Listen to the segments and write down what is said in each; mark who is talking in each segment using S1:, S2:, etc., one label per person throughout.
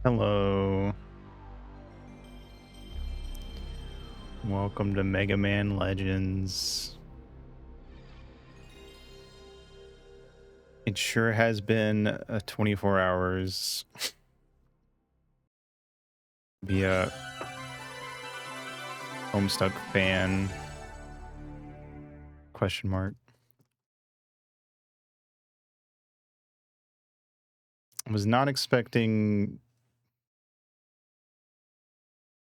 S1: Hello. Welcome to Mega Man Legends. It sure has been 24 hours. Be a Homestuck fan. Question mark. I was not expecting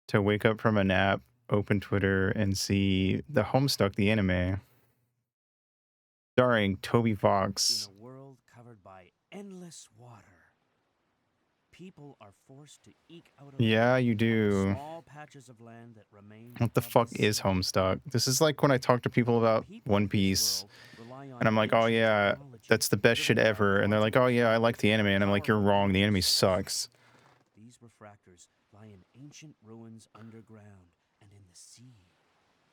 S1: to wake up from a nap, open Twitter, and see the Homestuck the anime starring Toby Fox.
S2: In a world covered by endless water, people are forced to eke out a
S1: Yeah,
S2: living
S1: you
S2: on the
S1: do.
S2: small patches of land that remain
S1: What the
S2: above
S1: fuck
S2: the
S1: is
S2: sea.
S1: Homestuck? This is like when I talk to people about
S2: People
S1: One
S2: of this
S1: Piece.
S2: world rely on
S1: And I'm like, oh
S2: ancient
S1: yeah,
S2: technology
S1: that's the best shit
S2: driven by
S1: ever. And they're like, oh
S2: quantum
S1: yeah, I like
S2: mechanics
S1: the
S2: and
S1: anime. And I'm like, you're
S2: powerful
S1: wrong. The anime
S2: energy
S1: sucks.
S2: These refractors lie in ancient ruins underground and in the sea,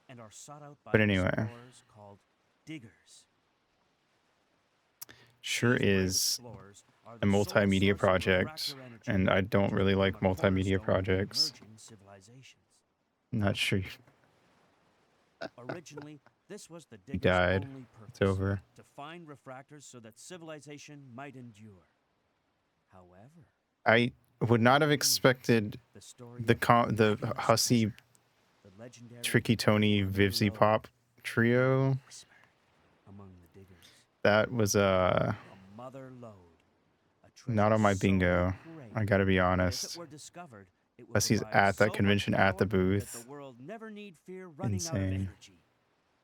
S2: and are sought out by
S1: But anyway,
S2: explorers called diggers.
S1: sure
S2: These brave
S1: is
S2: explorers are
S1: a
S2: the sole
S1: multimedia
S2: source of
S1: project.
S2: refractor energy,
S1: And I don't
S2: which has
S1: really
S2: become
S1: like
S2: a
S1: multimedia
S2: cornerstone of
S1: projects.
S2: emerging civilizations.
S1: I'm not sure
S2: Originally, this was the
S1: you
S2: diggers'
S1: died.
S2: only
S1: It's
S2: purpose:
S1: over.
S2: to find refractors so that civilization might endure. However,
S1: I would not have
S2: over the
S1: expected
S2: years, the story
S1: the
S2: of the
S1: the
S2: Famous
S1: hussy,
S2: Treasure, the legendary
S1: Tricky Tony,
S2: Mother
S1: Vivzy
S2: Lode,
S1: Pop trio.
S2: whispered among the diggers.
S1: That was
S2: The Mother Lode, a
S1: not
S2: treasure
S1: on my
S2: so
S1: bingo.
S2: great
S1: I gotta be
S2: that if it
S1: honest.
S2: were discovered, it would
S1: Unless he's
S2: provide
S1: at that
S2: so much
S1: convention at the
S2: power that the
S1: booth.
S2: world never need fear running out of
S1: Insane.
S2: energy.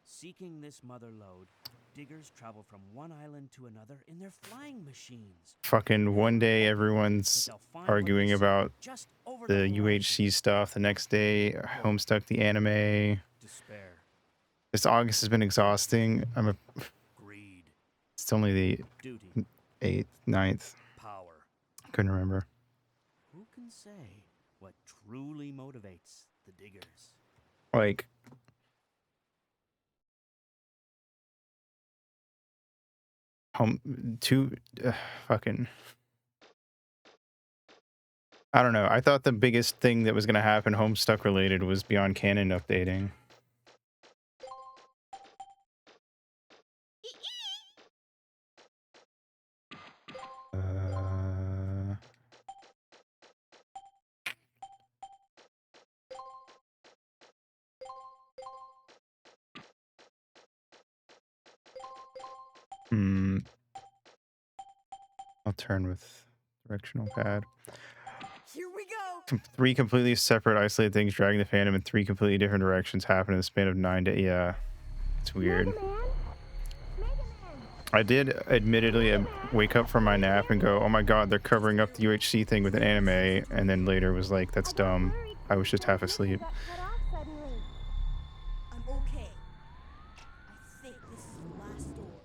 S2: Seeking this Mother Lode, diggers travel from one island to another in their flying machines.
S1: Fucking one day
S2: That
S1: everyone's
S2: they'll find what
S1: arguing
S2: they seek
S1: about
S2: just over
S1: the
S2: horizon.
S1: UHC stuff. The next day, Homestuck the anime.
S2: Despair.
S1: This August has been exhausting.
S2: Greed.
S1: It's only the
S2: Duty.
S1: 8th, 9th.
S2: Power.
S1: Couldn't remember.
S2: Who can say what truly motivates the diggers?
S1: Like, fucking, I don't know. I thought the biggest thing that was going to happen Homestuck related was Beyond Canon updating. I'll turn with directional pad.
S3: Here we go.
S1: 3 completely separate, isolated things dragging the fandom in 3 completely different directions happen in the span of 9 days. Yeah, it's weird.
S3: Mega Man.
S1: I did admittedly wake up from my nap and go, oh my god, they're covering up the UHC thing with an anime, and then later was like, that's dumb. I was just half asleep.
S3: I'm okay. I think this is the last door.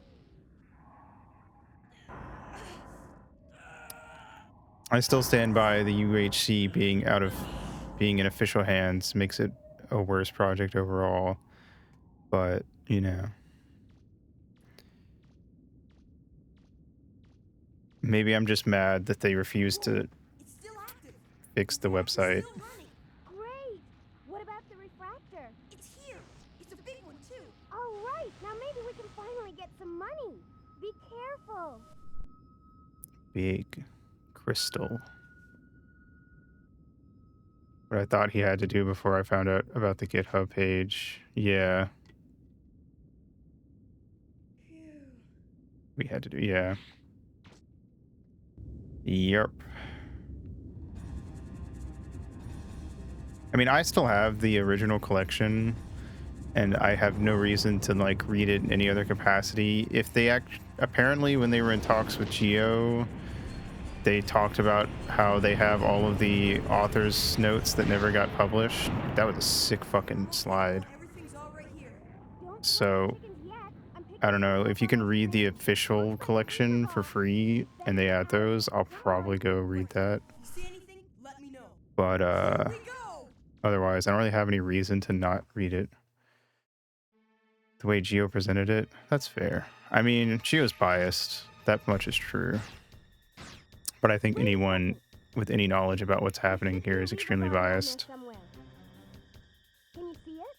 S1: I still stand by the UHC being in official hands makes it a worse project overall, but you know, maybe I'm just mad that they refuse to
S3: It's still active.
S1: fix the website.
S3: It's still running.
S4: Great! What about the refractor?
S3: It's here. It's a big one too.
S4: All right, now maybe we can finally get some money. Be careful.
S1: Big crystal. What I thought he had to do before I found out about the GitHub page. Yeah. We had to do, yeah. Yep. I mean, I still have the original collection, and I have no reason to, like, read it in any other capacity. If they apparently, when they were in talks with Geo, they talked about how they have all of the author's notes that never got published. That was a sick fucking slide.
S3: Everything's all right here.
S1: So, I don't know, if you can read the official collection for free and they add those, I'll probably go read that.
S3: You see anything? Let me know.
S1: But
S3: Here we go.
S1: otherwise, I don't really have any reason to not read it. The way Geo presented it, that's fair. I mean, Geo's biased. That much is true. But I think anyone with any knowledge about what's happening here is extremely biased.
S4: Can you see it?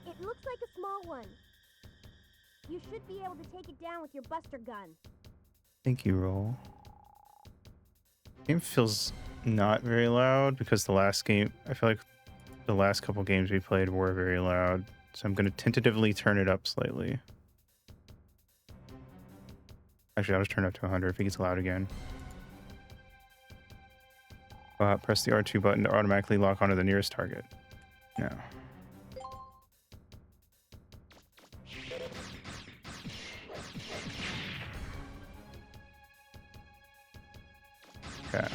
S4: It looks like a small one. You should be able to take it down with your buster gun.
S1: Thank you, Roll. Game feels not very loud because the last game, I feel like the last couple games we played were very loud. So I'm going to tentatively turn it up slightly. Actually, I'll just turn it up to 100 if it gets loud again. Press the R2 button to automatically lock onto the nearest target. No. Okay.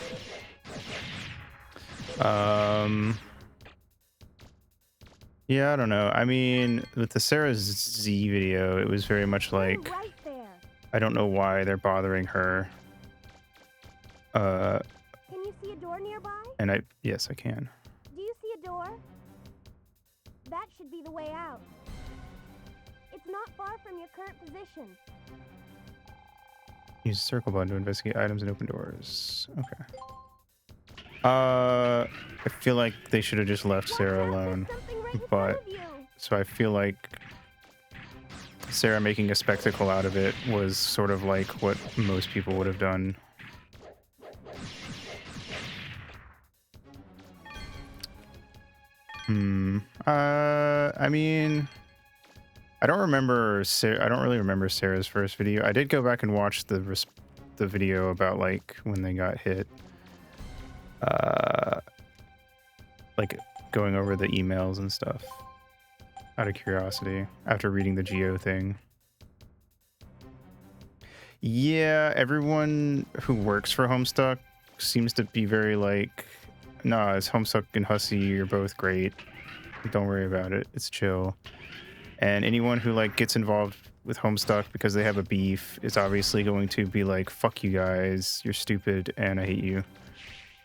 S1: Yeah, I don't know. I mean, with the Sarah Z video, it was very much like,
S4: Right there.
S1: I don't know why they're bothering her.
S4: Can you see a door nearby?
S1: And yes, I can.
S4: Do you see a door? That should be the way out. It's not far from your current position.
S1: Use the circle button to investigate items and open doors. Okay. I feel like they should have just left Sarah alone. But so I feel like Sarah making a spectacle out of it was sort of like what most people would have done. I mean, I don't really remember Sarah's first video. I did go back and watch the video about like when they got hit. Like going over the emails and stuff out of curiosity after reading the Geo thing. Yeah, everyone who works for Homestuck seems to be very like, nah, it's Homestuck and Hussey, you're both great. Don't worry about it. It's chill. And anyone who like gets involved with Homestuck because they have a beef is obviously going to be like, fuck you guys, you're stupid and I hate you.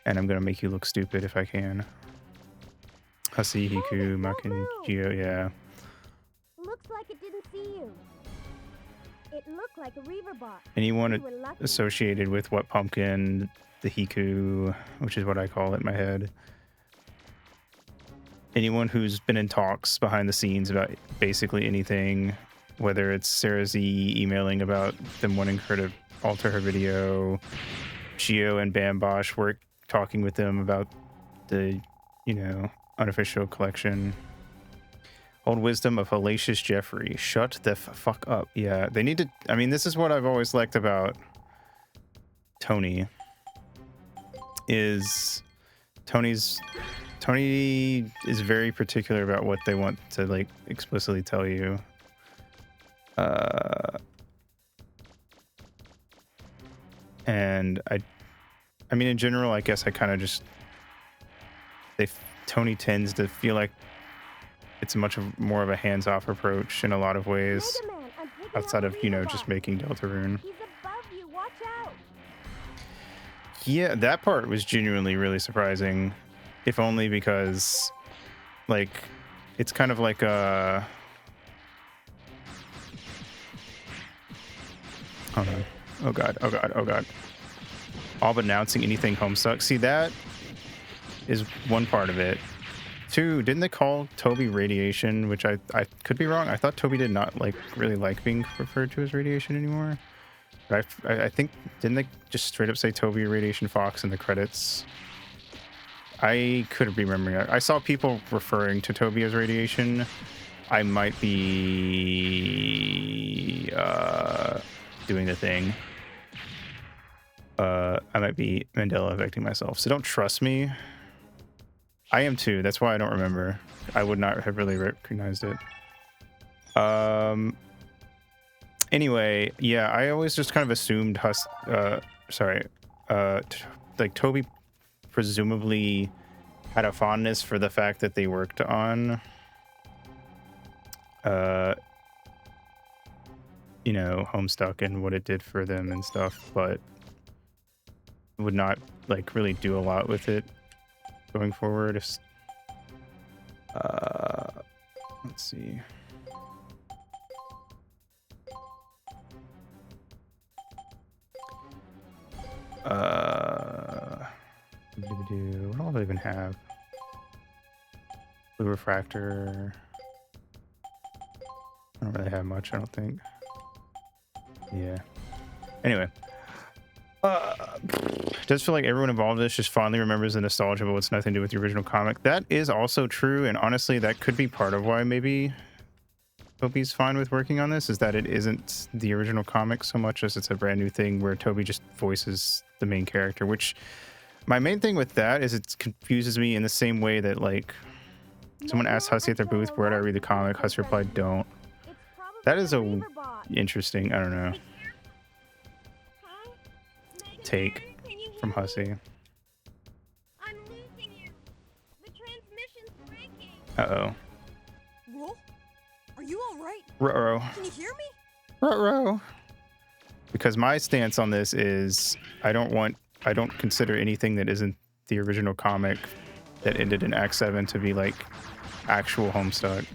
S1: And I'm gonna make you look stupid if I can. Hussey, Hiku, Makin, Geo, yeah.
S4: Looks like it didn't see you. It looked like a Reaver bot.
S1: Anyone
S4: You were lucky.
S1: associated with What Pumpkin, the Hiku, which is what I call it in my head. Anyone who's been in talks behind the scenes about basically anything, whether it's Sarah Z emailing about them wanting her to alter her video, Geo and Bambosh were talking with them about the, you know, unofficial collection. Old wisdom of Hellacious Jeffrey. Shut the fuck up. Yeah, they need to. I mean, this is what I've always liked about Tony. Is Tony is very particular about what they want to like explicitly tell you. And I mean, in general, I guess I kind of just Tony tends to feel like it's more of a hands-off approach in a lot of ways,
S4: Mega Man, I'm picking
S1: outside
S4: up
S1: of,
S4: a
S1: you know,
S4: Reaver
S1: just
S4: bot.
S1: making Deltarune.
S4: He's above you. Watch out.
S1: Yeah, that part was genuinely really surprising, if only because, like, it's kind of like a... Oh no. Oh god, oh god, oh god. All but announcing anything Homestuck. See, that is one part of it. Two, didn't they call Toby Radiation, which I could be wrong. I thought Toby did not really like being referred to as Radiation anymore. But I think, didn't they just straight up say Toby Radiation Fox in the credits? I could be remembering that. I saw people referring to Toby as Radiation. I might be doing the thing. I might be Mandela affecting myself. So don't trust me. I am too. That's why I don't remember. I would not have really recognized it. Anyway, yeah, I always just kind of assumed like Toby presumably had a fondness for the fact that they worked on you know, Homestuck and what it did for them and stuff, but would not like really do a lot with it going forward. Let's see. do? What all do I even have? Blue refractor. I don't really have much, I don't think. Yeah. Anyway. Does feel like everyone involved in this just fondly remembers the nostalgia, but it's nothing to do with the original comic. That is also true, and honestly, that could be part of why maybe Toby's fine with working on this, is that it isn't the original comic so much as it's a brand new thing where Toby just voices the main character, which my main thing with that is it confuses me in the same way that, like, someone asked Hussey at their booth, where do I read the comic? Hussey replied, don't. That is a interesting, I don't know, take from Hussey.
S4: I'm losing you. The transmission's breaking.
S1: Uh-oh.
S3: Roll? Are you all right?
S1: Ruh-roh.
S3: Can you hear me?
S1: Ruh-roh. Because my stance on this is I don't consider anything that isn't the original comic that ended in Act 7 to be like actual Homestuck.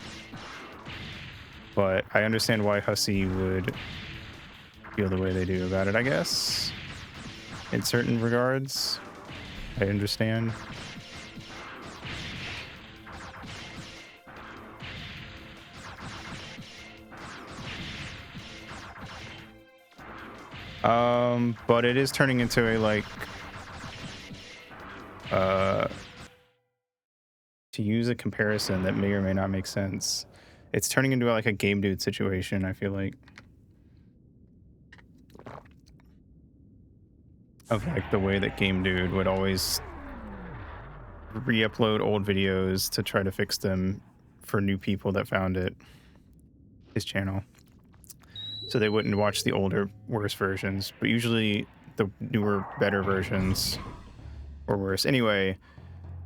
S1: But I understand why Hussey would feel the way they do about it, I guess. In certain regards, I understand. But it is turning into a, like, to use a comparison that may or may not make sense, it's turning into like a Game Dude situation, I feel like. Of like the way that Game Dude would always re-upload old videos to try to fix them for new people that found his channel. So they wouldn't watch the older, worse versions, but usually the newer, better versions were worse. Anyway,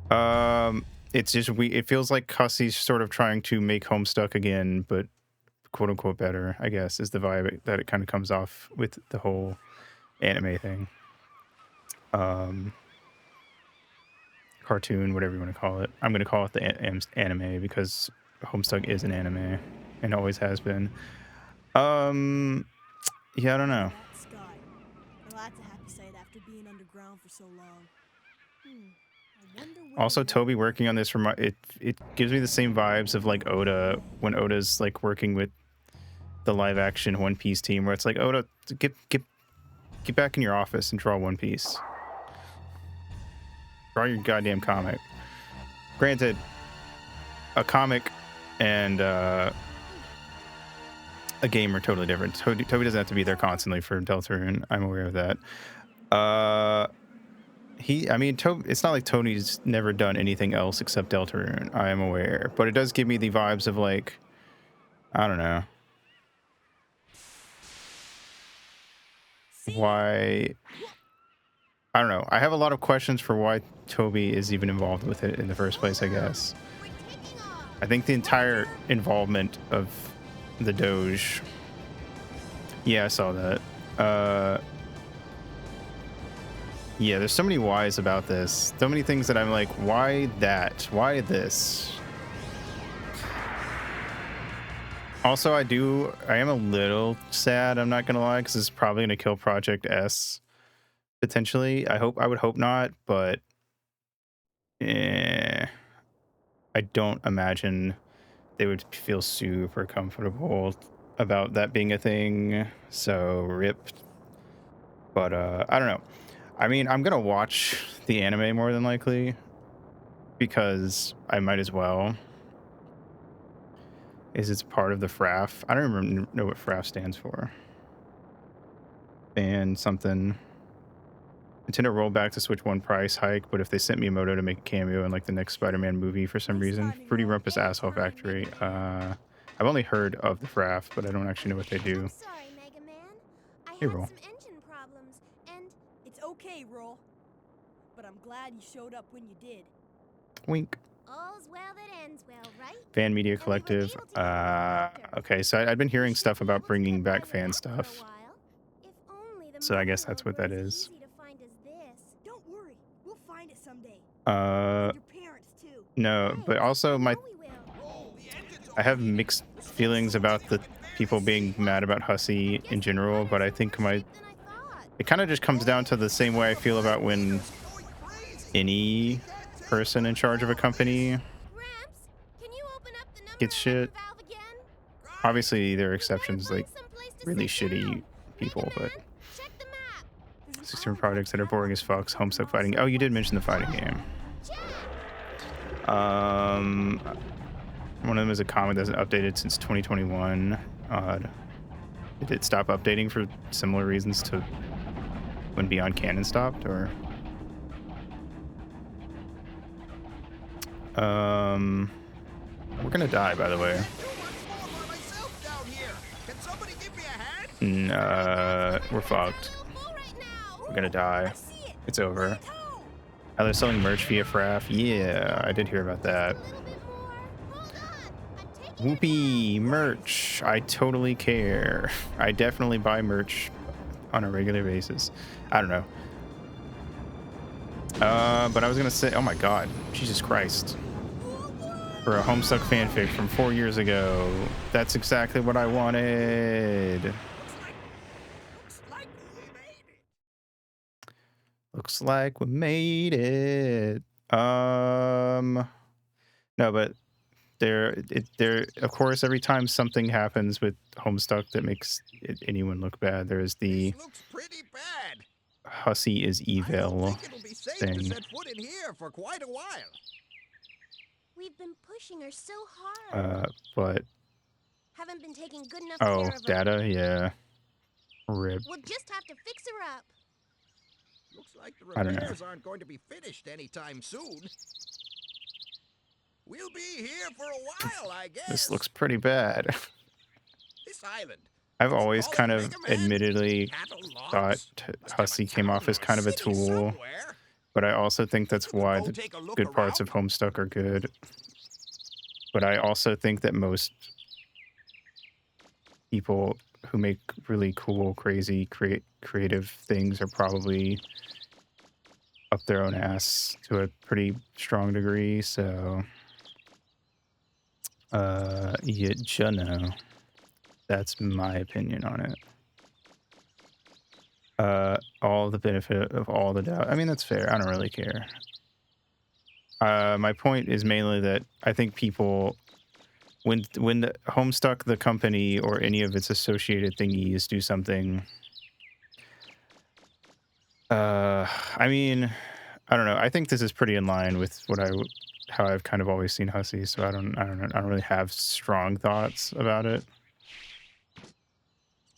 S1: it's just it feels like Hussey's sort of trying to make Homestuck again, but quote unquote better, I guess, is the vibe that it kind of comes off with the whole anime thing. Cartoon, whatever you want to call it. I'm going to call it the anime because Homestuck is an anime and always has been. Yeah, I don't know.
S3: Sky. Well, that's a happy sight after being underground for so long. I wonder where
S1: Also,
S3: the
S1: Toby working on this it gives me the same vibes of like Oda when Oda's like working with the live action One Piece team, where it's like, Oda, get back in your office and draw One Piece. Draw your goddamn comic. Granted, a comic and a game are totally different. Toby doesn't have to be there constantly for Deltarune. I'm aware of that. It's not like Tony's never done anything else except Deltarune. I am aware, but it does give me the vibes of like, I don't know, why. I don't know. I have a lot of questions for why Toby is even involved with it in the first place, I guess. I think the entire involvement of the Doge. Yeah, I saw that. Yeah, there's so many whys about this. So many things that I'm like, why that? Why this? Also, I am a little sad, I'm not gonna lie, because it's probably gonna kill Project S. Potentially. I would hope not, but I don't imagine they would feel super comfortable about that being a thing. So rip. But I don't know. I mean, I'm gonna watch the anime more than likely because I might as well. Is it's part of the FRAF? I don't even know what FRAF stands for. Fan something. Nintendo rolled back to Switch One price hike, but if they sent Miyamoto to make a cameo in like the next Spider-Man movie for some reason, Fruity Rumpus Asshole Factory. I've only heard of the FRAF, but I don't actually know what they do.
S4: I'm sorry, Mega Man. I
S1: Hey,
S4: had
S1: Roll.
S4: some engine problems, and
S3: It's okay, Roll. But I'm glad you showed up when you did.
S1: Wink.
S4: all's well that ends well, right?
S1: Fan Media Collective. Okay, so I've been hearing stuff about bringing back fan stuff. So I guess that's what that is.
S3: Don't worry, we'll find it someday.
S1: Uh,
S3: Your parents too.
S1: no, but also I have mixed feelings about the people being mad about Hussey in general, but I think it kind of just comes down to the same way I feel about when any person in charge of a company
S4: Gramps, can you open up the number
S1: gets shit.
S4: 11 valve again?
S1: Obviously, there are
S4: We gotta
S1: exceptions,
S4: find
S1: like
S4: someplace to
S1: really
S4: sit
S1: shitty
S4: down.
S1: people, but
S4: Man, check the map.
S3: There's an
S1: 16
S3: island
S1: projects that are boring as fucks. Homestuck fighting. Oh, you did mention the fighting game.
S4: Check.
S1: One of them is a comic that's updated since 2021. Odd. Did it stop updating for similar reasons to when Beyond Canon stopped, or? We're gonna die, by the way. We're fucked. We're gonna die. It's over. Oh, they're selling merch via Fraff. Yeah, I did hear about that. Whoopee merch. I totally care. I definitely buy merch on a regular basis. I don't know. But I was gonna say, oh my god, Jesus Christ. For a Homestuck fanfic from 4 years ago, that's exactly what I wanted. Looks like we made it. No, but there, of course, every time something happens with Homestuck that makes anyone look bad, there's the
S5: looks pretty bad.
S1: Hussy is evil
S5: It'll be safe
S1: thing.
S5: to set foot in here for quite a while.
S4: We've been pushing her so hard.
S1: But
S4: Haven't been taking good enough
S1: oh,
S4: care of her.
S1: data, yeah, rip.
S4: We'll just have to fix her up.
S5: Looks like the
S1: I don't know.
S5: repairs aren't going to be finished anytime soon. We'll be here for a while, I guess.
S1: This looks pretty bad.
S5: This island.
S1: I've
S5: Let's
S1: always
S5: call it
S1: kind of
S5: Mega Man.
S1: admittedly
S5: Cattle logs.
S1: thought
S5: Must have a
S1: Hussy came off
S5: town
S1: as
S5: or a
S1: kind of a
S5: city
S1: tool,
S5: somewhere.
S1: but I also think that's
S5: We could
S1: why
S5: go
S1: the
S5: take a look
S1: good parts
S5: around.
S1: of Homestuck are good. But I also think that most people who make really cool, crazy, creative things are probably up their own ass to a pretty strong degree. So, you know, that's my opinion on it. All the benefit of all the doubt. I mean, that's fair. I don't really care. My point is mainly that I think people, when the Homestuck, the company, or any of its associated thingies do something, I mean, I don't know. I think this is pretty in line with how I've kind of always seen Hussy. So I don't really have strong thoughts about it.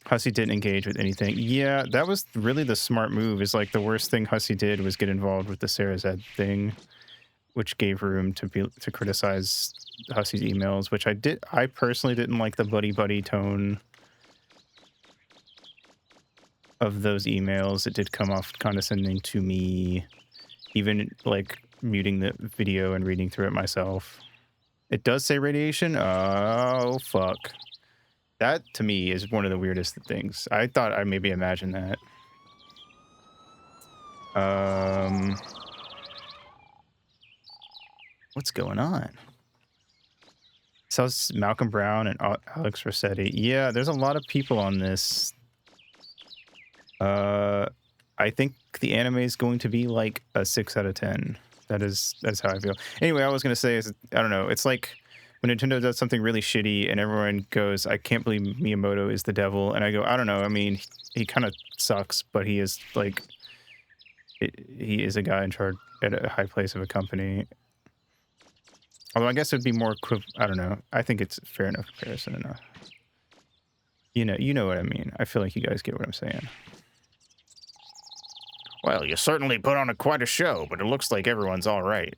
S1: Hussy didn't engage with anything. Yeah, that was really the smart move. Is like the worst thing Hussy did was get involved with the Sarah Zed thing, which gave room to criticize Hussy's emails, which I personally didn't like the buddy tone of those emails. It did come off condescending to me, even like muting the video and reading through it myself. It does say radiation. Oh, fuck. That, to me, is one of the weirdest things. I thought I maybe imagined that. What's going on? So it's Malcolm Brown and Alex Rossetti. Yeah, there's a lot of people on this. I think the anime is going to be like a 6 out of 10. That's how I feel. Anyway, I was gonna say is, I don't know. It's like when Nintendo does something really shitty and everyone goes, "I can't believe Miyamoto is the devil," and I go, "I don't know. I mean, he kind of sucks, but he is like, he is a guy in charge at a high place of a company." Although I guess it would be more, I don't know. I think it's fair enough comparison enough. You know what I mean. I feel like you guys get what I'm saying. Well, you certainly put on quite a show, but it looks like everyone's all right.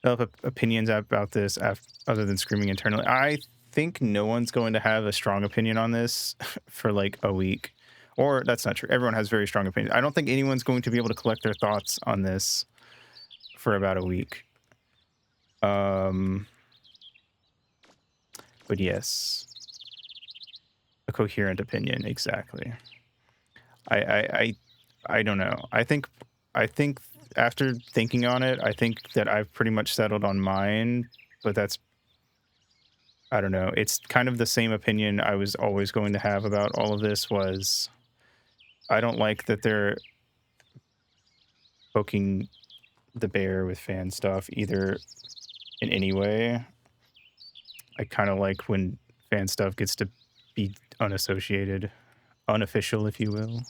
S1: Develop opinions about this other than screaming internally. I think no one's going to have a strong opinion on this for like a week. Or that's not true. Everyone has very strong opinions. I don't think anyone's going to be able to collect their thoughts on this for about a week. But yes, a coherent opinion, exactly. I don't know. I think after thinking on it, I think that I've pretty much settled on mine, but that's, I don't know. It's kind of the same opinion I was always going to have about all of this. Was I don't like that they're poking the bear with fan stuff either in any way. I kind of like when fan stuff gets to be unassociated, unofficial, if you will.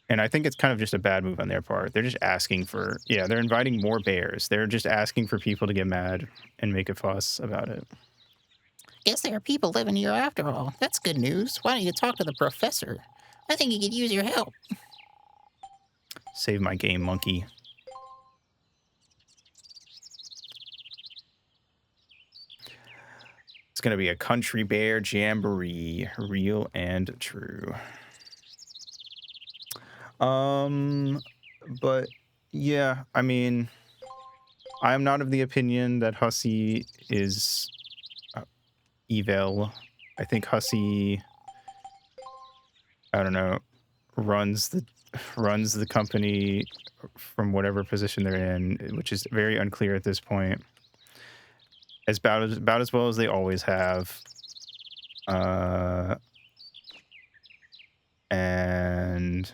S1: And I think it's kind of just a bad move on their part. They're just asking for, yeah, they're inviting more bears. They're just asking for people to get mad and make a fuss about it.
S6: Guess there are people living here after all. That's good news. Why don't you talk to the professor? I think he could use your help.
S1: Save my game, monkey. It's going to be a country bear jamboree, real and true. But yeah, I mean, I am not of the opinion that Hussey is evil. I think Hussey, I don't know, runs the company from whatever position they're in, which is very unclear at this point. About as well as they always have. And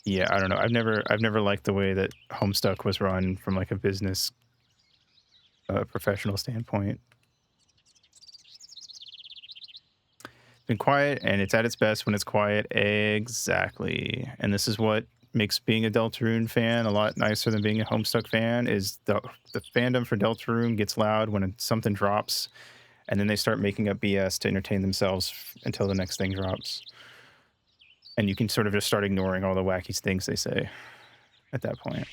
S1: yeah, I don't know. I've never liked the way that Homestuck was run from like a business professional standpoint. It's been quiet, and it's at its best when it's quiet. Exactly. And this is what makes being a Deltarune fan a lot nicer than being a Homestuck fan, is the fandom for Deltarune gets loud when something drops, and then they start making up BS to entertain themselves until the next thing drops. And you can sort of just start ignoring all the wacky things they say at that point.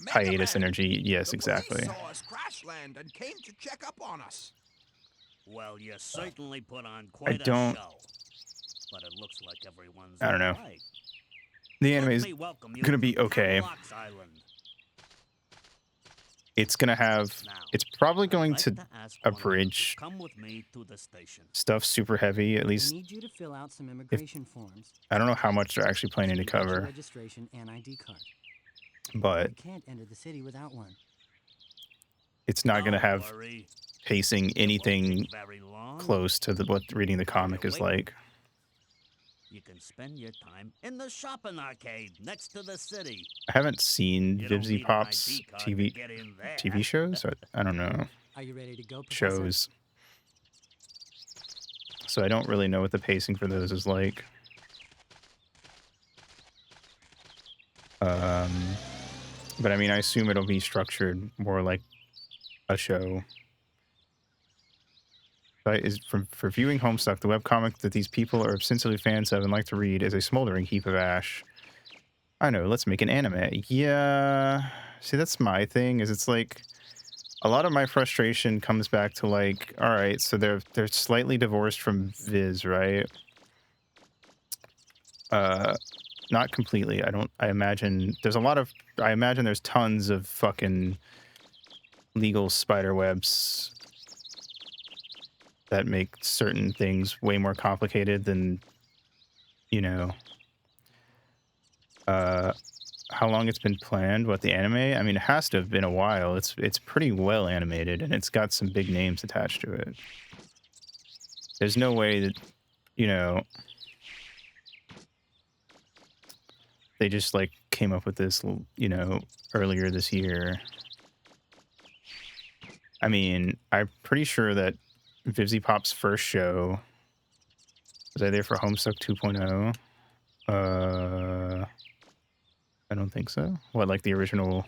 S1: Hiatus energy, yes, exactly.
S5: Saw us crash land and came to check up on us.
S2: Well, you certainly put on quite a
S1: don't-
S2: show. But it looks like everyone's
S1: I don't know.
S2: alright.
S1: The
S2: Let
S1: anime is
S2: me welcome you
S1: gonna be
S2: to
S1: okay.
S2: Camlox Island.
S1: It's gonna have.
S2: Now,
S1: It's probably
S2: I'd
S1: going
S2: like
S1: to
S2: ask one of you to
S1: abridge
S2: come with me to the station.
S1: stuff super heavy. At
S7: We
S1: least
S7: need you to fill out some immigration forms.
S1: I don't know how much they're actually planning to
S7: You get your
S1: cover,
S7: registration and ID card.
S1: but
S7: You can't enter the city without one.
S1: it's not gonna
S2: Don't
S1: have
S2: worry.
S1: pacing
S2: It won't
S1: anything
S2: take very long.
S1: close to what reading the comic is like.
S2: You can spend your time in the shopping arcade next to the city.
S1: I haven't seen
S2: You don't
S1: Vibsy
S2: need an
S1: Pop's
S2: ID card to
S1: TV
S2: get in there.
S1: TV shows. Or, I don't know,
S7: Are you ready to go, Professor?
S1: shows. So I don't really know what the pacing for those is like. But I mean, I assume it'll be structured more like a show. For viewing Homestuck, the webcomic that these people are ostensibly fans of and like to read, is a smoldering heap of ash. I know, let's make an anime. Yeah. See, that's my thing, is it's like a lot of my frustration comes back to like, all right, so they're slightly divorced from Viz, right? Not completely. I imagine there's tons of fucking legal spider webs that make certain things way more complicated than, you know, how long it's been planned, what the anime. I mean, it has to have been a while. It's pretty well animated, and it's got some big names attached to it. There's no way that, you know, they just like came up with this, you know, earlier this year. I mean, I'm pretty sure that Vibsy Pop's first show, was I there for Homestuck 2.0? I don't think so. What, like the original?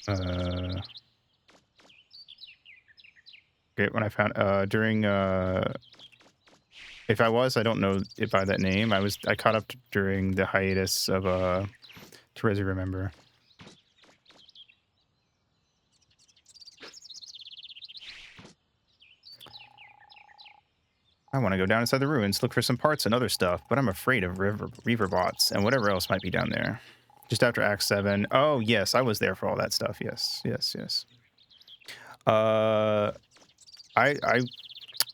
S1: Okay, when I found during if I was, I don't know it by that name. I caught up during the hiatus of Terezi Remember. I want to go down inside the ruins, look for some parts and other stuff, but I'm afraid of Reaver bots and whatever else might be down there. Just after Act 7. Oh, yes, I was there for all that stuff. Yes.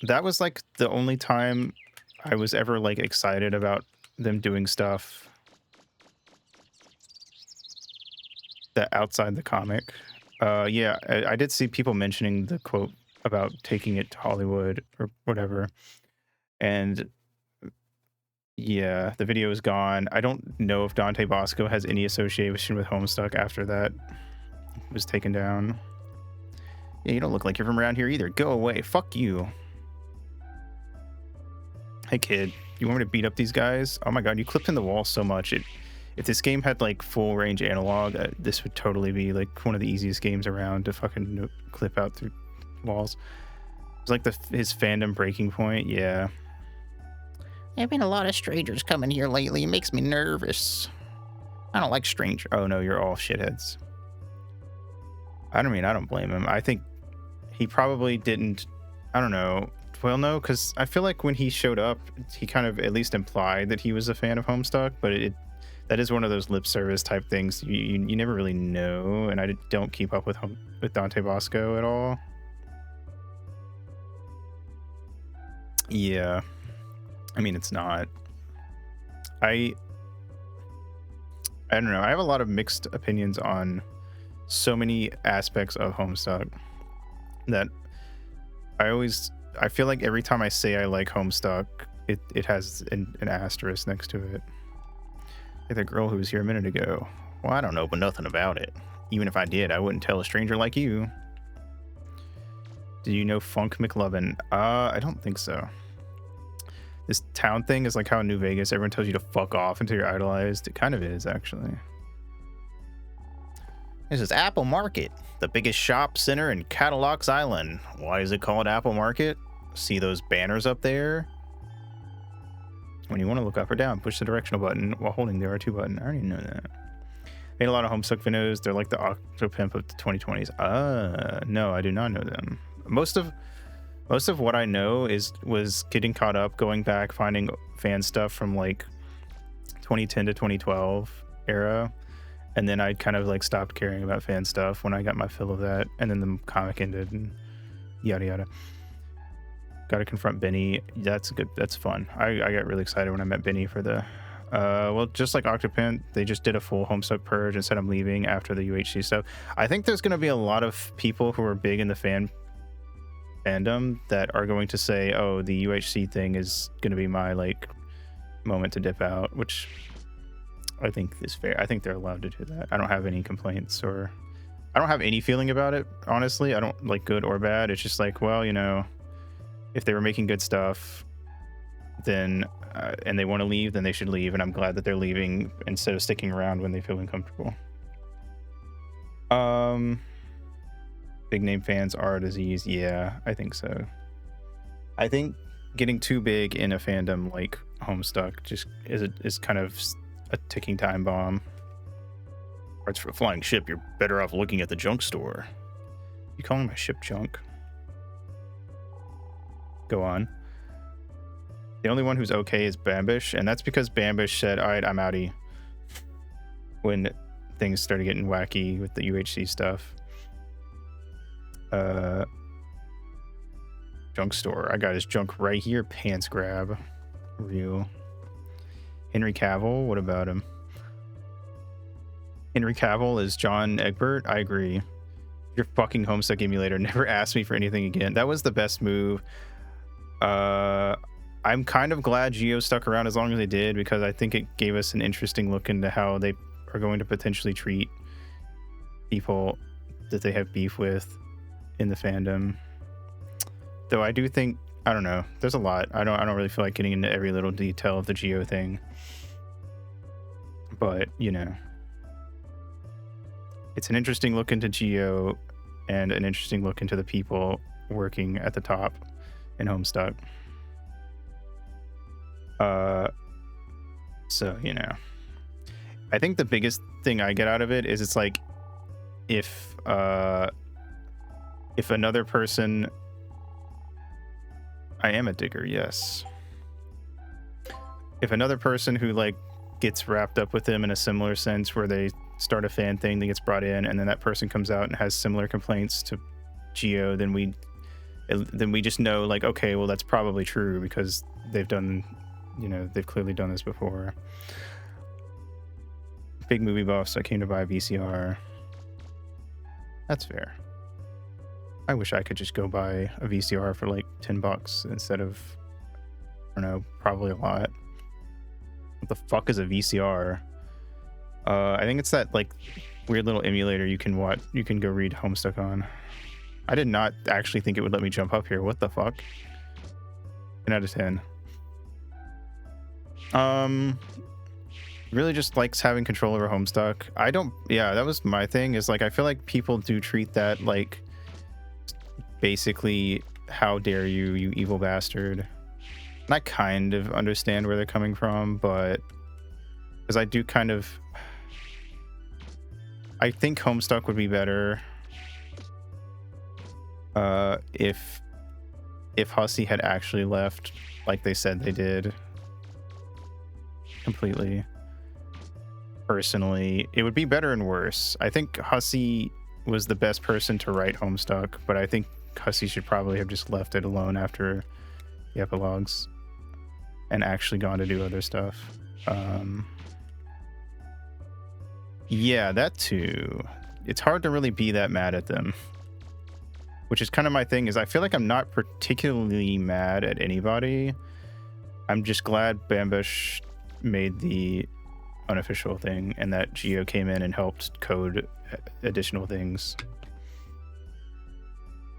S1: That was like the only time I was ever like excited about them doing stuff that outside the comic. Yeah, I did see people mentioning the quote about taking it to Hollywood or whatever. And yeah, the video is gone. I don't know if Dante Bosco has any association with Homestuck after that was taken down. Yeah, you don't look like you're from around here either. Go away. Fuck you. Hey kid, you want me to beat up these guys? Oh my god, you clipped in the wall so much. If this game had like full range analog, this would totally be like one of the easiest games around to fucking clip out through walls. It's like his fandom breaking point. Yeah.
S6: There have been a lot of strangers coming here lately. It makes me nervous. I don't like strangers.
S1: Oh no, you're all shitheads. I don't blame him. I think he probably didn't. I don't know. Well, no, because I feel like when he showed up, he kind of at least implied that he was a fan of Homestuck, but that is one of those lip service type things. You never really know, and I don't keep up with Dante Bosco at all. Yeah. I mean, it's not. I don't know. I have a lot of mixed opinions on so many aspects of Homestuck that I feel like every time I say I like Homestuck, it has an asterisk next to it. Like the girl who was here a minute ago. Well, I don't know but nothing about it. Even if I did, I wouldn't tell a stranger like you. Do you know Funk McLovin? I don't think so. This town thing is like how in New Vegas everyone tells you to fuck off until you're idolized. It kind of is, actually.
S6: This is Apple Market, the biggest shop center in Cadillacs Island.
S1: Why is it called Apple Market? See those banners up there? When you want to look up or down, push the directional button while holding the R2 button. I already know that. Made a lot of Homestuck videos. They're like the Octopimp of the 2020s. No, I do not know them. Most of what I know was getting caught up, going back, finding fan stuff from like 2010 to 2012 era, and then I kind of like stopped caring about fan stuff when I got my fill of that, and then the comic ended and yada yada. Got to confront Benny. That's good. That's fun. I got really excited when I met Benny for the well, just like Octopimp, they just did a full Homestuck purge and said I'm leaving after the UHC stuff. I think there's going to be a lot of people who are big in the fandom that are going to say, oh, the UHC thing is going to be my like moment to dip out, which I think is fair. I think they're allowed to do that. I don't have any complaints, or I don't have any feeling about it, honestly. I don't like good or bad. It's just like, well, you know, if they were making good stuff, then and they want to leave, then they should leave, and I'm glad that they're leaving instead of sticking around when they feel uncomfortable. Big name fans are a disease. Yeah, I think so. I think getting too big in a fandom like Homestuck just is kind of a ticking time bomb. Parts for a flying ship, you're better off looking at the junk store. You calling my ship junk? Go on. The only one who's okay is Bambish, and that's because Bambish said, all right, I'm outie, when things started getting wacky with the UHC stuff. Junk store. I got his junk right here. Pants grab. Real. Henry Cavill. What about him? Henry Cavill is John Egbert. I agree. Your fucking Homestuck emulator never asked me for anything again. That was the best move. I'm kind of glad Geo stuck around as long as they did, because I think it gave us an interesting look into how they are going to potentially treat people that they have beef with in the fandom. Though I do think, I don't know, there's a lot. I don't really feel like getting into every little detail of the Geo thing. But, you know, it's an interesting look into Geo and an interesting look into the people working at the top in Homestuck. So, you know, I think the biggest thing I get out of it is it's like if another person, I am a digger, yes. If another person who like gets wrapped up with them in a similar sense, where they start a fan thing that gets brought in, and then that person comes out and has similar complaints to Geo, then we just know, like, okay, well, that's probably true, because they've done, you know, they've clearly done this before. Big movie buffs. I came to buy a VCR. That's fair. I wish I could just go buy a VCR for like $10 instead of, I don't know, probably a lot. What the fuck is a VCR? I think it's that like weird little emulator you can go read Homestuck on. I did not actually think it would let me jump up here. What the fuck? 10 out of 10. Really just likes having control over Homestuck. Yeah, that was my thing, is like I feel like people do treat that like basically, how dare you, you evil bastard. And I kind of understand where they're coming from, but because I do kind of, I think Homestuck would be better if Hussey had actually left like they said they did. Completely. Personally, it would be better and worse. I think Hussey was the best person to write Homestuck, but I think Hussey should probably have just left it alone after the epilogues and actually gone to do other stuff. Yeah, that too. It's hard to really be that mad at them, which is kind of my thing, is I feel like I'm not particularly mad at anybody. I'm just glad Bambush made the unofficial thing and that Geo came in and helped code additional things.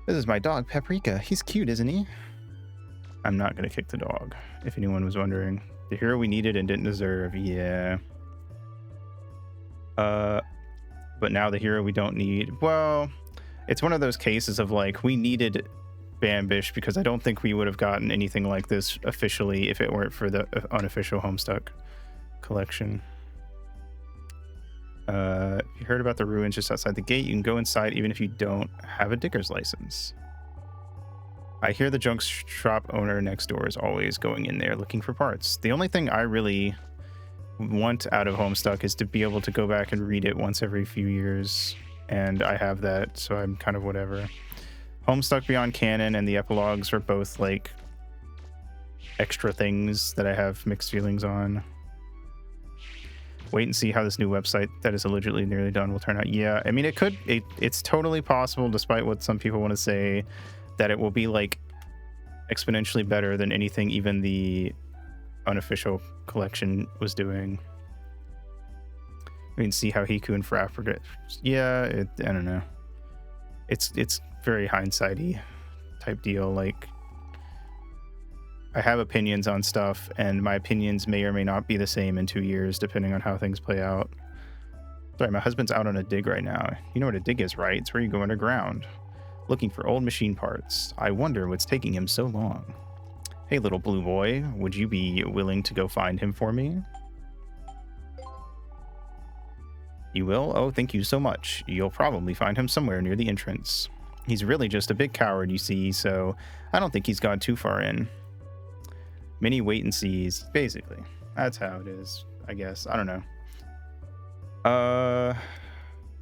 S1: This is my dog, Paprika. He's cute, isn't he? I'm not going to kick the dog, if anyone was wondering. The hero we needed and didn't deserve, yeah. But now the hero we don't need. Well, it's one of those cases of like, we needed Bambish because I don't think we would have gotten anything like this officially if it weren't for the unofficial Homestuck collection. If you heard about the ruins just outside the gate, you can go inside even if you don't have a digger's license. I hear the junk shop owner next door is always going in there looking for parts. The only thing I really want out of Homestuck is to be able to go back and read it once every few years, and I have that, so I'm kind of whatever. Homestuck Beyond Canon and the epilogues are both like extra things that I have mixed feelings on. Wait and see how this new website that is allegedly nearly done will turn out. Yeah, I mean, it's totally possible, despite what some people want to say, that it will be like exponentially better than anything even the unofficial collection was doing. We can see how Hiku and Fraff forget. Yeah, I don't know. It's very hindsighty type deal. Like, I have opinions on stuff, and my opinions may or may not be the same in 2 years, depending on how things play out. Sorry, my husband's out on a dig right now. You know what a dig is, right? It's where you go underground, looking for old machine parts. I wonder what's taking him so long. Hey, little blue boy, would you be willing to go find him for me? You will? Oh, thank you so much. You'll probably find him somewhere near the entrance. He's really just a big coward, you see, so I don't think he's gone too far in. Many wait and sees, basically. That's how it is, I guess. I don't know.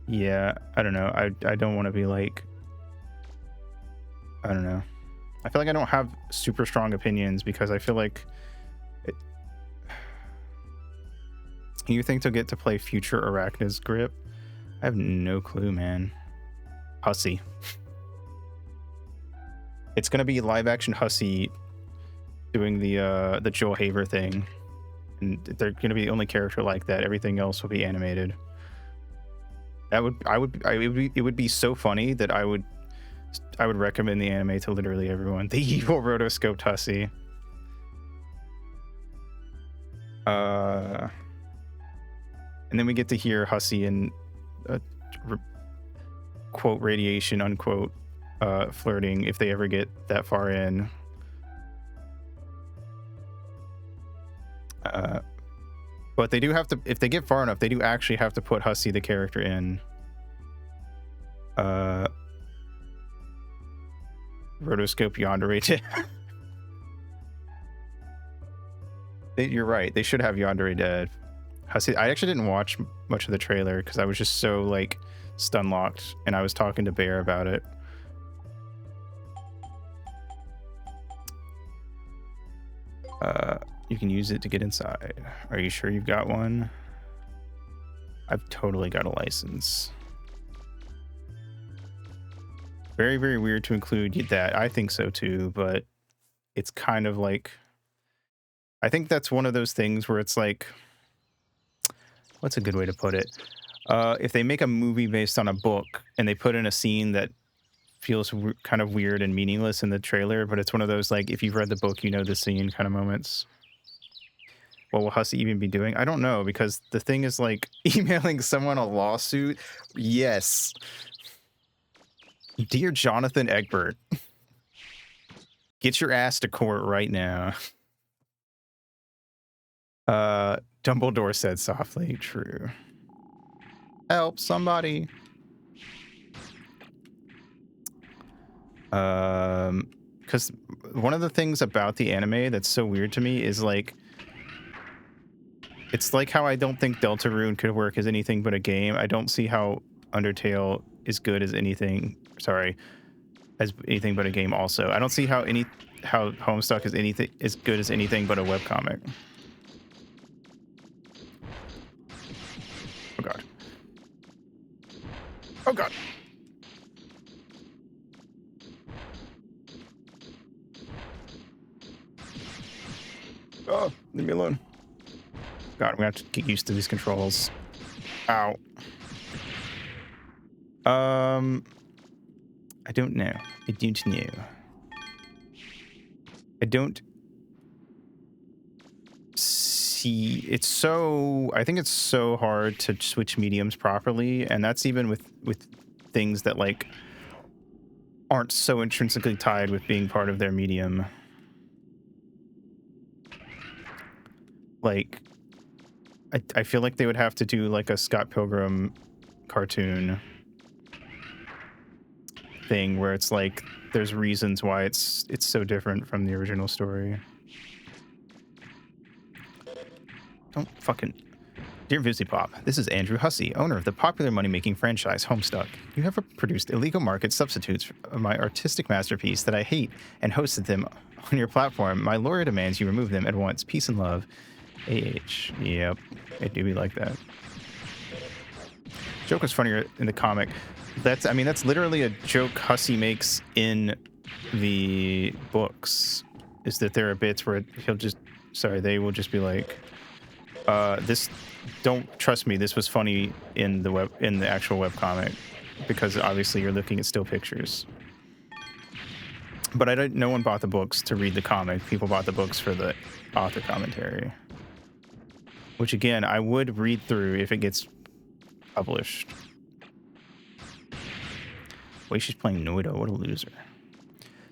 S1: Yeah, I don't know. I don't want to be like, I don't know. I feel like I don't have super strong opinions because I feel like you think they'll get to play future Arachnid's Grip? I have no clue, man. Hussey. It's gonna be live action Hussey doing the Joel Haver thing, and they're gonna be the only character like that. Everything else will be animated. It would be so funny that I would recommend the anime to literally everyone. The evil rotoscoped Hussey. And then we get to hear Hussey and quote radiation unquote flirting if they ever get that far in. But they do have to, if they get far enough, they do actually have to put Hussey the character in rotoscope yandere. You're right, they should have yandere dead. Hussey, I actually didn't watch much of the trailer because I was just so like stun locked, and I was talking to Bear about it. You can use it to get inside. Are you sure you've got one? I've totally got a license. Very, very weird to include that. I think so too, but it's kind of like, I think that's one of those things where it's like, what's a good way to put it? If they make a movie based on a book and they put in a scene that feels kind of weird and meaningless in the trailer, but it's one of those, like, if you've read the book, you know the scene kind of moments. What will Hussey even be doing? I don't know, because the thing is, like, emailing someone a lawsuit. Yes. Dear Jonathan Egbert, get your ass to court right now. Dumbledore said softly. True. Help somebody. Because one of the things about the anime that's so weird to me is, like, it's like how I don't think Deltarune could work as anything but a game. I don't see how Undertale is good as anything. Sorry, as anything but a game. Also, I don't see how Homestuck is anything as good as anything but a webcomic. Oh god. Oh god. Oh, leave me alone. God, I'm gonna have to get used to these controls. Ow. I don't know. I don't know. I don't see. It's so. I think it's so hard to switch mediums properly, and that's even with things that, like, aren't so intrinsically tied with being part of their medium. Like, I feel like they would have to do like a Scott Pilgrim cartoon thing where it's like there's reasons why it's so different from the original story. Don't fucking... Dear VisiPop, this is Andrew Hussey, owner of the popular money-making franchise Homestuck. You have produced illegal market substitutes of my artistic masterpiece that I hate and hosted them on your platform. My lawyer demands you remove them at once. Peace and love. AH. Yep. I do be like that. Joke was funnier in the comic. That's literally a joke Hussey makes in the books, is that there are bits where they will just be like, don't trust me, this was funny in the actual webcomic, because obviously you're looking at still pictures. But no one bought the books to read the comic. People bought the books for the author commentary. Which, again, I would read through if it gets published. Wait, she's playing Noida. What a loser.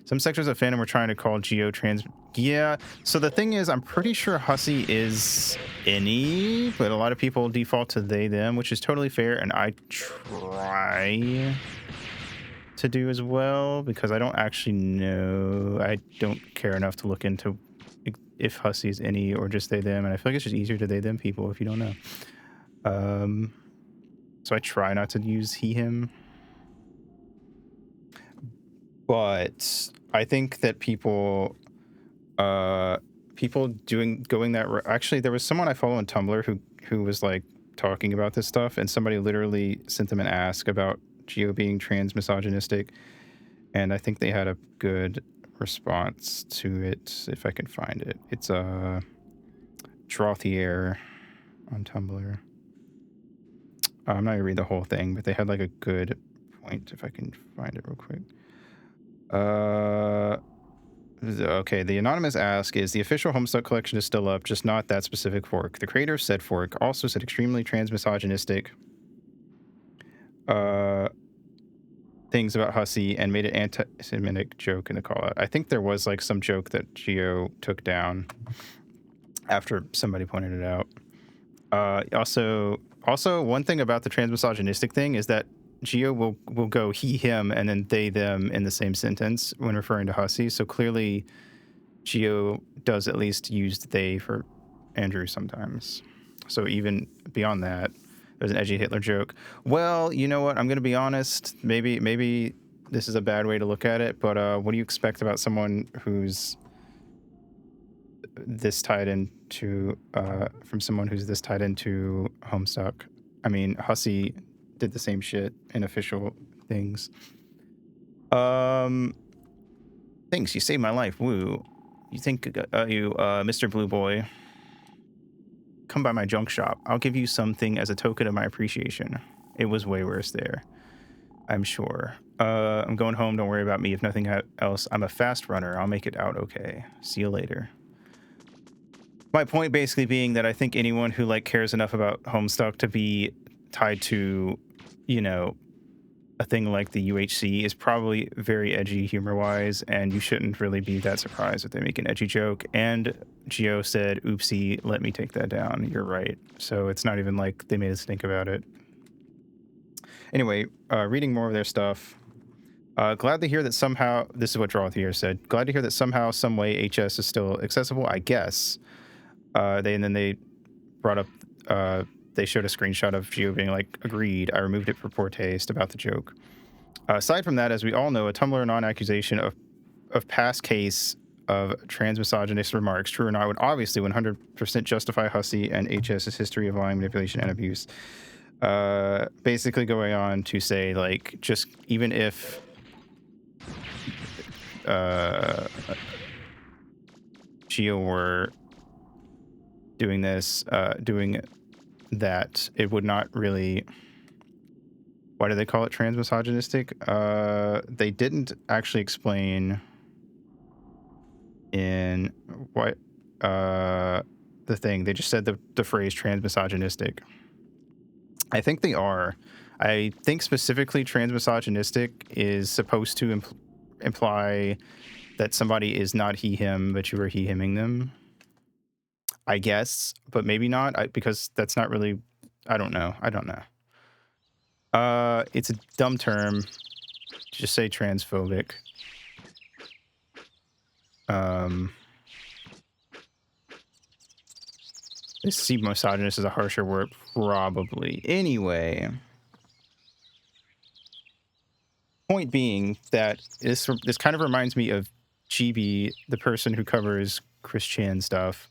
S1: Some sectors of fandom were trying to call Geo trans... Yeah, so the thing is, I'm pretty sure Hussey is any, but a lot of people default to they, them, which is totally fair, and I try to do as well, because I don't actually know. I don't care enough to look into if Hussey's any or just they, them, and I feel like it's just easier to they, them people if you don't know. So I try not to use he, him. But I think that people going that actually, there was someone I follow on Tumblr who was like talking about this stuff, and somebody literally sent them an ask about Geo being trans misogynistic, and I think they had a good response to it if I can find it. It's Drothier on Tumblr. I'm not gonna read the whole thing, but they had like a good point if I can find it real quick. Okay, the anonymous ask is, the official Homestuck collection is still up, just not that specific fork. The creator of said fork also said extremely trans-misogynistic things about Hussey and made an anti-Semitic joke in the call-out. I think there was like some joke that Geo took down after somebody pointed it out. Also, one thing about the trans-misogynistic thing is that Geo will go he, him, and then they, them in the same sentence when referring to Hussey. So clearly, Geo does at least use they for Andrew sometimes. So even beyond that, there's an edgy Hitler joke. Well, you know what? I'm going to be honest. Maybe this is a bad way to look at it, but what do you expect about someone who's this tied into from someone who's this tied into Homestuck? I mean, Hussey did the same shit in official things. Thanks, you saved my life. Woo. You think Mr. Blue Boy, come by my junk shop. I'll give you something as a token of my appreciation. It was way worse there, I'm sure. I'm going home. Don't worry about me. If nothing else, I'm a fast runner. I'll make it out okay. See you later. My point basically being that I think anyone who like cares enough about Homestuck to be tied to, you know, a thing like the UHC is probably very edgy humor-wise, and you shouldn't really be that surprised if they make an edgy joke. And Geo said, oopsie, let me take that down. You're right. So it's not even like they made us think about it. Anyway, reading more of their stuff. Glad to hear that somehow, this is what Drawth here said, glad to hear that somehow, some way HS is still accessible, I guess. Then they brought up, they showed a screenshot of Geo being like, agreed, I removed it for poor taste about the joke. Aside from that, as we all know, a Tumblr non-accusation of past case of transmisogynist remarks, true or not, would obviously 100% justify Hussey and HS's history of lying, manipulation, and abuse. Basically going on to say, like, just even if Geo were doing this, doing that, it would not really, why do they call it transmisogynistic? They didn't actually explain in what the thing. They just said the phrase transmisogynistic. I think they are. I think specifically transmisogynistic is supposed to imply that somebody is not he, him, but you are he, himing them. I guess, but maybe not, because that's not really, I don't know. It's a dumb term. Just say transphobic. See misogynist is a harsher word, probably. Anyway. Point being that this kind of reminds me of GB, the person who covers Chris Chan stuff.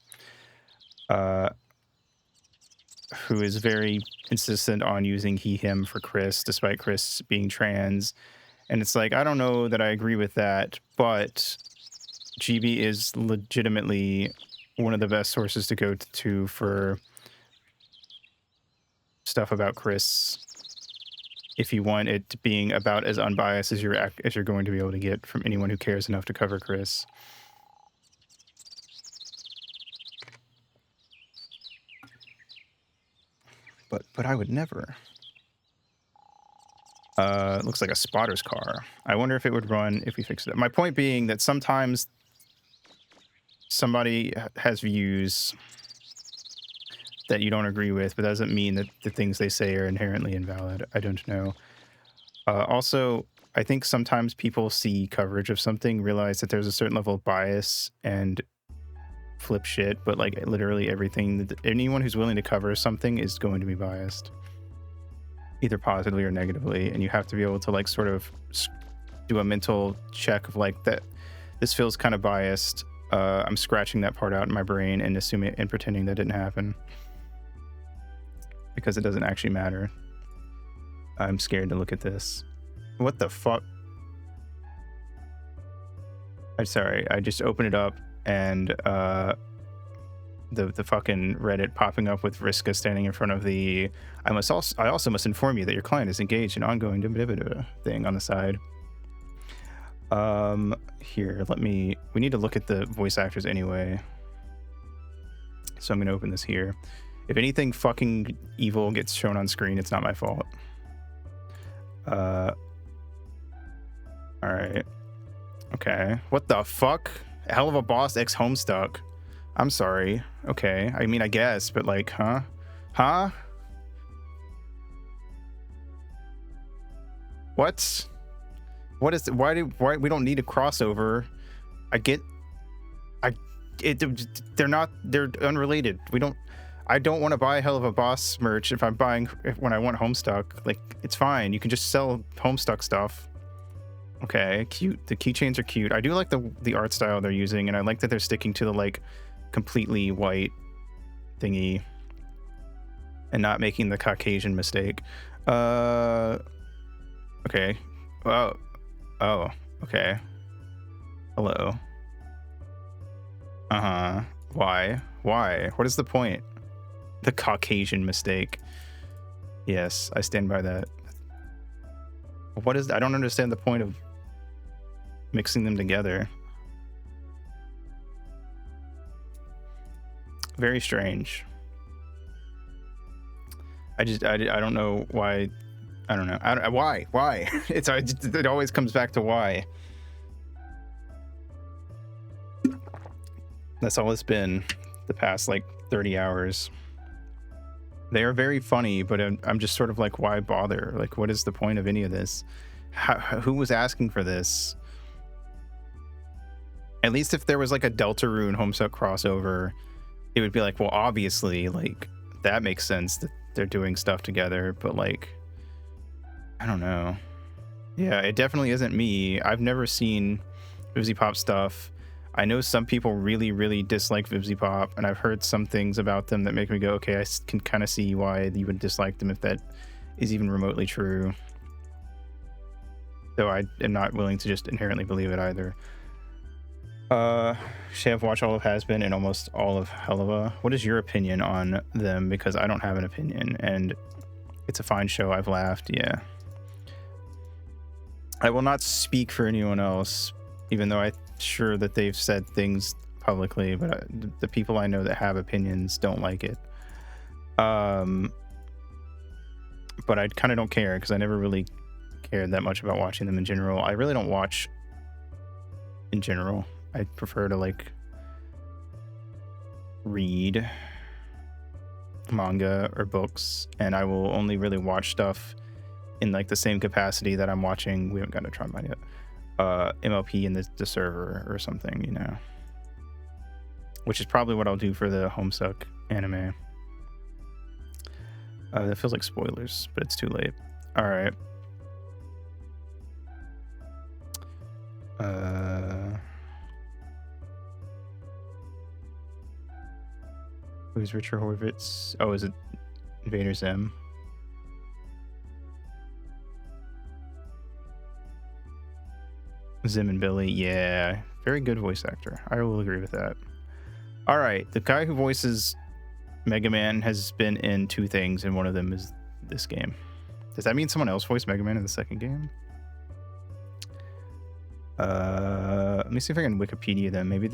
S1: Who is very insistent on using he, him for Chris, despite Chris being trans. And it's like, I don't know that I agree with that, but GB is legitimately one of the best sources to go to for stuff about Chris, if you want it being about as unbiased as you're going to be able to get from anyone who cares enough to cover Chris. But I would never. Looks like a spotter's car. I wonder if it would run if we fix it. My point being that sometimes somebody has views that you don't agree with, but that doesn't mean that the things they say are inherently invalid. I don't know. Also, I think sometimes people see coverage of something, realize that there's a certain level of bias, and flip shit, but like literally everything, anyone who's willing to cover something is going to be biased, either positively or negatively, and you have to be able to like sort of do a mental check of like, that this feels kind of biased. I'm scratching that part out in my brain and assuming and pretending that didn't happen, because it doesn't actually matter. I'm scared to look at this. What the fuck? I'm sorry, I just opened it up and the fucking Reddit popping up with Vriska standing in front of the I also must inform you that your client is engaged in ongoing thing on the side. Here, we need to look at the voice actors anyway. So I'm gonna open this here. If anything fucking evil gets shown on screen, it's not my fault. Alright. Okay. What the fuck? Hell of a Boss X Homestuck. I'm sorry. Okay. I mean, I guess, but like, huh? Huh? What? What is why we don't need a crossover? They're unrelated. I don't want to buy Hell of a Boss merch when I want Homestuck. Like, it's fine. You can just sell Homestuck stuff. Okay, cute. The keychains are cute. I do like the art style they're using, and I like that they're sticking to the like completely white thingy and not making the Caucasian mistake. Okay. Well, Oh, okay. Hello. Uh-huh. Why? What is the point? The Caucasian mistake. Yes, I stand by that. I don't understand the point of mixing them together. Very strange. I don't know why. I don't know. Why? It always comes back to why. That's all it's been the past like 30 hours. They are very funny, but I'm just sort of like, why bother? Like, what is the point of any of this? Who was asking for this? At least if there was like a Deltarune Homestuck crossover, it would be like, well, obviously, like, that makes sense that they're doing stuff together, but like, I don't know. Yeah, it definitely isn't me. I've never seen VivziePop stuff. I know some people really, really dislike VivziePop, and I've heard some things about them that make me go, okay, I can kind of see why you would dislike them if that is even remotely true. Though I am not willing to just inherently believe it either. Shav watched all of Has-Been and almost all of Helluva. What is your opinion on them? Because I don't have an opinion, and it's a fine show. I've laughed, yeah. I will not speak for anyone else, even though I'm sure that they've said things publicly, but the people I know that have opinions don't like it. But I kind of don't care, because I never really cared that much about watching them in general. I really don't watch in general. I prefer to like read manga or books, and I will only really watch stuff in like the same capacity that I'm watching. We haven't gotten to try mine yet. MLP in the server or something, you know, which is probably what I'll do for the Homestuck anime. That feels like spoilers, but it's too late. All right. Who's Richard Horvitz? Oh, is it Invader Zim? Zim and Billy, yeah, very good voice actor. I will agree with that. All right, the guy who voices Mega Man has been in 2 things, and one of them is this game. Does that mean someone else voiced Mega Man in the second game? Let me see if I can Wikipedia them. Maybe.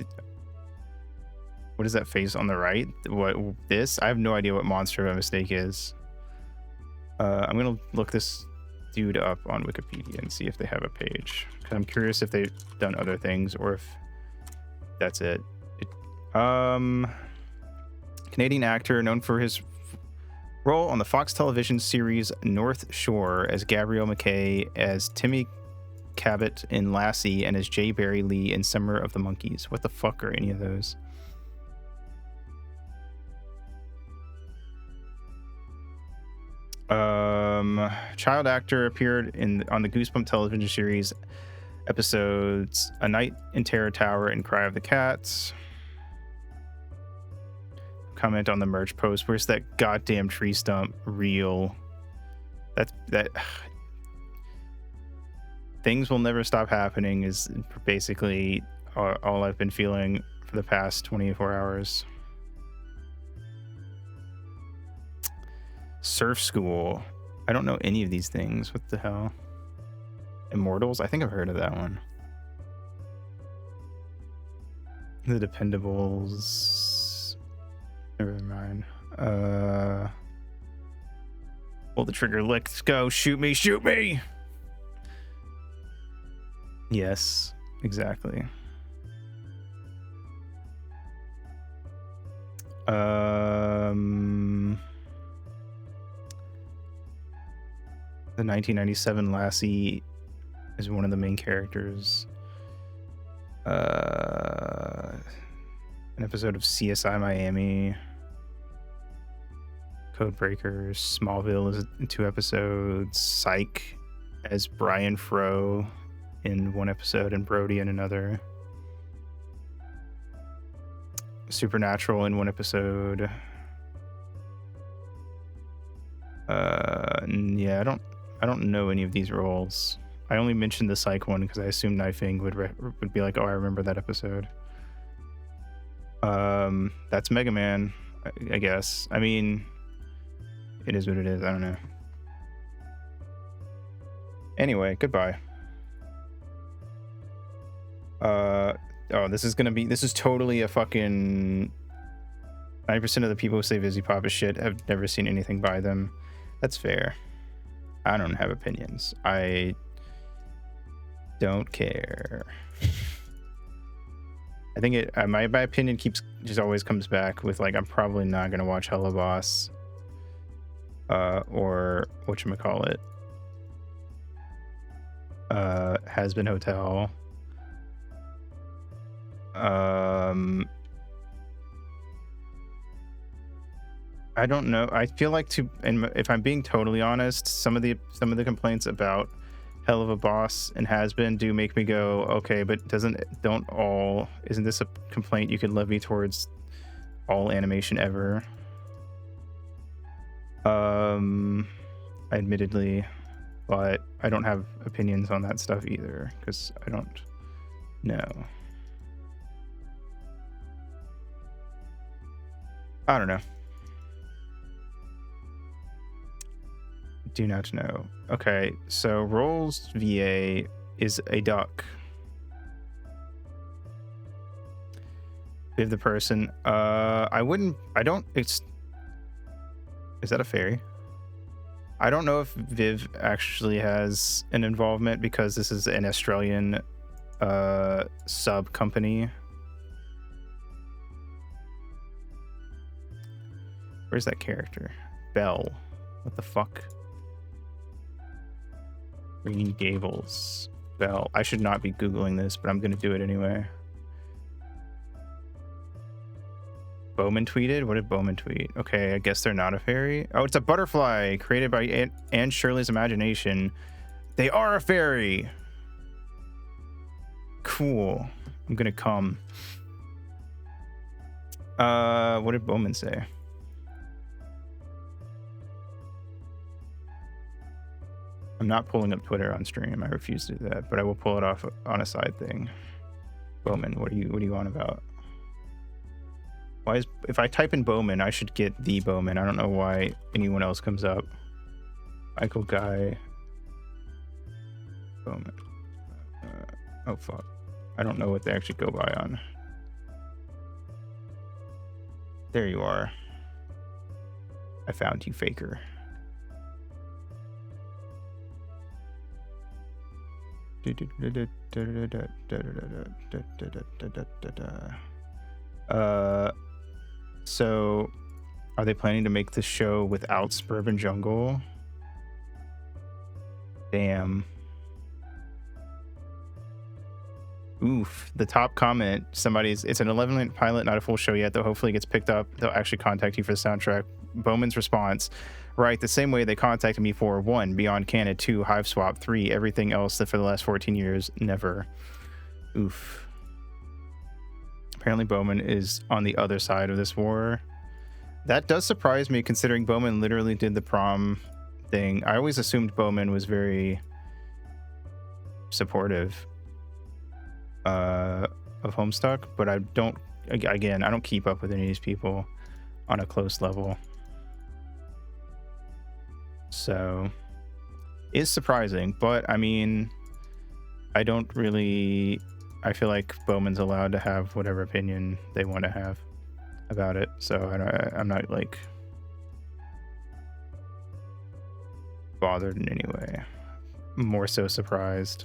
S1: What is that face on the right? What this? I have no idea what Monster of a Mistake is. I'm gonna look this dude up on Wikipedia and see if they have a page. Cause I'm curious if they've done other things or if that's it. Canadian actor known for his role on the Fox television series North Shore as Gabriel McKay, as Timmy Cabot in Lassie, and as Jay Barry Lee in Summer of the Monkeys. What the fuck are any of those? Child actor appeared on the Goosebump television series episodes A Night in Terror Tower and Cry of the Cats. Comment on the merch post. Where's that goddamn tree stump reel? That things will never stop happening is basically all I've been feeling for the past 24 hours. Surf School. I don't know any of these things. What the hell? Immortals? I think I've heard of that one. The Dependables. Never mind. Pull the trigger. Let's go. Shoot me. Shoot me. Yes, exactly. The 1997 Lassie is one of the main characters. An episode of CSI Miami. Codebreakers. Smallville is in 2 episodes. Psych as Brian Froh in 1 episode and Brody in another. Supernatural in 1 episode. Yeah, I don't know any of these roles. I only mentioned the psych one because I assumed Knifing would be like, oh, I remember that episode. That's Mega Man, I guess. I mean, it is what it is. I don't know. Anyway, goodbye. Oh, this is totally a fucking 90% of the people who say VisiPop is shit have never seen anything by them. That's fair. I don't have opinions. I don't care. I think my opinion just always comes back with like, I'm probably not gonna watch Hello Boss, or whatchamacallit, Has Been Hotel. I don't know. I feel like if I'm being totally honest, some of the complaints about Hell of a Boss and Has Been do make me go, okay, but isn't this a complaint you could levy towards all animation ever? Admittedly, but I don't have opinions on that stuff either because I don't know. I don't know. Do not know. Okay, so Rolls VA is a duck. Viv the person. Is that a fairy? I don't know if Viv actually has an involvement because this is an Australian sub company. Where's that character? Belle. What the fuck? Green Gables. Belle. I should not be Googling this, but I'm going to do it anyway. Bowman tweeted? What did Bowman tweet? Okay, I guess they're not a fairy. Oh, it's a butterfly created by Anne Shirley's imagination. They are a fairy. Cool. I'm going to come. What did Bowman say? I'm not pulling up Twitter on stream. I refuse to do that, but I will pull it off on a side thing. Bowman, what are you on about? If I type in Bowman, I should get the Bowman. I don't know why anyone else comes up. Michael Guy. Bowman. Oh fuck. I don't know what they actually go by on. There you are. I found you, faker. So are they planning to make this show without Suburban Jungle? Damn. Oof. The top comment, it's an 11-minute pilot, not a full show yet, though hopefully it gets picked up. They'll actually contact you for the soundtrack. Bowman's response: right, the same way they contacted me for 1, Beyond Canon, 2, Hive Swap, 3, everything else that for the last 14 years, never. Oof. Apparently Bowman is on the other side of this war. That does surprise me considering Bowman literally did the prom thing. I always assumed Bowman was very supportive of Homestuck, but I don't keep up with any of these people on a close level. So it's surprising, but I mean, I feel like Bowman's allowed to have whatever opinion they want to have about it. So I'm not like bothered in any way. More so surprised.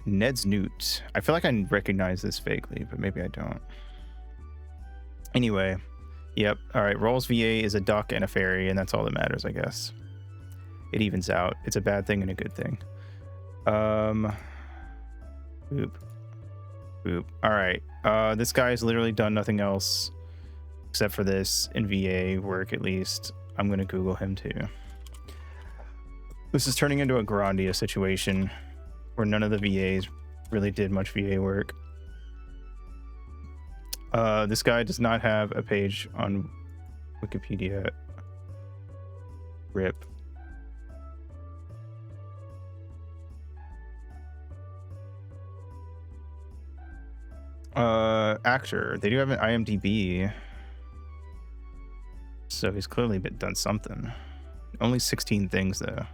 S1: Ned's Newt. I feel like I recognize this vaguely, but maybe I don't. Anyway, yep. All right. Rolls VA is a duck and a fairy, and that's all that matters, I guess. It evens out. It's a bad thing and a good thing. Boop. All right. This guy's literally done nothing else except for this in VA work, at least. I'm gonna Google him too. This is turning into a Grandia situation where none of the VAs really did much VA work. This guy does not have a page on Wikipedia. RIP. Actor. They do have an IMDb. So he's clearly done something. Only 16 things though.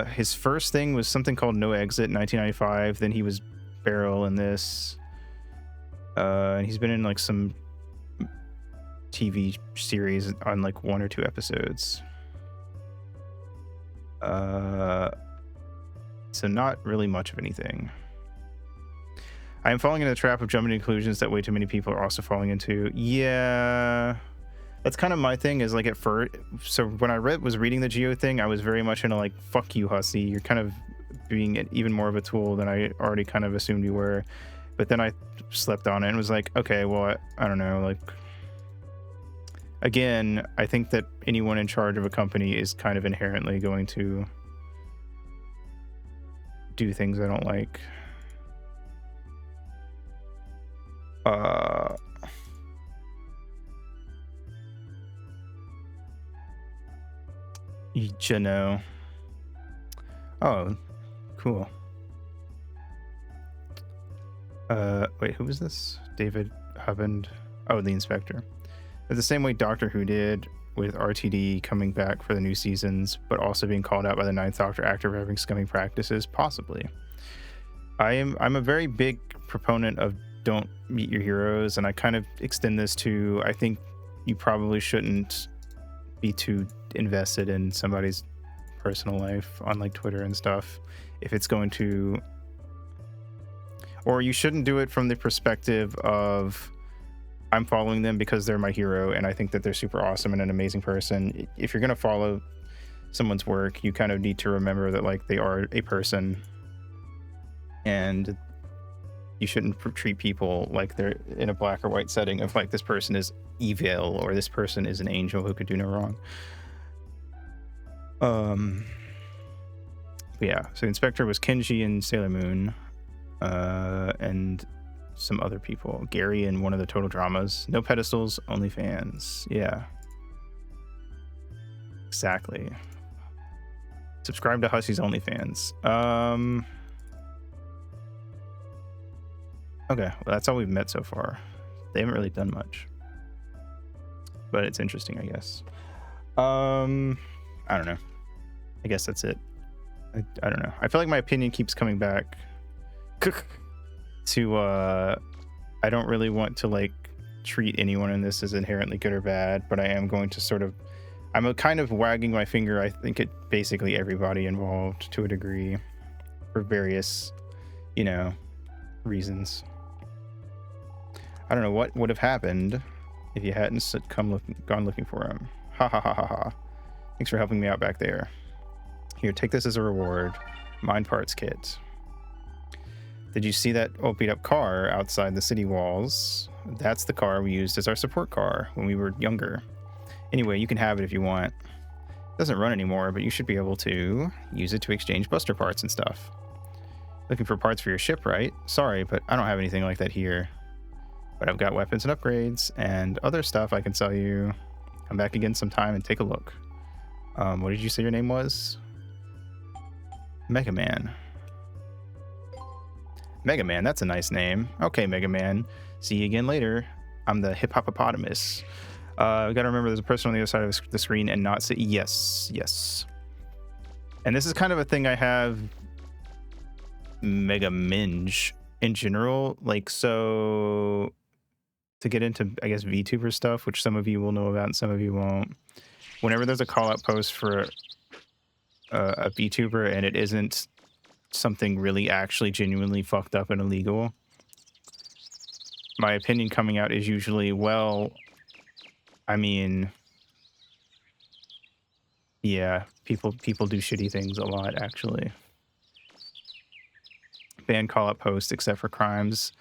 S1: His first thing was something called No Exit in 1995. Then he was Beryl in this. And he's been in like some TV series on like 1 or 2 episodes. So not really much of anything. I am falling into the trap of jumping to conclusions that way too many people are also falling into. Yeah, that's kind of my thing. Is like at first, so when I was reading the Geo thing, I was very much into like, fuck you, Hussey. You're kind of being even more of a tool than I already kind of assumed you were. But then I slept on it and was like, okay, well, I don't know. Like, again, I think that anyone in charge of a company is kind of inherently going to do things I don't like. Jano. Oh, cool. Wait, who was this? David Hubbard. Oh, the inspector. It's the same way Doctor Who did, with RTD coming back for the new seasons, but also being called out by the Ninth Doctor actor for having scummy practices, possibly. I'm a very big proponent of don't meet your heroes, and I kind of extend this to, I think you probably shouldn't be too invested in somebody's personal life on like Twitter and stuff if it's going to, or you shouldn't do it from the perspective of I'm following them because they're my hero and I think that they're super awesome and an amazing person. If you're going to follow someone's work, you kind of need to remember that like they are a person, and you shouldn't treat people like they're in a black or white setting of like this person is evil or this person is an angel who could do no wrong. Yeah, so Inspector was Kenji in Sailor Moon, and some other people. Gary in one of the Total Dramas. No pedestals, only fans. Yeah. Exactly. Subscribe to Hussey's OnlyFans. Okay, well that's all we've met so far. They haven't really done much. But it's interesting, I guess. I don't know. I guess that's it. I don't know. I feel like my opinion keeps coming back to I don't really want to like treat anyone in this as inherently good or bad, but I am going to sort of, I'm kind of wagging my finger, I think, at basically everybody involved to a degree for various, you know, reasons. I don't know what would have happened if you hadn't gone looking for him. Ha ha ha ha ha. Thanks for helping me out back there. Here, take this as a reward. Mind parts kit. Did you see that old beat up car outside the city walls? That's the car we used as our support car when we were younger. Anyway, you can have it if you want. It doesn't run anymore, but you should be able to use it to exchange buster parts and stuff. Looking for parts for your ship, right? Sorry, but I don't have anything like that here. But I've got weapons and upgrades and other stuff I can sell you. Come back again sometime and take a look. What did you say your name was? Mega Man. Mega Man, that's a nice name. Okay, Mega Man. See you again later. I'm the hippopotamus. We gotta remember there's a person on the other side of the screen and not say yes, yes. And this is kind of a thing I have Mega Minge in general. Like, so to get into, I guess, VTuber stuff, which some of you will know about and some of you won't. Whenever there's a call out post for a VTuber and it isn't something really actually genuinely fucked up and illegal, my opinion coming out is usually, well, I mean, yeah, people do shitty things a lot, actually. Ban call out posts except for crimes.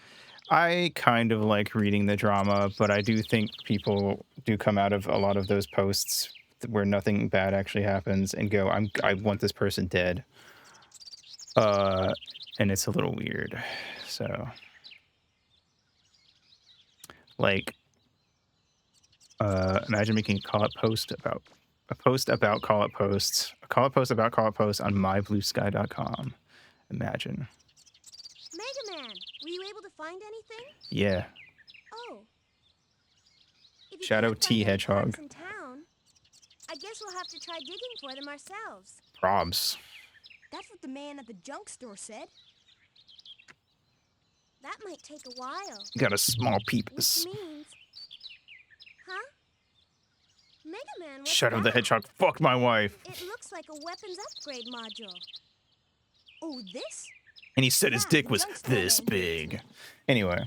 S1: I kind of like reading the drama, but I do think people do come out of a lot of those posts where nothing bad actually happens and go, I want this person dead. And it's a little weird. So, like, imagine making a call-out post about call-out posts, a call-out post about call-out posts on mybluesky.com. Imagine.
S4: Mega Man, were you able to find anything?
S1: Yeah.
S4: Oh. If you
S1: Shadow
S4: can't
S1: T.
S4: find any
S1: Hedgehog.
S4: parts in town, I guess we'll have to try digging for them ourselves.
S1: Probs.
S3: That's what the man at the junk store said.
S4: That might take a while.
S1: Got a small
S4: Which
S1: peepus.
S4: means... Huh? Mega Man, what's
S1: Shadow the
S4: that?
S1: Hedgehog fucked my wife.
S4: It looks like a weapons upgrade module.
S3: Oh, this?
S1: And he said his
S3: Yeah,
S1: dick
S3: the
S1: was
S3: junk store
S1: this
S3: man.
S1: big. Anyway.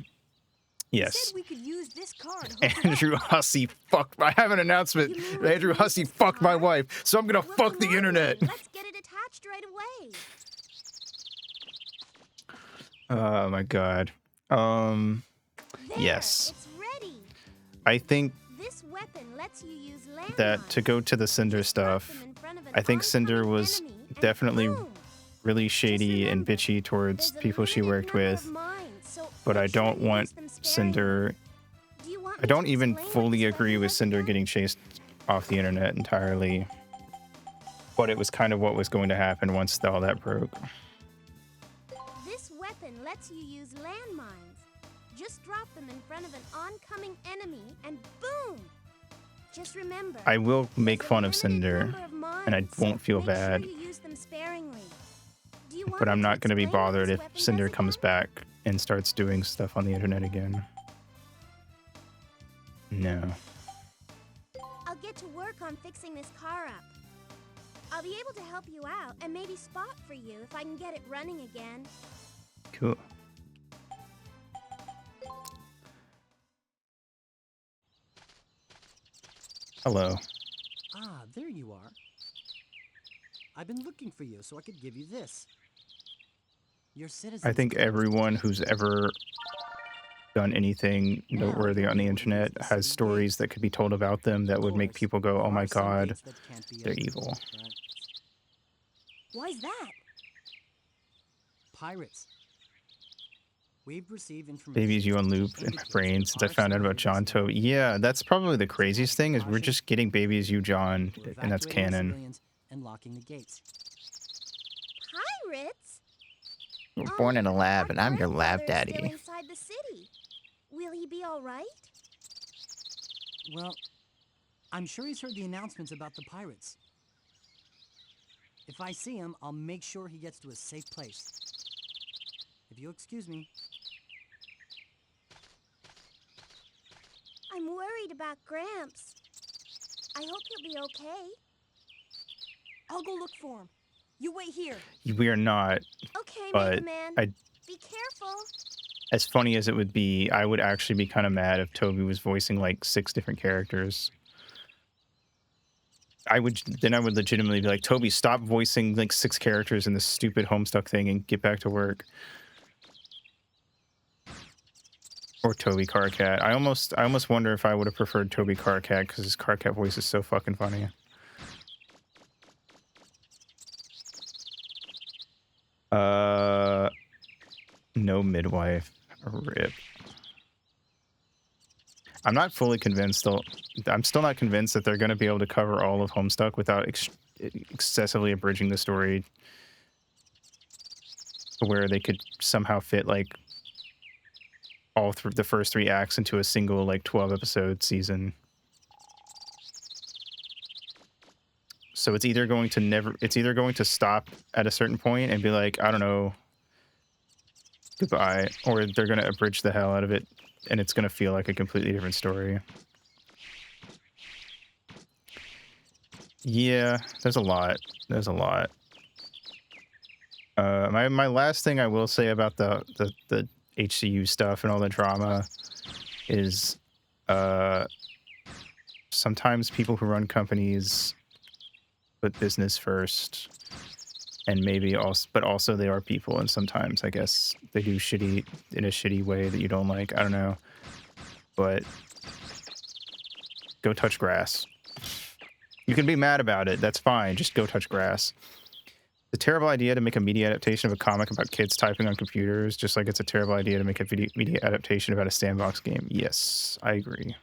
S3: He
S1: Yes.
S3: said we could use this car to hook it up.
S1: Andrew Hussey fucked. I have an announcement.
S4: You mean we
S1: Andrew
S4: can use
S1: Hussey
S4: this
S1: fucked my
S4: car?
S1: wife, so I'm gonna
S4: Well,
S1: fuck the
S4: come on,
S1: internet.
S4: then. Let's get it attached right away.
S1: Oh my god.
S4: There,
S1: Yes.
S4: It's ready.
S1: I think
S4: This weapon lets you use landmines.
S1: that to go to the Cinder
S4: Just drop
S1: stuff,
S4: them in front of an
S1: I think Cinder
S4: oncoming
S1: was
S4: enemy and
S1: definitely
S4: boom.
S1: really shady and
S4: remember,
S1: bitchy towards
S4: There's a
S1: people she
S4: limited
S1: worked
S4: number
S1: with,
S4: of mines, so
S1: but I
S4: make sure
S1: don't
S4: you
S1: want
S4: use them sparingly.
S1: Cinder.
S4: Do you want
S1: I
S4: me
S1: don't
S4: to
S1: even
S4: explain what
S1: fully
S4: this
S1: agree
S4: weapon
S1: with
S4: does
S1: Cinder
S4: again?
S1: getting chased off the internet entirely, but it was kind of what was going to happen once all that broke.
S4: This weapon lets you use landmines. Just drop them in front of an oncoming enemy and boom! Just remember.
S1: I will make
S4: there's a
S1: fun of
S4: limited
S1: Cinder,
S4: number of
S1: and I
S4: mines,
S1: won't feel
S4: make
S1: bad.
S4: Sure you use them sparingly. Do you want
S1: But
S4: me
S1: I'm
S4: to
S1: not going to be
S4: explain what
S1: bothered
S4: this
S1: if
S4: weapon
S1: Cinder
S4: does
S1: comes
S4: again?
S1: back and starts doing stuff on the internet again. No.
S4: I'll get to work on fixing this car up. I'll be able to help you out and maybe spot for you if I can get it running again.
S1: Cool. Hello.
S7: Ah, there you are. I've been looking for you so I could give you this. Your citizens.
S1: I think everyone who's ever done anything noteworthy on the internet has stories that could be told about them that would make people go, oh my god, they're evil.
S3: Why's that?
S7: Pirates. We've received information.
S1: Babies you on loop in my brain since I found out about John Toe. Yeah, that's probably the craziest thing is we're just getting Babies You John, and that's canon.
S7: And locking the gates.
S4: Pirates?
S6: You were born in a lab, and I'm your lab
S4: grandfather is still
S6: daddy.
S4: inside the city. Will he be all right?
S7: Well, I'm sure he's heard the announcements about the pirates. If I see him, I'll make sure he gets to a safe place. If you'll excuse me.
S4: I'm worried about Gramps. I hope he'll be okay.
S3: I'll go look for him. You wait here.
S1: We are not.
S4: Okay,
S1: But
S4: Mega Man.
S1: I-
S4: Be careful.
S1: As funny as it would be, I would actually be kind of mad if Toby was voicing like 6 different characters. I would legitimately be like, Toby, stop voicing like 6 characters in this stupid Homestuck thing and get back to work. Or Toby Carcat. I almost wonder if I would have preferred Toby Carcat because his Carcat voice is so fucking funny. No midwife. Rip. I'm not fully convinced though. I'm still not convinced that they're going to be able to cover all of Homestuck without excessively abridging the story to where they could somehow fit like all through the first 3 acts into a single like 12 episode season. So it's either going to stop at a certain point and be like, I don't know, goodbye, or they're going to abridge the hell out of it and it's going to feel like a completely different story. Yeah, there's a lot. There's a lot. My last thing I will say about the HCU stuff and all the drama is sometimes people who run companies put business first, and maybe also, but also they are people, and sometimes I guess they do shitty in a shitty way that you don't like. I don't know, but go touch grass. You can be mad about it. That's fine. Just go touch grass. It's a terrible idea to make a media adaptation of a comic about kids typing on computers, just like it's a terrible idea to make a media adaptation about a sandbox game. Yes, I agree.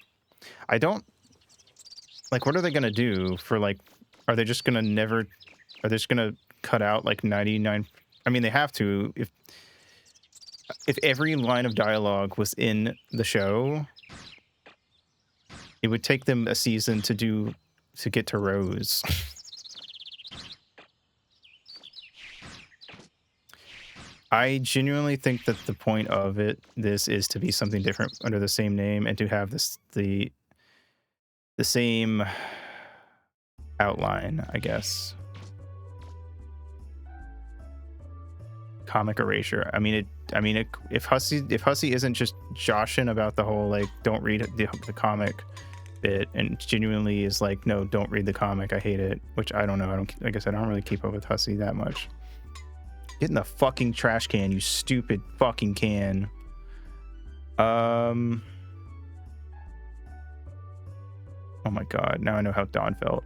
S1: I don't... Like, what are they going to do for, like... Are they just going to never... Are they just going to cut out, like, 99... I mean, they have to. If if every line of dialogue was in the show, it would take them a season to get to Rose. I genuinely think that the point of this is to be something different under the same name and to have the same outline, I guess. Comic erasure. If Hussey isn't just joshing about the whole like don't read the comic bit and genuinely is like no, don't read the comic, I hate it, which I don't know. Like I said, I don't really keep up with Hussey that much. Get in the fucking trash can, you stupid fucking can. Oh my god, now I know how Dawn felt.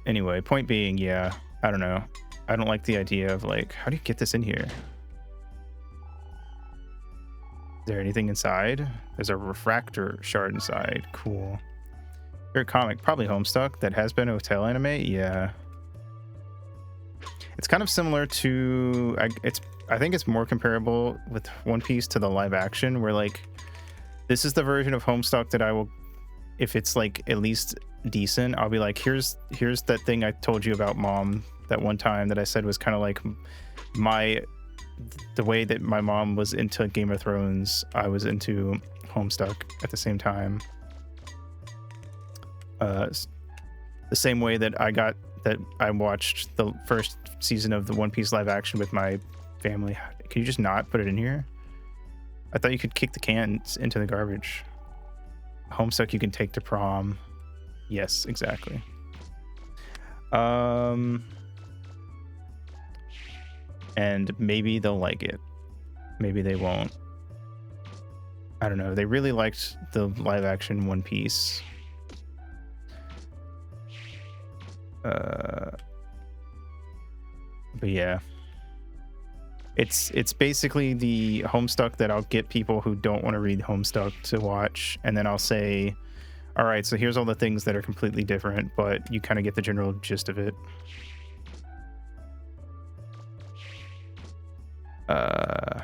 S1: Anyway, point being, yeah, I don't know. I don't like the idea of like, how do you get this in here? Is there anything inside? There's a refractor shard inside. Cool. Favorite comic, probably Homestuck. That has been a Hotel anime. Yeah. It's kind of similar to, I think it's more comparable with One Piece to the live action, where like, this is the version of Homestuck that I will, if it's like at least decent, I'll be like, here's that thing I told you about, Mom, that one time that I said was kind of like the way that my mom was into Game of Thrones, I was into Homestuck at the same time. The same way that I watched the first season of the One Piece live action with my family. Can you just not put it in here? I thought you could kick the cans into the garbage. Homestuck you can take to prom. Yes, exactly. And maybe they'll like it. Maybe they won't. I don't know. They really liked the live action One Piece. But yeah. It's basically the Homestuck that I'll get people who don't want to read Homestuck to watch, and then I'll say, all right, so here's all the things that are completely different, but you kind of get the general gist of it. I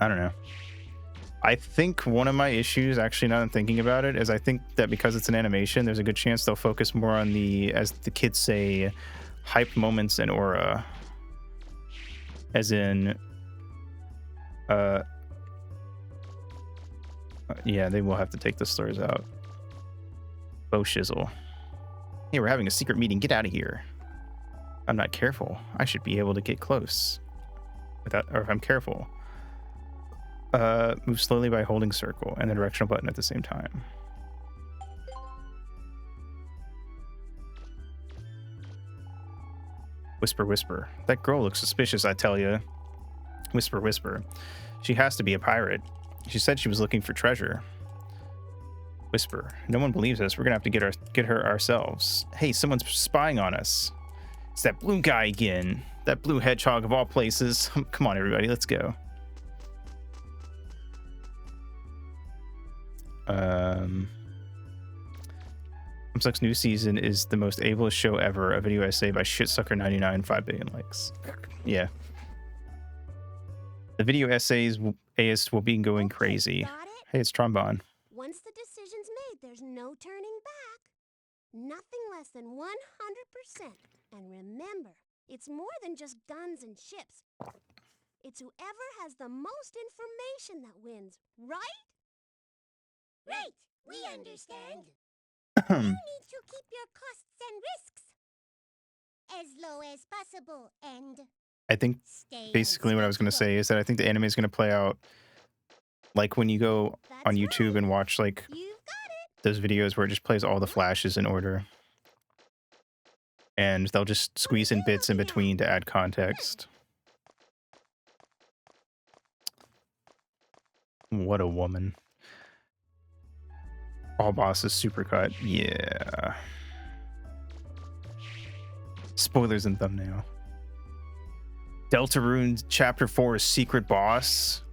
S1: don't know. I think one of my issues, actually, now that I'm thinking about it, is I think that because it's an animation, there's a good chance they'll focus more on the, as the kids say, hype moments and aura. As in, yeah, they will have to take the slurs out. Bo shizzle. Hey, we're having a secret meeting. Get out of here. I'm not careful. I should be able to get close. Without, or if I'm careful. Move slowly by holding circle and the directional button at the same time. Whisper, whisper. That girl looks suspicious, I tell you. Whisper, whisper. She has to be a pirate. She said she was looking for treasure. Whisper. No one believes us. We're gonna have to get her ourselves. Hey, someone's spying on us. It's that blue guy again. That blue hedgehog of all places. Come on, everybody, let's go. Homestuck's new season is the most ableist show ever. A video essay by Shitsucker99, 5 billion likes. Yeah. The video essays will be going crazy.
S4: Got it?
S1: Hey, it's Trombone.
S4: Once the decision's made, there's no turning back. Nothing less than 100%. And remember, it's more than just guns and ships. It's whoever has the most information that wins, right? Right, we understand. You need to keep your costs and risks as low as possible and
S1: I think
S4: stay
S1: basically what I was going to say is that I think the anime is going to play out like when you go on YouTube and watch like
S4: You've got it.
S1: those videos where it just plays all the flashes in order. And they'll just squeeze in bits in between to add context. What a woman. All bosses supercut. Yeah. Spoilers in thumbnail. Deltarune Chapter 4's secret boss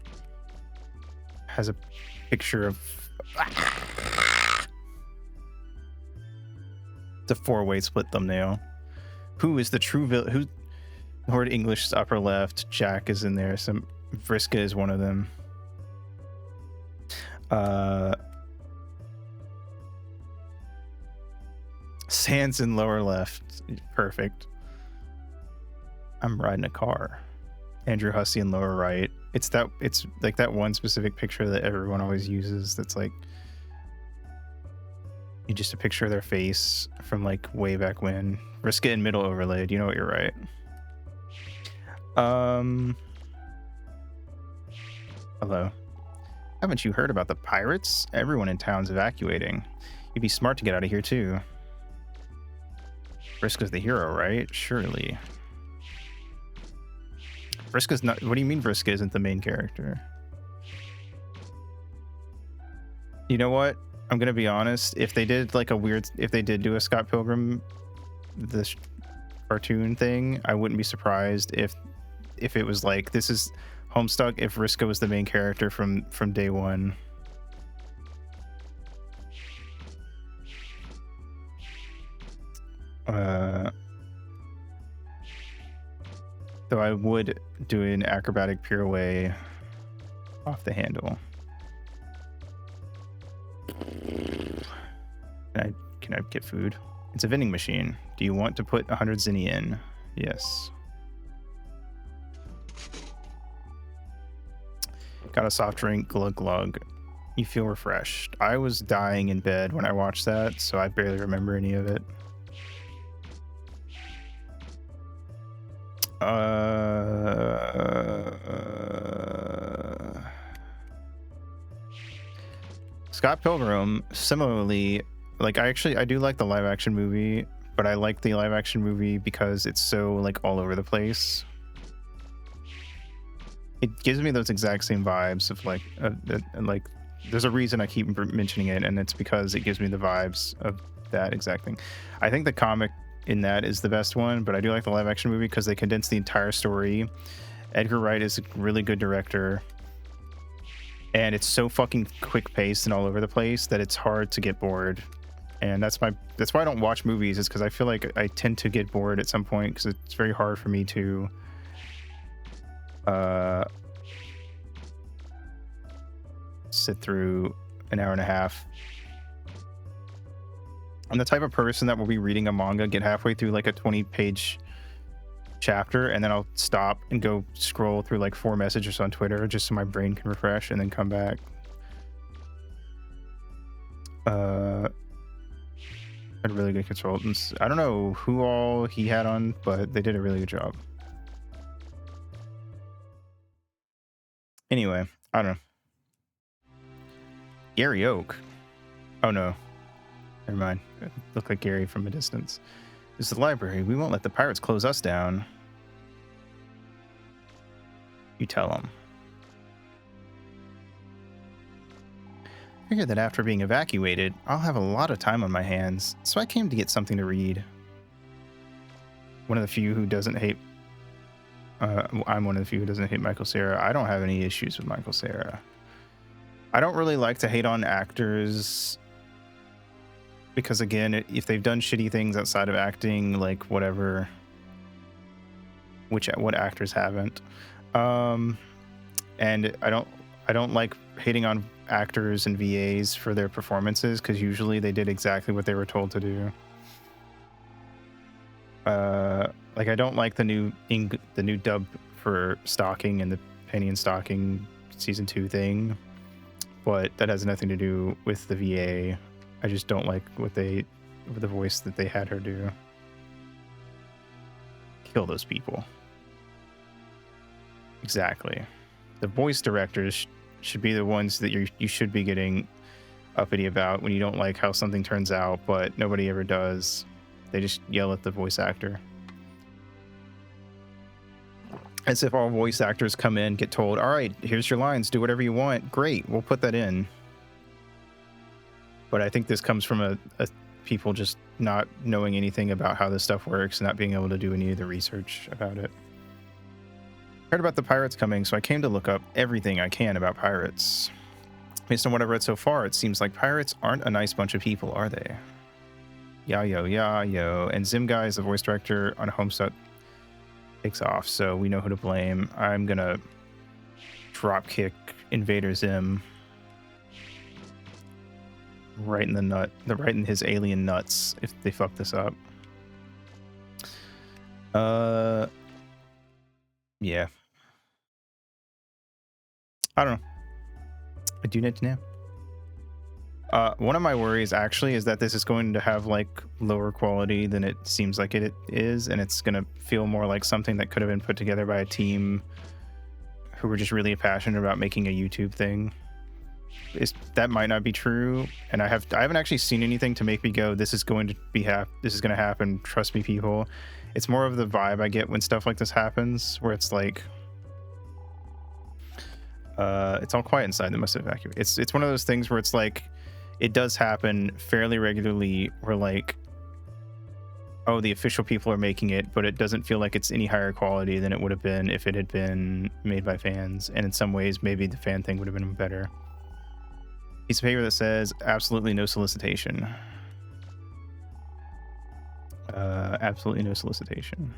S1: has a picture of. It's a 4-way split thumbnail. Who is the true villain? Who? Lord English is upper left. Jack is in there. Some Vriska is one of them. Sans in lower left. Perfect. I'm riding a car. Andrew Hussey in lower right. It's like that one specific picture that everyone always uses that's like you just a picture of their face from like way back when. Vriska in middle overlaid. You know what, you're right. Hello. Haven't you heard about the pirates? Everyone in town's evacuating. You'd be smart to get out of here too. Vriska's the hero, right? Surely. Vriska's not. What do you mean Vriska isn't the main character? You know what? I'm gonna be honest. If they did like if they did do a Scott Pilgrim, this cartoon thing, I wouldn't be surprised if it was like this is Homestuck. If Vriska was the main character from day one. Though I would do an acrobatic pirouette off the handle. Can I get food? It's a vending machine. Do you want to put 100 zinni in? Yes. Got a soft drink, glug glug. You feel refreshed. I was dying in bed when I watched that, so I barely remember any of it. Scott Pilgrim, similarly, like I do like the live action movie, but I like the live action movie because it's so like all over the place. It gives me those exact same vibes of like there's a reason I keep mentioning it, and it's because it gives me the vibes of that exact thing. I think the comic in that is the best one, but I do like the live action movie because they condense the entire story. Edgar Wright is a really good director, and it's so fucking quick paced and all over the place that it's hard to get bored. And that's why I don't watch movies, is because I feel like I tend to get bored at some point because it's very hard for me to sit through an hour and a half. I'm the type of person that will be reading a manga, get halfway through like a 20-page chapter, and then I'll stop and go scroll through like 4 messages on Twitter just so my brain can refresh, and then come back. Had really good consultants. I don't know who all he had on, but they did a really good job. Anyway, I don't know. Gary Oak. Oh no. Never mind. It looked like Gary from a distance. This is the library. We won't let the pirates close us down. You tell them. I figured that after being evacuated, I'll have a lot of time on my hands, so I came to get something to read. One of the few who doesn't hate... I'm one of the few who doesn't hate Michael Cera. I don't have any issues with Michael Cera. I don't really like to hate on actors because, again, if they've done shitty things outside of acting, like whatever, what actors haven't, and I don't like hating on actors and VAs for their performances because usually they did exactly what they were told to do. Like I don't like the new dub for Stalking and the Penny and Stocking season 2 thing, but that has nothing to do with the VA. I just don't like the voice that they had her do. Kill those people. Exactly. The voice directors should be the ones that you should be getting uppity about when you don't like how something turns out, but nobody ever does. They just yell at the voice actor. As if all voice actors come in, get told, all right, here's your lines, do whatever you want. Great, we'll put that in. But I think this comes from a people just not knowing anything about how this stuff works and not being able to do any of the research about it. Heard about the pirates coming, so I came to look up everything I can about pirates. Based on what I've read so far, it seems like pirates aren't a nice bunch of people, are they? Yeah, yo. And Zim Guy is the voice director on Homestuck takes off, so we know who to blame. I'm gonna dropkick Invader Zim right in the nut, right in his alien nuts if they fuck this up. Yeah. I don't know. I do need to know. One of my worries actually is that this is going to have like lower quality than it seems like it is, and it's going to feel more like something that could have been put together by a team who were just really passionate about making a YouTube thing. That might not be true, and I haven't actually seen anything to make me go, this is going to be this is going to happen, trust me, people. It's more of the vibe I get when stuff like this happens, where it's like it's all quiet inside, they must evacuate. It's one of those things where it's like it does happen fairly regularly, where like, oh, the official people are making it, but it doesn't feel like it's any higher quality than it would have been if it had been made by fans, and in some ways maybe the fan thing would have been better. Piece of paper that says absolutely no solicitation. Absolutely no solicitation.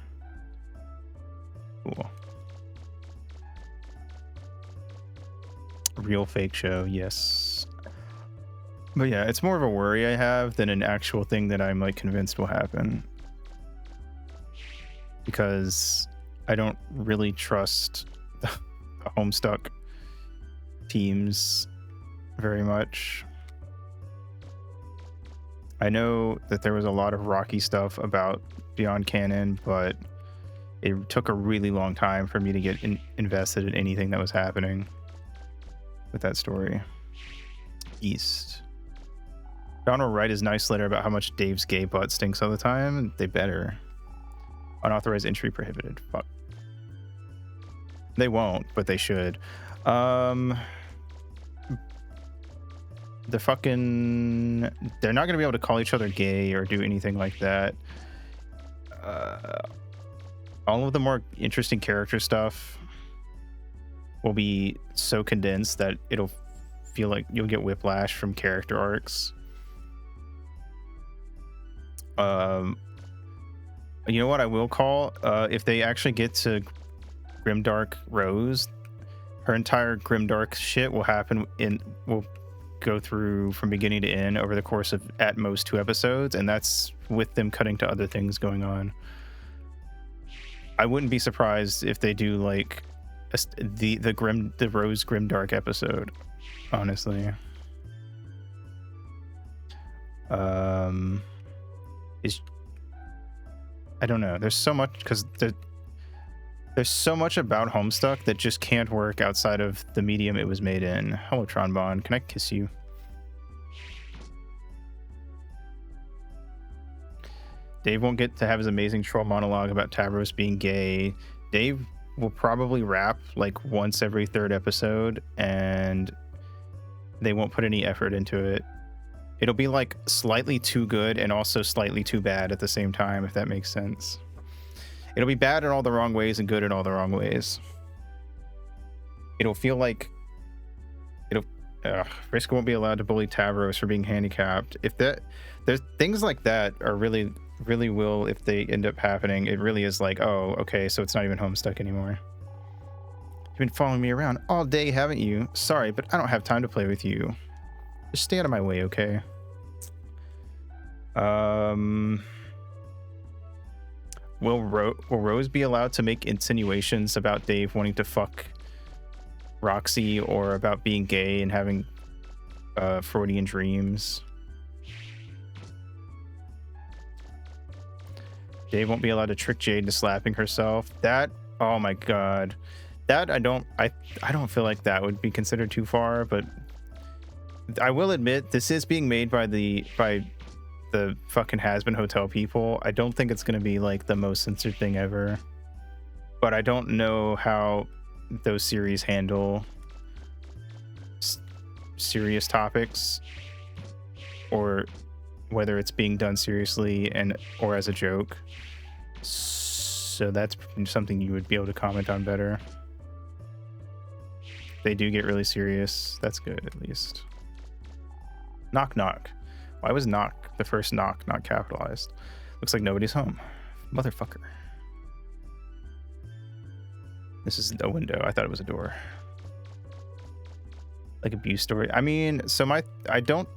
S1: Cool. Real fake show, yes. But yeah, it's more of a worry I have than an actual thing that I'm like convinced will happen, because I don't really trust the Homestuck teams very much. I know that there was a lot of rocky stuff about Beyond Canon, but it took a really long time for me to get invested in anything that was happening with that story. East. Donald Wright is nice letter about how much Dave's gay butt stinks all the time. They better. Unauthorized entry prohibited. Fuck. They won't, but they should. They're not gonna be able to call each other gay or do anything like that. All of the more interesting character stuff will be so condensed that it'll feel like you'll get whiplash from character arcs. You know what I will call? If they actually get to Grimdark Rose, her entire Grimdark shit will go through from beginning to end over the course of at most 2 episodes, and that's with them cutting to other things going on. I wouldn't be surprised if they do like the Rose Grimdark episode, honestly. I don't know. There's so much, because there's so much about Homestuck that just can't work outside of the medium it was made in. Hello, Tronbon. Can I kiss you? Dave won't get to have his amazing troll monologue about Tavros being gay. Dave will probably rap like once every 3rd episode, and they won't put any effort into it. It'll be like slightly too good and also slightly too bad at the same time, if that makes sense. It'll be bad in all the wrong ways and good in all the wrong ways. It'll feel like Vriska won't be allowed to bully Tavros for being handicapped. There's things like that are really will, if they end up happening, it really is like, oh, okay, so it's not even Homestuck anymore. You've been following me around all day, haven't you? Sorry, but I don't have time to play with you. Just stay out of my way, okay? Will Rose be allowed to make insinuations about Dave wanting to fuck Roxy, or about being gay and having Freudian dreams? Dave won't be allowed to trick Jade into slapping herself. That, oh my god, that I don't feel like that would be considered too far, but I will admit this is being made by the fucking Hazbin Hotel people. I don't think it's going to be like the most censored thing ever, but I don't know how those series handle serious topics, or whether it's being done seriously or as a joke. So that's something you would be able to comment on better. they do get really serious. That's good, at least. Knock knock. Why was knock the first knock not capitalized? Looks like nobody's home. Motherfucker. This is a window. I thought it was a door. Like abuse story. I mean, so I don't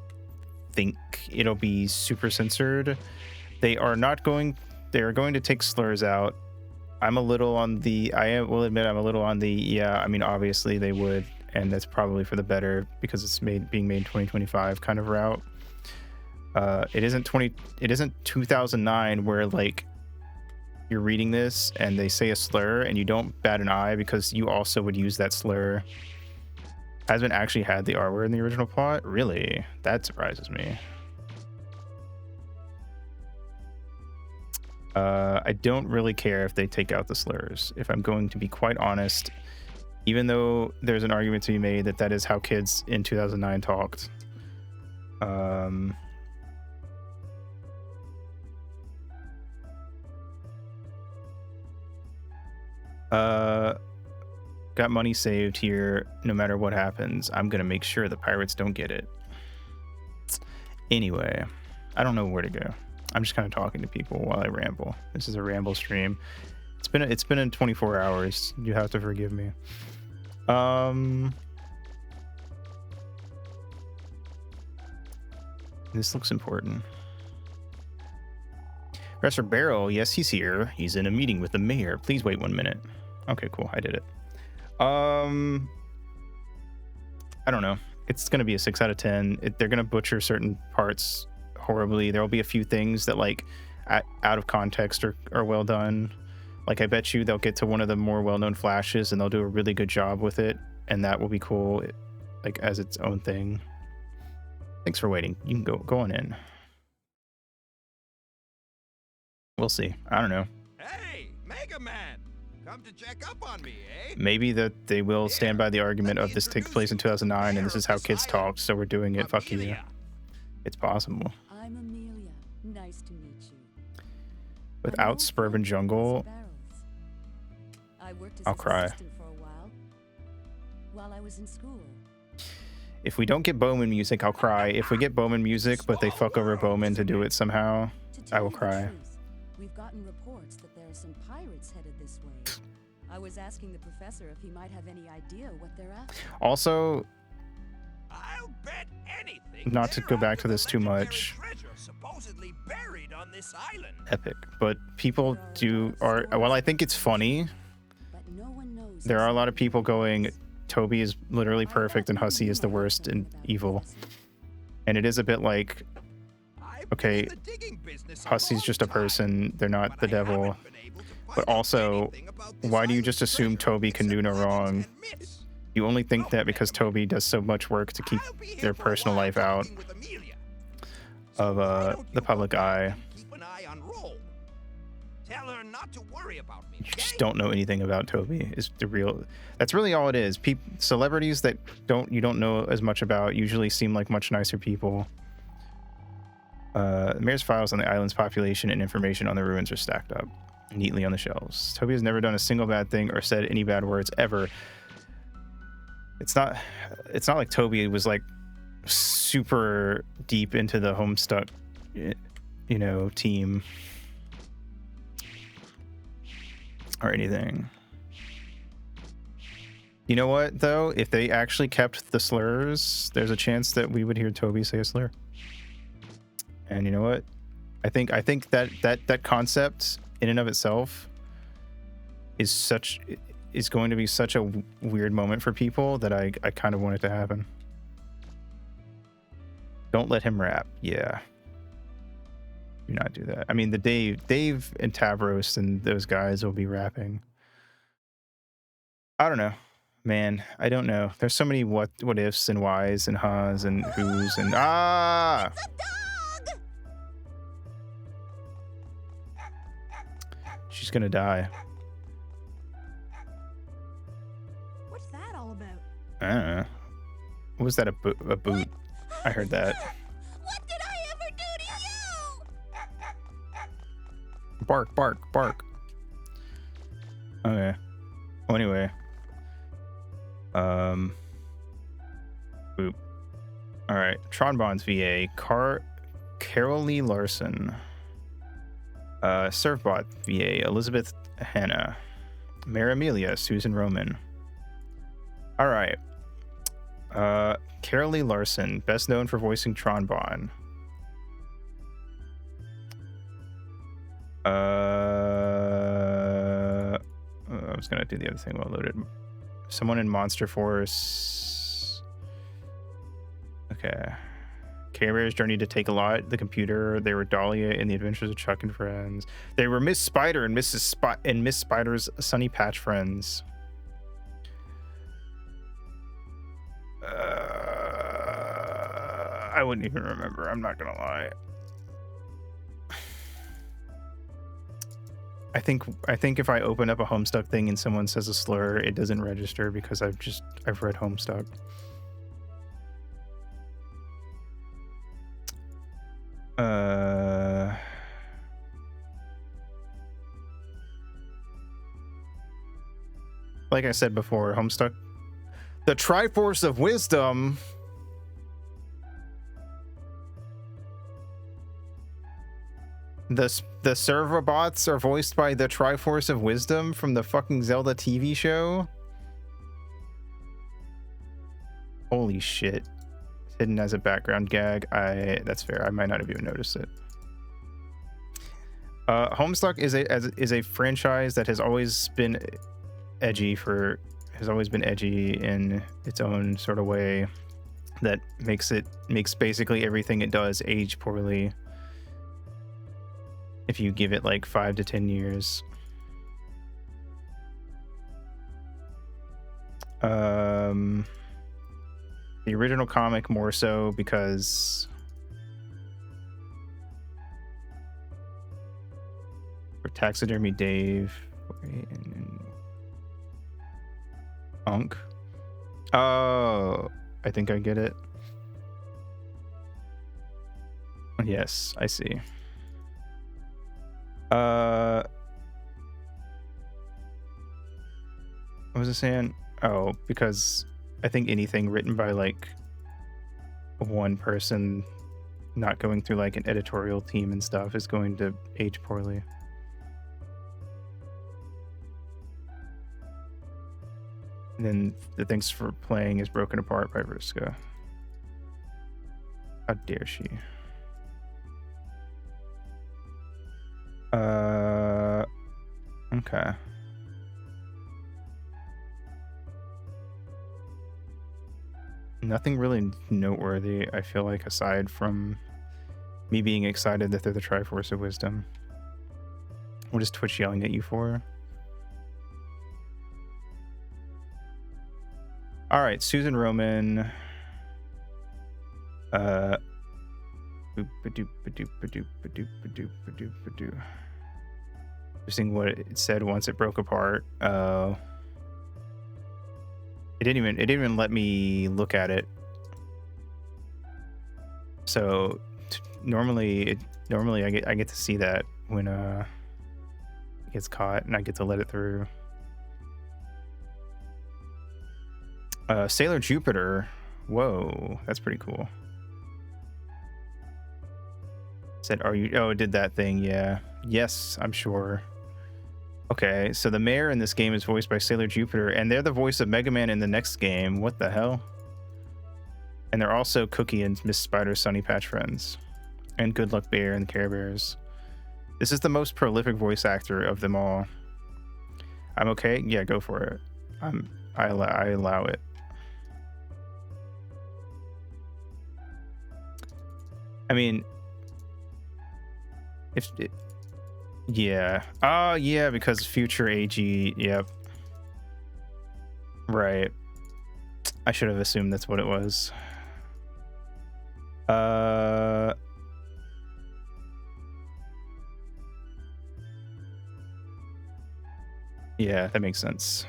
S1: think it'll be super censored. They are going to take slurs out. I'm a little on the, will admit I'm a little on the, yeah, I mean, obviously they would, and that's probably for the better because it's being made in 2025 kind of route. It isn't 2009 where like you're reading this and they say a slur and you don't bat an eye because you also would use that slur. Hasn't actually had the R word in the original plot? Really? That surprises me. I don't really care if they take out the slurs, if I'm going to be quite honest, even though there's an argument to be made that that is how kids in 2009 talked. Got money saved here. No matter what happens, I'm gonna make sure the pirates don't get it. Anyway, I don't know where to go. I'm just kind of talking to people while I ramble. This is a ramble stream. It's been in 24 hours. You have to forgive me. This looks important. Professor Barrel, yes, he's here. He's in a meeting with the mayor. Please wait 1 minute. Okay, cool. I did it. I don't know. It's gonna be a 6 out of 10. They're gonna butcher certain parts horribly. There will be a few things that like out of context are well done. Like I bet you they'll get to one of the more well-known flashes and they'll do a really good job with it, and that will be cool, like as its own thing. Thanks for waiting. You can go on in. We'll see. I don't know.
S5: Hey, Mega Man! Come to check up on me, eh?
S1: Maybe that they will stand by the argument of this takes place in 2009 and this is how kids talked, so we're doing it. Fuck you.
S5: Amelia.
S1: It's possible.
S8: I'm Amelia. Nice to meet you.
S1: Without Suburban Jungle,
S8: I worked as
S1: I'll
S8: his
S1: cry.
S8: assistant for a while I was in school.
S1: if we don't get Bowman music, I'll cry. If we get Bowman music, but they fuck over Bowman to do it somehow, I will cry.
S8: We've gotten reports that there are some pirates headed this way. I was asking the professor if he might have any idea what they're after.
S1: Also,
S5: I'll bet anything
S1: not to
S5: they're
S1: go back
S5: after
S1: to
S5: the
S1: this too
S5: legendary
S1: much.
S5: treasure supposedly buried on this island.
S1: Epic. But people while I think it's funny,
S8: But no one knows
S1: there are a lot of
S8: exactly
S1: people
S8: what it
S1: going,
S8: is.
S1: Toby is literally perfect and Hussey is the worst and evil. And it is a bit like,
S5: I've
S1: okay,
S5: been in the digging business a
S1: Hussey's
S5: long
S1: just a
S5: time,
S1: person, they're not
S5: but
S1: the
S5: I
S1: devil.
S5: haven't been able to find
S1: But
S5: out
S1: also,
S5: anything about this
S1: why do you
S5: island's
S1: just assume
S5: treasure
S1: Toby can do
S5: except
S1: no
S5: legends
S1: wrong?
S5: and myths.
S1: You only think that because Toby does so much work to keep
S5: I'll be here
S1: their
S5: for a
S1: personal
S5: while
S1: life out
S5: talking with Amelia.
S1: of
S5: So why don't
S1: the
S5: you
S1: public
S5: go back
S1: eye.
S5: and keep an eye on Roll. Tell her not to worry about me.
S1: You just
S5: okay?
S1: don't know anything about Toby is the real. That's really all it is. Celebrities that you don't know as much about usually seem like much nicer people. The mayor's files on the island's population and information on the ruins are stacked up neatly on the shelves. Toby has never done a single bad thing or said any bad words ever. It's not like Toby was like super deep into the Homestuck, team or anything. You know what though? If they actually kept the slurs, there's a chance that we would hear Toby say a slur. And you know what? I think that concept in and of itself is going to be such a weird moment for people that I kind of want it to happen. Don't let him rap. Yeah. Do not do that. I mean, the Dave and Tavros and those guys will be rapping. I don't know, man. I don't know. There's so many what ifs and whys and hahs and who's and
S4: It's a dog!
S1: She's gonna die.
S3: What's that all about?
S1: I don't know. What was that? A boot? I heard that.
S4: What did I ever do to you?
S1: Bark, bark, bark. Okay. Well, anyway. Boop. All right, Tron Bonds VA, Carol Lee Larson. Servbot VA, Elizabeth Hanna. Mara Amelia, Susan Roman. All right. Carol Lee Larson, best known for voicing Tron Bonne. I was gonna do the other thing while loaded. Someone in Monster Force. Okay. Care Bear's Journey to Take a Lot, The Computer. They were Dahlia in The Adventures of Chuck and Friends. They were Miss Spider and Miss Spider's Sunny Patch Friends. I wouldn't even remember. I'm not gonna lie. I think if I open up a Homestuck thing and someone says a slur, it doesn't register because I've read Homestuck. Like I said before, Homestuck, the Triforce of Wisdom. The Servobots are voiced by the Triforce of Wisdom from the fucking Zelda TV show. Holy shit. It's hidden as a background gag. That's fair. I might not have even noticed it. Homestuck is a franchise that has always been edgy in its own sort of way that makes basically everything it does age poorly. If you give it like 5 to 10 years. The original comic more so because for Taxidermy Dave and Unk. Oh, I think I get it. Yes, I see. What was I saying? Oh, because I think anything written by like one person, not going through like an editorial team and stuff, is going to age poorly. And then the Thanks for Playing is Broken Apart by Vriska. How dare she? Okay. Nothing really noteworthy, I feel like, aside from me being excited that they're the Triforce of Wisdom. What is Twitch yelling at you for? All right, Susan Roman. Interesting what it said once it broke apart. It didn't even let me look at it. So normally I get to see that when it gets caught and I get to let it through. Sailor Jupiter. Whoa, that's pretty cool. Said, are you? Oh, it did that thing. Yeah. Yes, I'm sure. Okay, so the mayor in this game is voiced by Sailor Jupiter, and they're the voice of Mega Man in the next game. What the hell? And they're also Cookie and Miss Spider's Sunny Patch Friends, and Good Luck Bear and the Care Bears. This is the most prolific voice actor of them all. I'm okay. Yeah, go for it. I allow it. I mean, yeah. Oh, yeah, because future AG. Yep. Right. I should have assumed that's what it was. Yeah, that makes sense.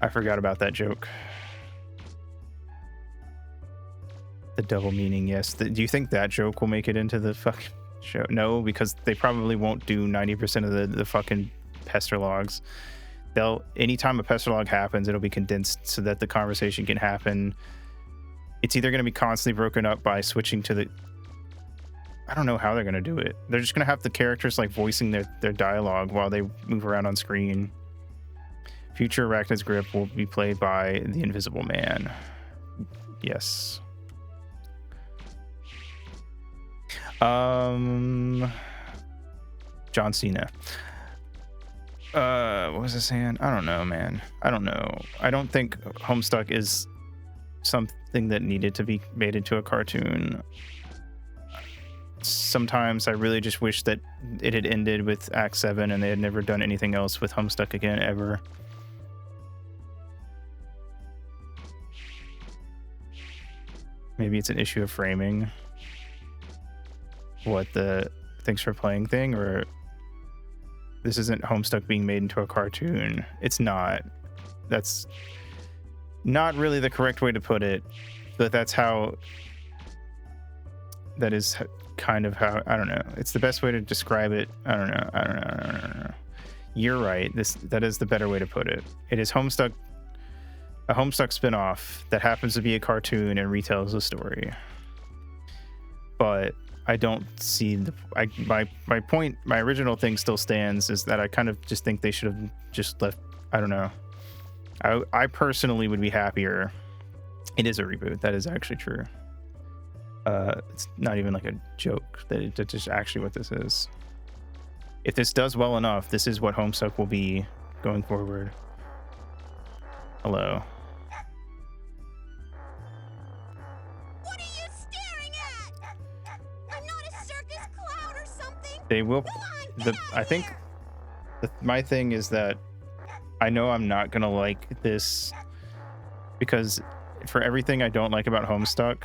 S1: I forgot about that joke. The double meaning, yes. Do you think that joke will make it into the fucking show? No, because they probably won't do 90% of the fucking pester logs. they'll anytime a pestalog happens, it'll be condensed so that the conversation can happen. It's either going to be constantly broken up by switching to the, I don't know how they're going to do it. They're just going to have the characters like voicing their dialogue while they move around on screen. Future Arachnid's Grip will be played by the Invisible Man. Yes. John Cena. What was I saying? I don't know, man. I don't know. I don't think Homestuck is something that needed to be made into a cartoon. Sometimes I really just wish that it had ended with Act 7 and they had never done anything else with Homestuck again, ever. Maybe it's an issue of framing. What the thanks for playing thing, or this isn't Homestuck being made into a cartoon. It's not. That's not really the correct way to put it, but that's how, that is kind of how, I don't know. It's the best way to describe it. I don't know. You're right. That is the better way to put it. It is Homestuck, a Homestuck spinoff that happens to be a cartoon and retells the story. But I don't see my point, my original thing still stands, is that I kind of just think they should have just left, I don't know. I personally would be happier. It is a reboot. That is actually true. It's not even like a joke. That's just actually what this is. If this does well enough, this is what Homestuck will be going forward. Hello.
S4: What are you staring at? I'm not a circus clown or something.
S1: They will.
S4: Come on, get out
S1: I
S4: of
S1: think
S4: here.
S1: my thing is that I know I'm not gonna like this because for everything I don't like about Homestuck,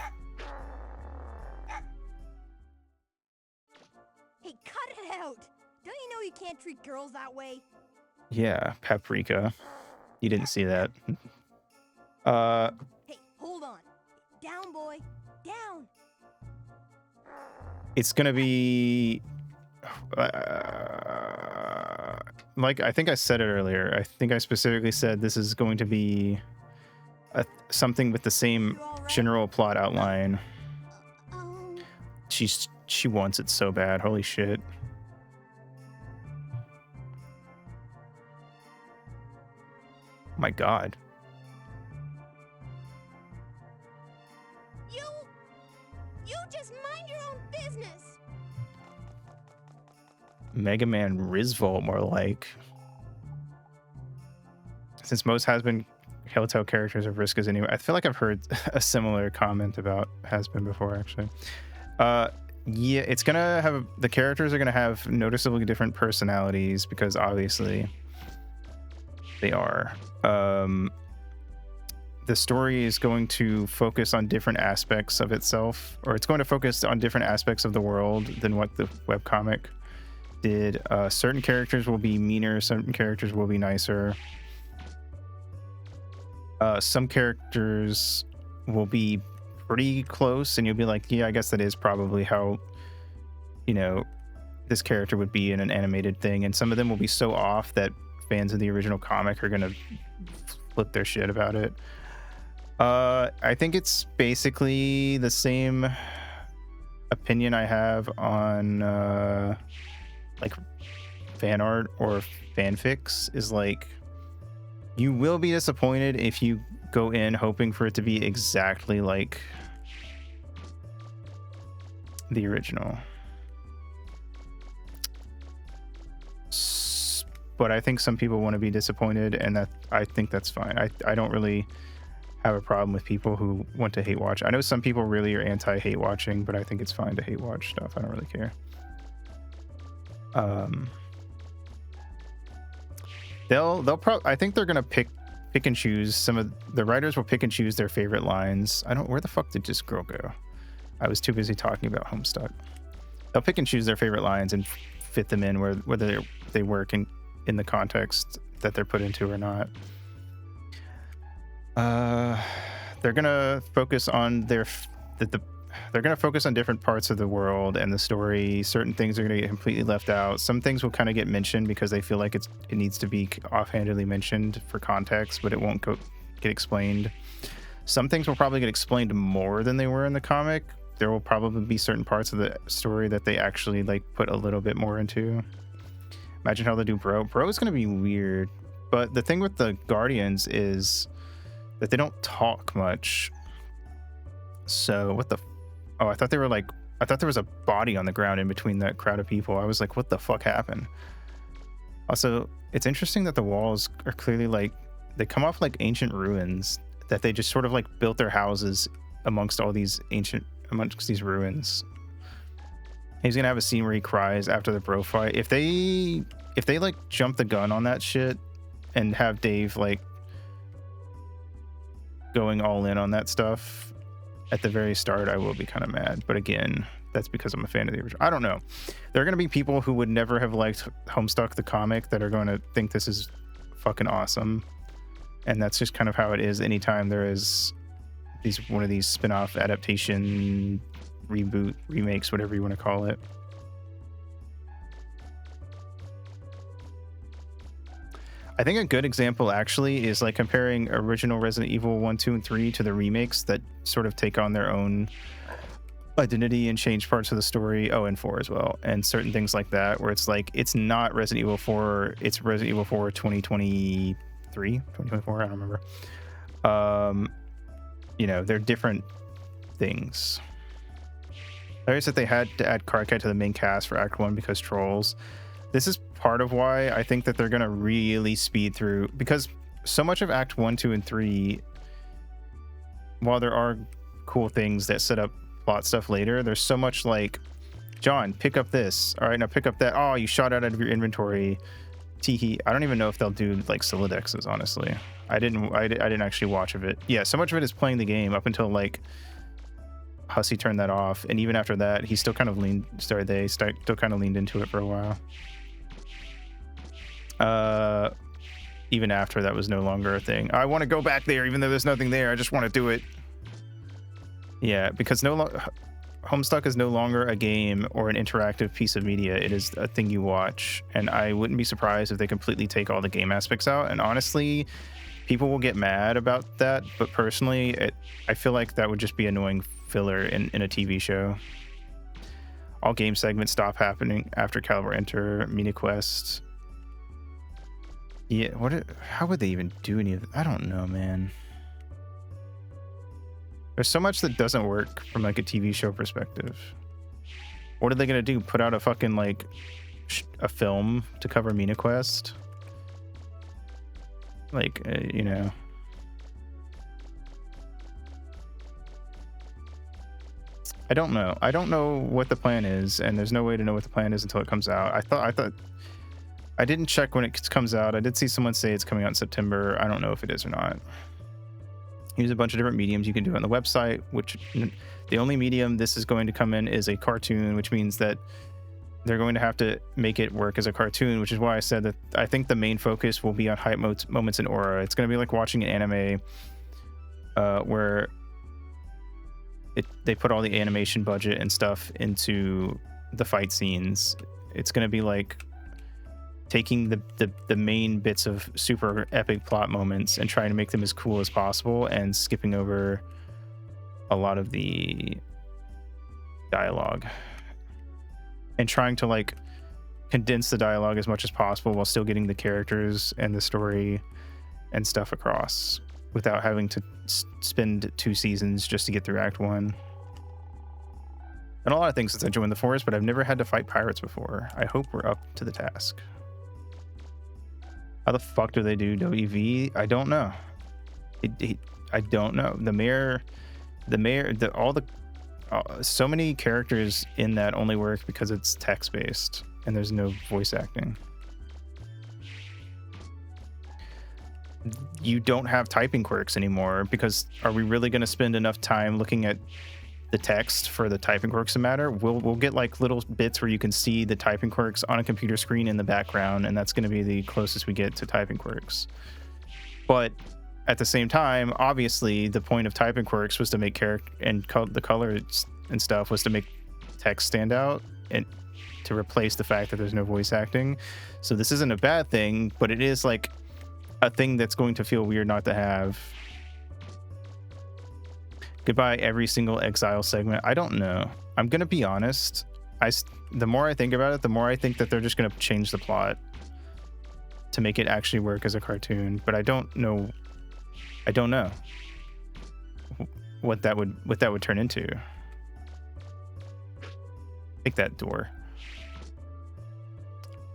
S3: Hey, cut it out! Don't you know you can't treat girls that way?
S1: yeah, Paprika. You didn't see that.
S3: Hey, hold on. Down, boy. Down.
S1: It's gonna be like I think I said it earlier. I think I specifically said this is going to be something with the same
S3: You all right?
S1: general plot outline.
S4: Um,
S1: She wants it so bad. Holy shit. My God.
S4: you just mind your own business.
S1: Mega Man Rizvolt, more like. Since most has-been Helltale characters are Vriska's anyway. I feel like I've heard a similar comment about has-been before, actually. Yeah, it's gonna have, the characters are gonna have noticeably different personalities because obviously they are. The story is going to focus on different aspects of itself, or it's going to focus on different aspects of the world than what the webcomic did. Certain characters will be meaner, certain characters will be nicer. Some characters will be pretty close and you'll be like, yeah, I guess that is probably how, you know, this character would be in an animated thing. And some of them will be so off that fans of the original comic are going to flip their shit about it. I think it's basically the same opinion I have on like fan art or fanfics, is like, you will be disappointed if you go in hoping for it to be exactly like the original. But I think some people want to be disappointed, and that I think that's fine. I don't really have a problem with people who want to hate watch. I know some people really are anti-hate watching, but I think it's fine to hate watch stuff. I don't really care. They'll probably, I think they're gonna pick and choose. Some of the writers will pick and choose their favorite lines. Where the fuck did this girl go? I was too busy talking about Homestuck. They'll pick and choose their favorite lines and fit them in whether they work in the context that they're put into or not. They're gonna focus on they're going to focus on different parts of the world and the story. Certain things are going to get completely left out. Some things will kind of get mentioned because they feel like it needs to be offhandedly mentioned for context, but it won't get explained. Some things will probably get explained more than they were in the comic. There will probably be certain parts of the story that they actually like put a little bit more into. Imagine how they do Bro. Bro is going to be weird. But the thing with the Guardians is that they don't talk much. So what the... Oh, I thought there was a body on the ground in between that crowd of people. I was like, what the fuck happened? Also, it's interesting that the walls are clearly like... They come off like ancient ruins. That they just sort of like built their houses amongst these ruins. He's gonna have a scene where he cries after the Bro fight. If they like jump the gun on that shit and have Dave like going all in on that stuff at the very start, I will be kind of mad. But again, that's because I'm a fan of the original. I don't know. There are going to be people who would never have liked Homestuck the comic that are going to think this is fucking awesome. And that's just kind of how it is anytime there is one of these spin-off adaptation, reboot, remakes, whatever you want to call it. I think a good example actually is like comparing original Resident Evil 1, 2, and 3 to the remakes that sort of take on their own identity and change parts of the story. Oh, and 4 as well. And certain things like that, where it's like, it's not Resident Evil 4, it's Resident Evil 4 2023, 2024, I don't remember. You know, they're different things. I guess that they had to add Karkai to the main cast for Act 1 because trolls. This is part of why I think that they're going to really speed through, because so much of Act 1, 2, and 3, while there are cool things that set up plot stuff later, there's so much like, John, pick up this. All right, now pick up that. Oh, you shot out of your inventory. Teehee. I don't even know if they'll do like Solidexes, honestly. I didn't actually watch of it. Yeah, so much of it is playing the game up until like Hussey turned that off, and even after that, he still kind of still kind of leaned into it for a while. Even after that was no longer a thing. I want to go back there, even though there's nothing there. I just want to do it. Yeah, because Homestuck is no longer a game or an interactive piece of media. It is a thing you watch, and I wouldn't be surprised if they completely take all the game aspects out. And honestly, people will get mad about that, but personally, I feel like that would just be annoying filler in a TV show. All game segments stop happening after Caliber Enter, Mini Quest. Yeah, how would they even do any of it? I don't know, man. There's so much that doesn't work from like a TV show perspective. What are they gonna do? Put out a fucking like a film to cover Mina Quest? Like, you know. I don't know. I don't know what the plan is, and there's no way to know what the plan is until it comes out. I thought I didn't check when it comes out. I did see someone say it's coming out in September. I don't know if it is or not. Use a bunch of different mediums you can do on the website, which the only medium this is going to come in is a cartoon, which means that they're going to have to make it work as a cartoon, which is why I said that I think the main focus will be on hype moments in Aura. It's going to be like watching an anime where they put all the animation budget and stuff into the fight scenes. It's going to be like taking the main bits of super epic plot moments and trying to make them as cool as possible and skipping over a lot of the dialogue and trying to like condense the dialogue as much as possible while still getting the characters and the story and stuff across without having to spend 2 seasons just to get through Act 1. And a lot of things since I joined the force, but I've never had to fight pirates before. I hope we're up to the task. How the fuck do they do WV? I don't know. I don't know. So many characters in that only work because it's text-based and there's no voice acting. You don't have typing quirks anymore because are we really going to spend enough time looking at the text for the typing quirks to matter? We'll get like little bits where you can see the typing quirks on a computer screen in the background, and that's going to be the closest we get to typing quirks. But at the same time, obviously, the point of typing quirks was to make character and the colors and stuff was to make text stand out and to replace the fact that there's no voice acting. So this isn't a bad thing, but it is like a thing that's going to feel weird not to have. Goodbye every single Exile segment. I don't know. I'm gonna be honest. The more I think about it, the more I think that they're just gonna change the plot to make it actually work as a cartoon. But I don't know. I don't know what that would turn into. Take that door.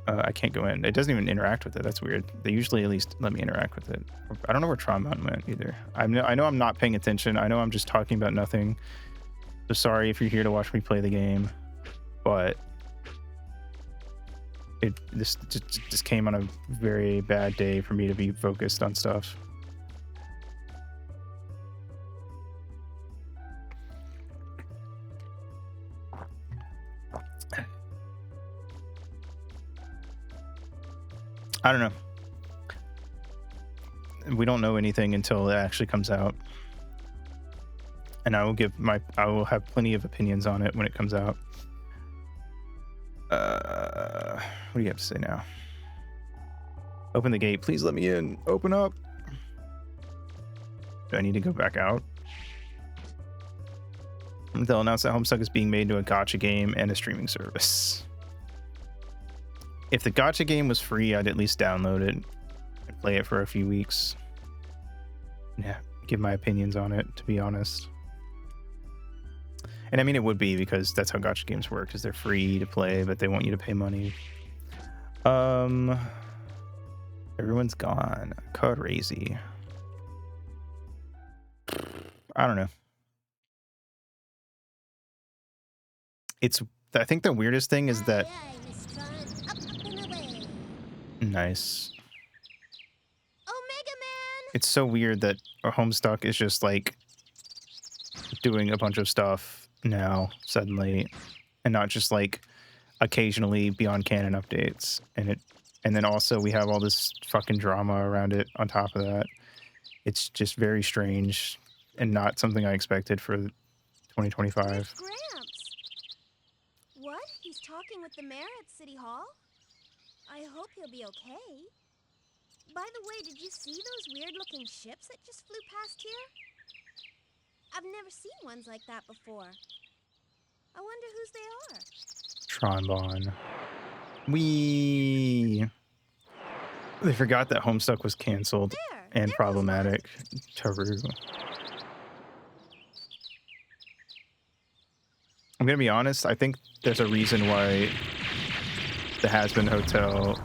S1: I can't go in. It doesn't even interact with it. That's weird. They usually at least let me interact with it. I don't know where Tron went either. I know I'm not paying attention. I know I'm just talking about nothing. So sorry if you're here to watch me play the game, but this just came on a very bad day for me to be focused on stuff. I don't know. We don't know anything until it actually comes out. And I will have plenty of opinions on it when it comes out. What do you have to say now? Open the gate. Please let me in. Open up. Do I need to go back out? They'll announce that Homestuck is being made into a gacha game and a streaming service. If the gacha game was free, I'd at least download it and play it for a few weeks. Yeah, give my opinions on it, to be honest. And I mean, it would be, because that's how gacha games work, is they're free to play, but they want you to pay money. Everyone's gone. Crazy. I don't know. I think the weirdest thing is that... Nice.
S4: Omega Man!
S1: It's so weird that our Homestuck is just like doing a bunch of stuff now suddenly, and not just like occasionally beyond canon updates. And then also we have all this fucking drama around it on top of that. It's just very strange and not something I expected for 2025.
S4: Gramps! What? He's talking with the mayor at City Hall? I hope he'll be okay. By the way, did you see those weird-looking ships that just flew past here? I've never seen ones like that before. I wonder whose they are.
S1: Tronbon. They forgot that Homestuck was canceled and problematic. Taru. I'm gonna be honest, I think there's a reason why the Has-Been Hotel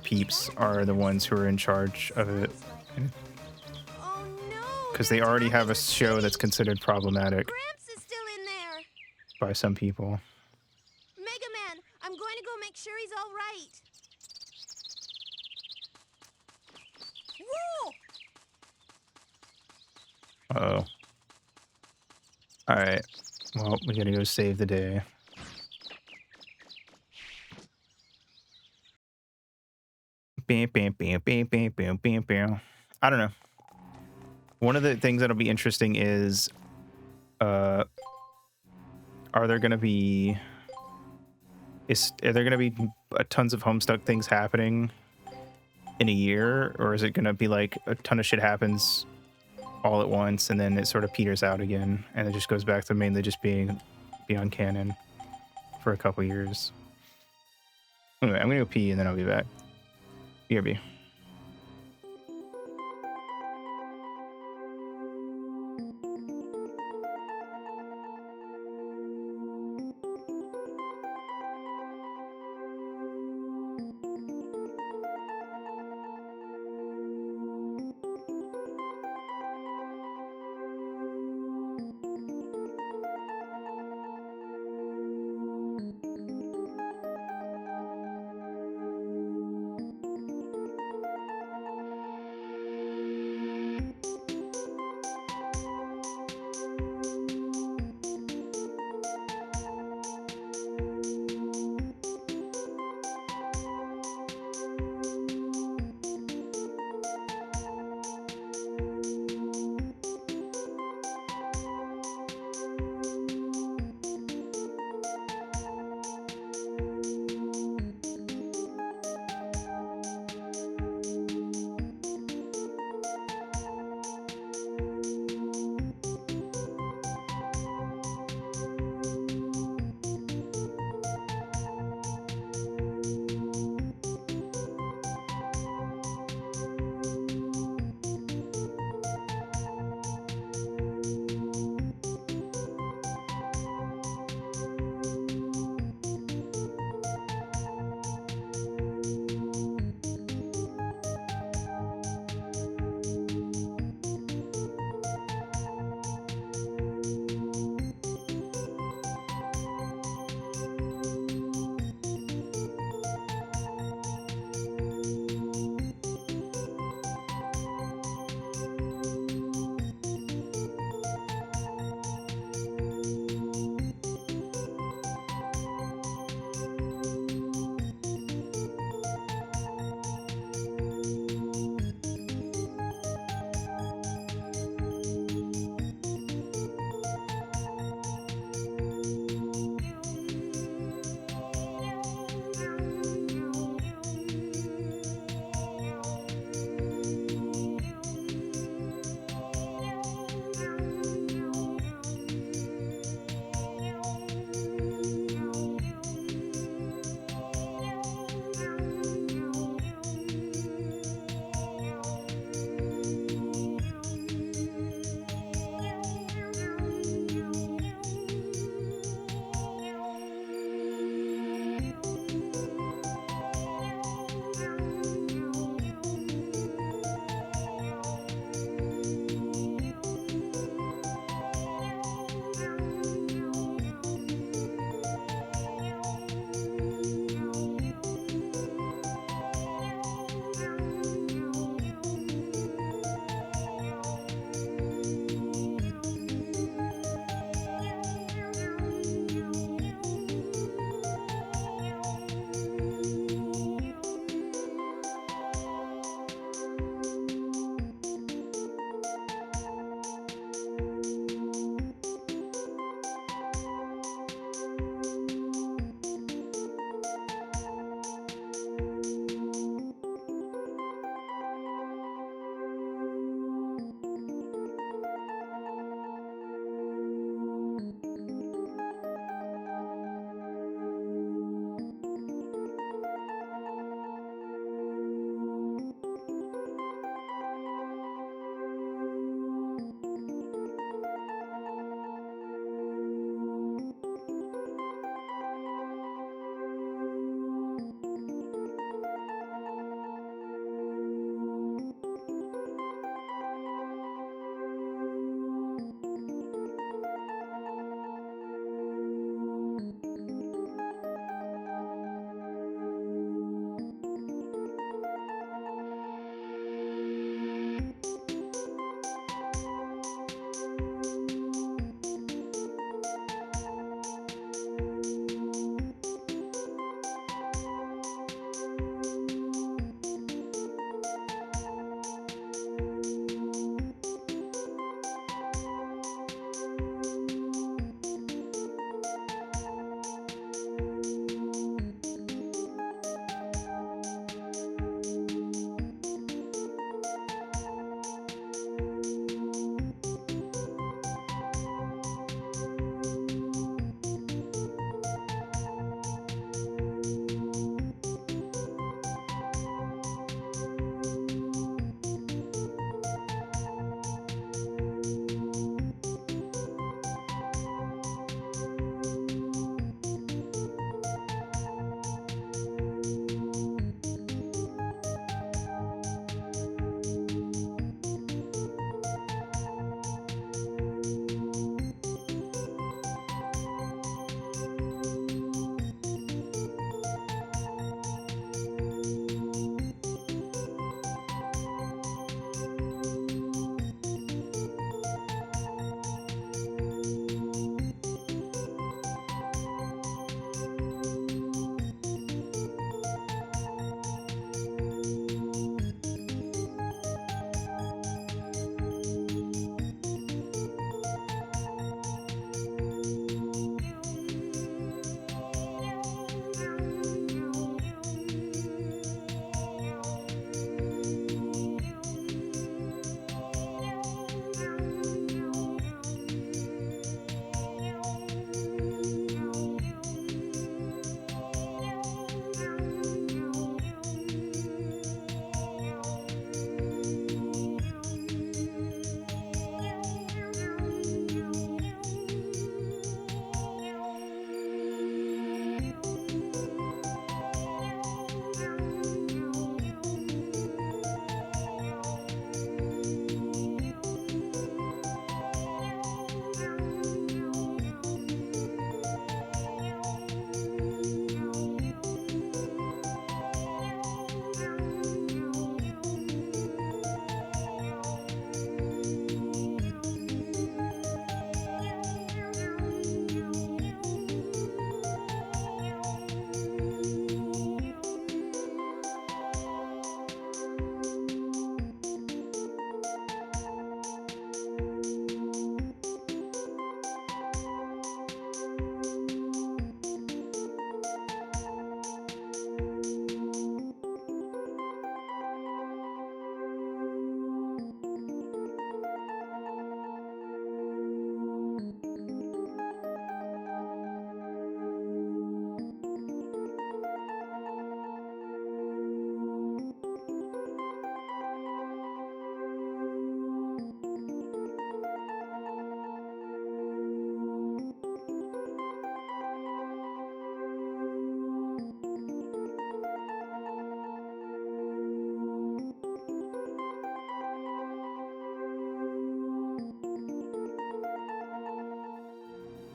S1: peeps are the ones who are in charge of it.
S4: Oh no!
S1: Because they already have a show that's considered problematic
S4: Gramps is still in there!
S1: by some people.
S4: Mega Man, I'm going to go make sure he's all right. Whoa!
S1: Uh-oh. Alright. Well, we gotta go save the day. Bam, bam, bam, bam, bam, bam, bam, bam. I don't know. One of the things that'll be interesting is, are there gonna be tons of Homestuck things happening in a year, or is it gonna be like a ton of shit happens all at once and then it sort of peters out again and it just goes back to mainly just being beyond canon for a couple years? Anyway, I'm gonna go pee and then I'll be back. BRB.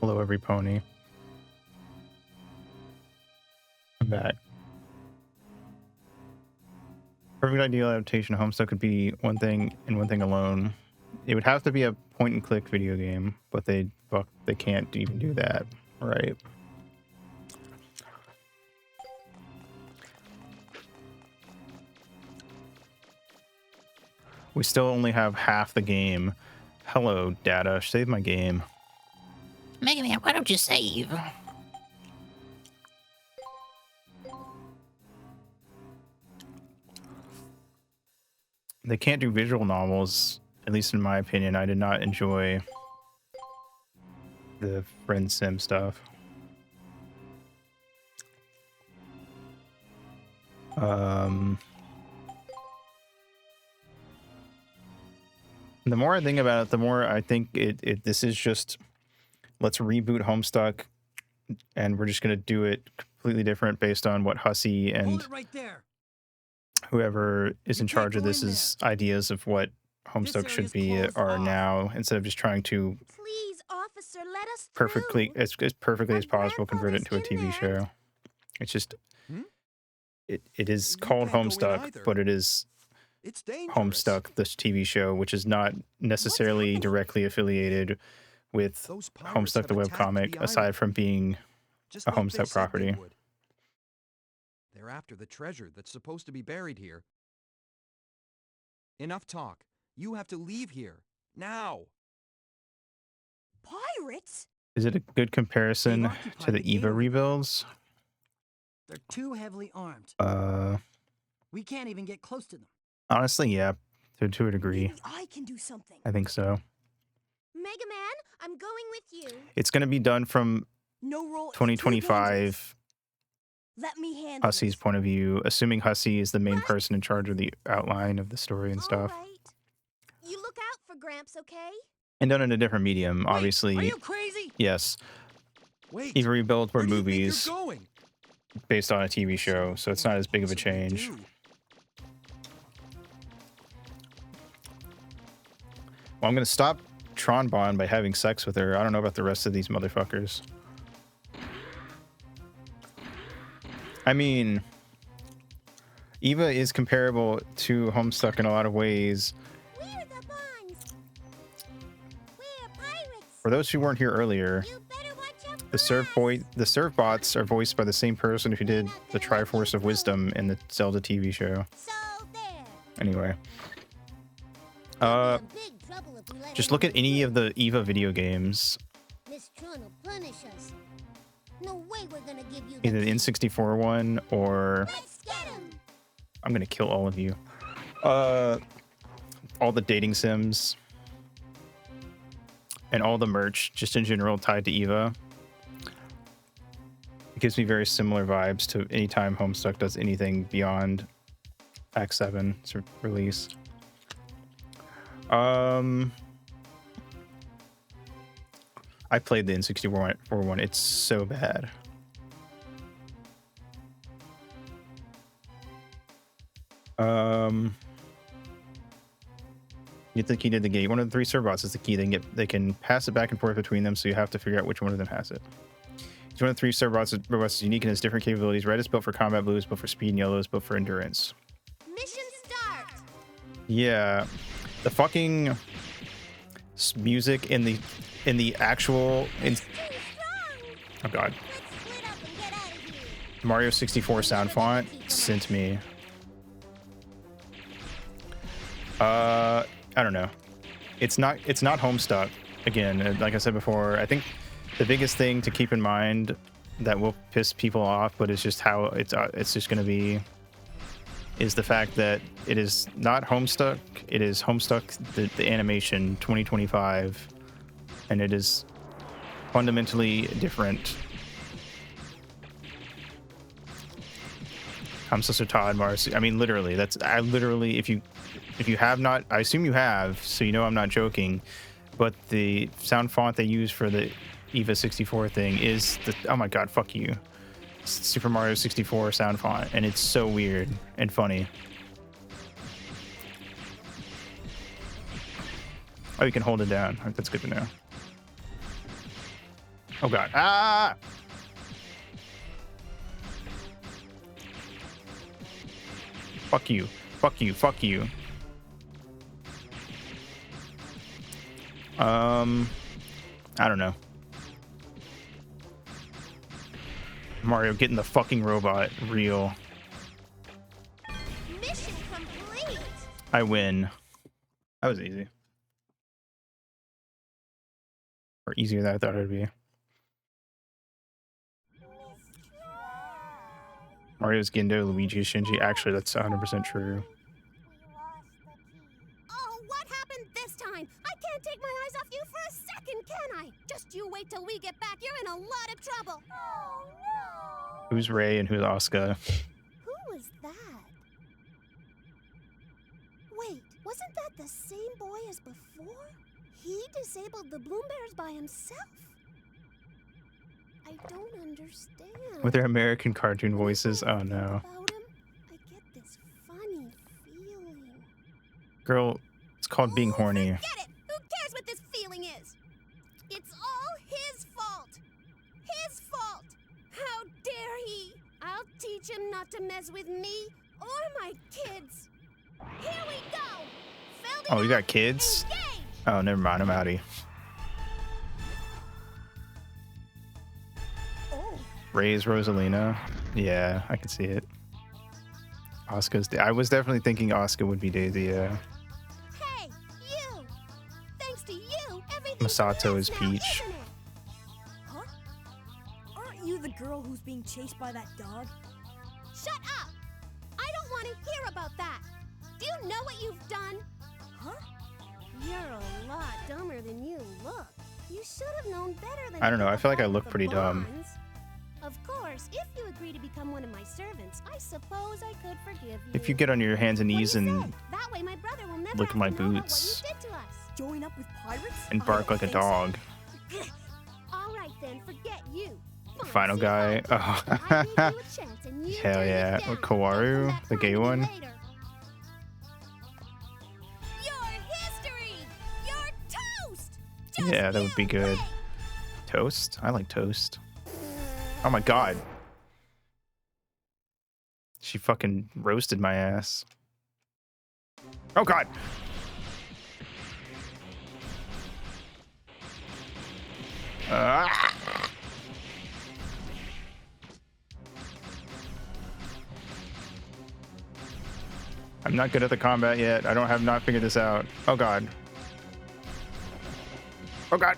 S1: Hello, every pony. I'm back. Perfect ideal adaptation of Homestuck could be one thing and one thing alone. It would have to be a point and click video game, but they can't even do that, right? We still only have half the game. Hello, data. Save my game.
S6: Mega Man, why don't you save?
S1: They can't do visual novels, at least in my opinion. I did not enjoy the friend sim stuff. The more I think about it, the more I think this is just, let's reboot Homestuck, and we're just gonna do it completely different based on what Hussey and
S7: Hold it right there.
S1: whoever is
S7: You
S1: in charge
S7: can't
S1: of
S7: go
S1: this
S7: in
S1: is ideas of what Homestuck should
S7: area's
S1: be
S7: closed
S1: are
S7: off.
S1: now, instead of just trying to
S4: Please, officer, let us
S1: perfectly
S4: through.
S1: as perfectly
S4: Our
S1: as possible convert it into a
S4: grandfather's in
S1: TV
S4: there.
S1: show. It's just
S5: Hmm?
S1: it is
S5: You
S1: called
S5: can't go in
S1: Homestuck,
S5: either.
S1: but it is
S5: It's dangerous.
S1: Homestuck, this TV show, which is not necessarily
S4: happening?
S1: directly affiliated with
S5: Those pirates
S1: Homestuck the
S5: have attacked
S1: webcomic,
S5: the
S1: aside
S5: island,
S1: from being
S5: just
S1: a
S5: like they
S1: Homestuck
S5: said they
S1: property.
S5: would. They're after the treasure that's supposed to be buried here. Enough talk. You have to leave here. Now.
S3: Pirates?
S1: Is it a good comparison
S7: They've
S1: to
S7: occupied
S1: the
S7: the
S1: EVA
S7: area.
S1: rebuilds?
S7: They're too heavily armed. We can't even get close to them.
S1: Honestly, yeah, to a degree.
S3: Maybe I can do something.
S1: I think so.
S4: Mega Man, I'm going with you.
S1: It's going to be done from
S3: No roll. is too dangerous.
S1: 2025
S3: Let me handle
S1: Hussey's
S3: this.
S1: point of view, assuming Hussey is the main person in charge of the outline of the story and stuff.
S4: All right. You look out for Gramps, okay?
S1: And done in a different medium,
S7: Wait,
S1: obviously.
S7: Are you crazy?
S1: Yes.
S5: Wait.
S1: EVA rebuilds were
S5: where do you think
S1: movies
S5: you're going?
S1: based on a TV show, so it's not as big of a
S5: Possibly
S1: change.
S5: do.
S1: Well, I'm going to stop Tron Bond by having sex with her. I don't know about the rest of these motherfuckers. I mean, EVA is comparable to Homestuck in a lot of ways.
S4: We're the Bonds. We're pirates.
S1: For those who weren't here earlier,
S4: You better watch out for
S1: the serve bots are voiced by the same person who did the Triforce of Wisdom in the Zelda TV show.
S4: So there.
S1: Anyway,
S4: We'll be in big trouble if we let
S1: just look at
S4: anyone
S1: any
S4: through.
S1: of the EVA video games,
S4: Miss Tron will punish us. No way we're gonna give you
S1: either the
S4: key.
S1: N64 one or
S4: Let's get him.
S1: I'm gonna kill all of you. All the dating sims and all the merch, just in general, tied to EVA. It gives me very similar vibes to any time Homestuck does anything beyond Act 7's release. I played the N64 one. It's so bad. You think he did the gate. One of the three servobots is the key. They can pass it back and forth between them, so you have to figure out which one of them has it. Each one of the three servobots is unique and has different capabilities. Red is built for combat, blue is built for speed, and yellow is built for endurance.
S4: Mission start.
S1: Yeah, the fucking music in the actual
S4: Too strong.
S1: oh god,
S4: Let's split up and get out of here.
S1: Mario 64 sound font sent me. I don't know. It's not Homestuck. Again, like I said before, I think the biggest thing to keep in mind that will piss people off, but it's just how it's just going to be, is the fact that it is not Homestuck. It is Homestuck the animation 2025, and it is fundamentally different. I'm Sister Todd Mars. I mean, literally, if you have not, I assume you have, so you know I'm not joking, but the sound font they use for the EVA 64 thing is oh my god, fuck you, Super Mario 64 sound font, and it's so weird and funny. Oh, you can hold it down. That's good to know. Oh god. Ah! Fuck you. Fuck you. Fuck you. I don't know. Mario getting the fucking robot real.
S4: Mission complete!
S1: I win. That was easy. Or easier than I thought it would be. Mario's Gendo, Luigi is Shinji. Actually, that's 100% true.
S4: Oh, what happened this time? I can't take my eyes off you for a second, can I? Just you wait till we get back. You're in a lot of trouble. Oh, no.
S1: Who's Ray and who's Asuka?
S4: Who was that? Wait, wasn't that the same boy as before? He disabled the Bloom Bears by himself? I don't understand.
S1: With their American cartoon voices? Oh no.
S4: About him, I get this funny feeling.
S1: Girl, it's called being horny.
S4: Forget it! Who cares what this feeling is? It's all his fault! His fault! How dare he! I'll teach him not to mess with me or my kids. Here we go!
S1: Oh, you got kids?
S4: Engage!
S1: Oh, never mind. I'm outie.
S3: Oh,
S1: Ray's Rosalina. Yeah, I can see it. Asuka's. I was definitely thinking Asuka would be Daisy. Yeah.
S4: Hey, you! Thanks to you, everything's
S1: Masato
S4: nice
S1: is
S4: now,
S1: Peach.
S4: isn't it?
S3: huh? Aren't you the girl who's being chased by that dog?
S4: Shut up! I don't want to hear about that. Do you know what you've done?
S3: Huh?
S4: You're a lot dumber than you look. You should have known better than
S1: I don't know,
S4: to
S1: I feel like I
S4: hold
S1: look
S4: the
S1: pretty dumb.
S4: bonds. Of course, if you agree to become one of my servants, I suppose I could forgive you.
S1: If you get on your hands and
S4: What do
S1: knees
S4: you
S1: and
S4: say? That way my brother will never
S1: lick
S4: have
S1: my
S4: to know about
S1: boots.
S4: what you did to us.
S3: Join up with pirates?
S1: and
S3: I
S1: bark
S3: don't
S1: like a
S3: think so.
S1: dog.
S4: All right then, forget you. Fine,
S1: Final
S4: see
S1: guy.
S4: how I did. I gave you
S1: Oh.
S4: a chance and you
S1: Hell
S4: turned it
S1: yeah.
S4: down.
S1: Or Kawaru,
S4: Don't come
S1: the
S4: back
S1: gay
S4: harming me
S1: one.
S4: later. Your history! Your toast! Just
S1: Yeah, that would be
S4: you
S1: good.
S4: wait.
S1: Toast? I like toast. Oh my god. She fucking roasted my ass. Oh god. Ah. I'm not good at the combat yet. I don't have not figured this out. Oh god. Oh god.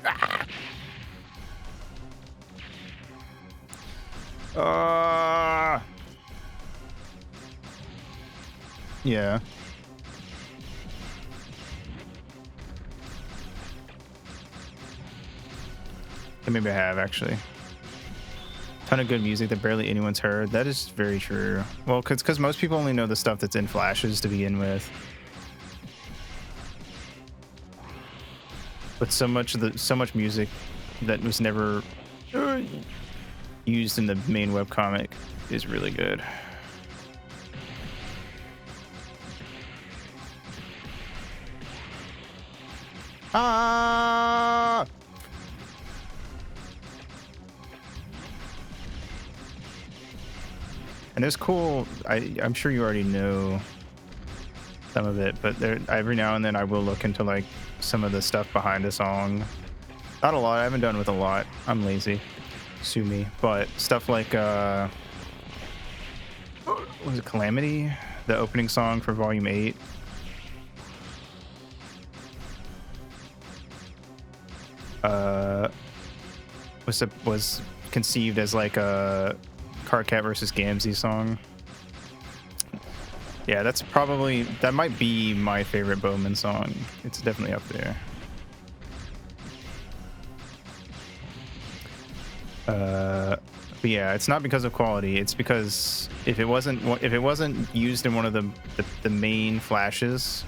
S1: Ah. Yeah. Maybe I have actually. Ton of good music that barely anyone's heard. That is very true. Well, because most people only know the stuff that's in flashes to begin with. But so much music that was never used in the main webcomic is really good. Ah! And it's cool. I'm sure you already know some of it, but there every now and then I will look into like some of the stuff behind a song. Not a lot. I haven't done with a lot. I'm lazy. Sue me. But stuff like what was it, Calamity? The opening song for Volume 8. Was conceived as like a Cardcat versus Gamzee song. Yeah, that might be my favorite Bowman song. It's definitely up there. But yeah, it's not because of quality. It's because if it wasn't used in one of the main flashes,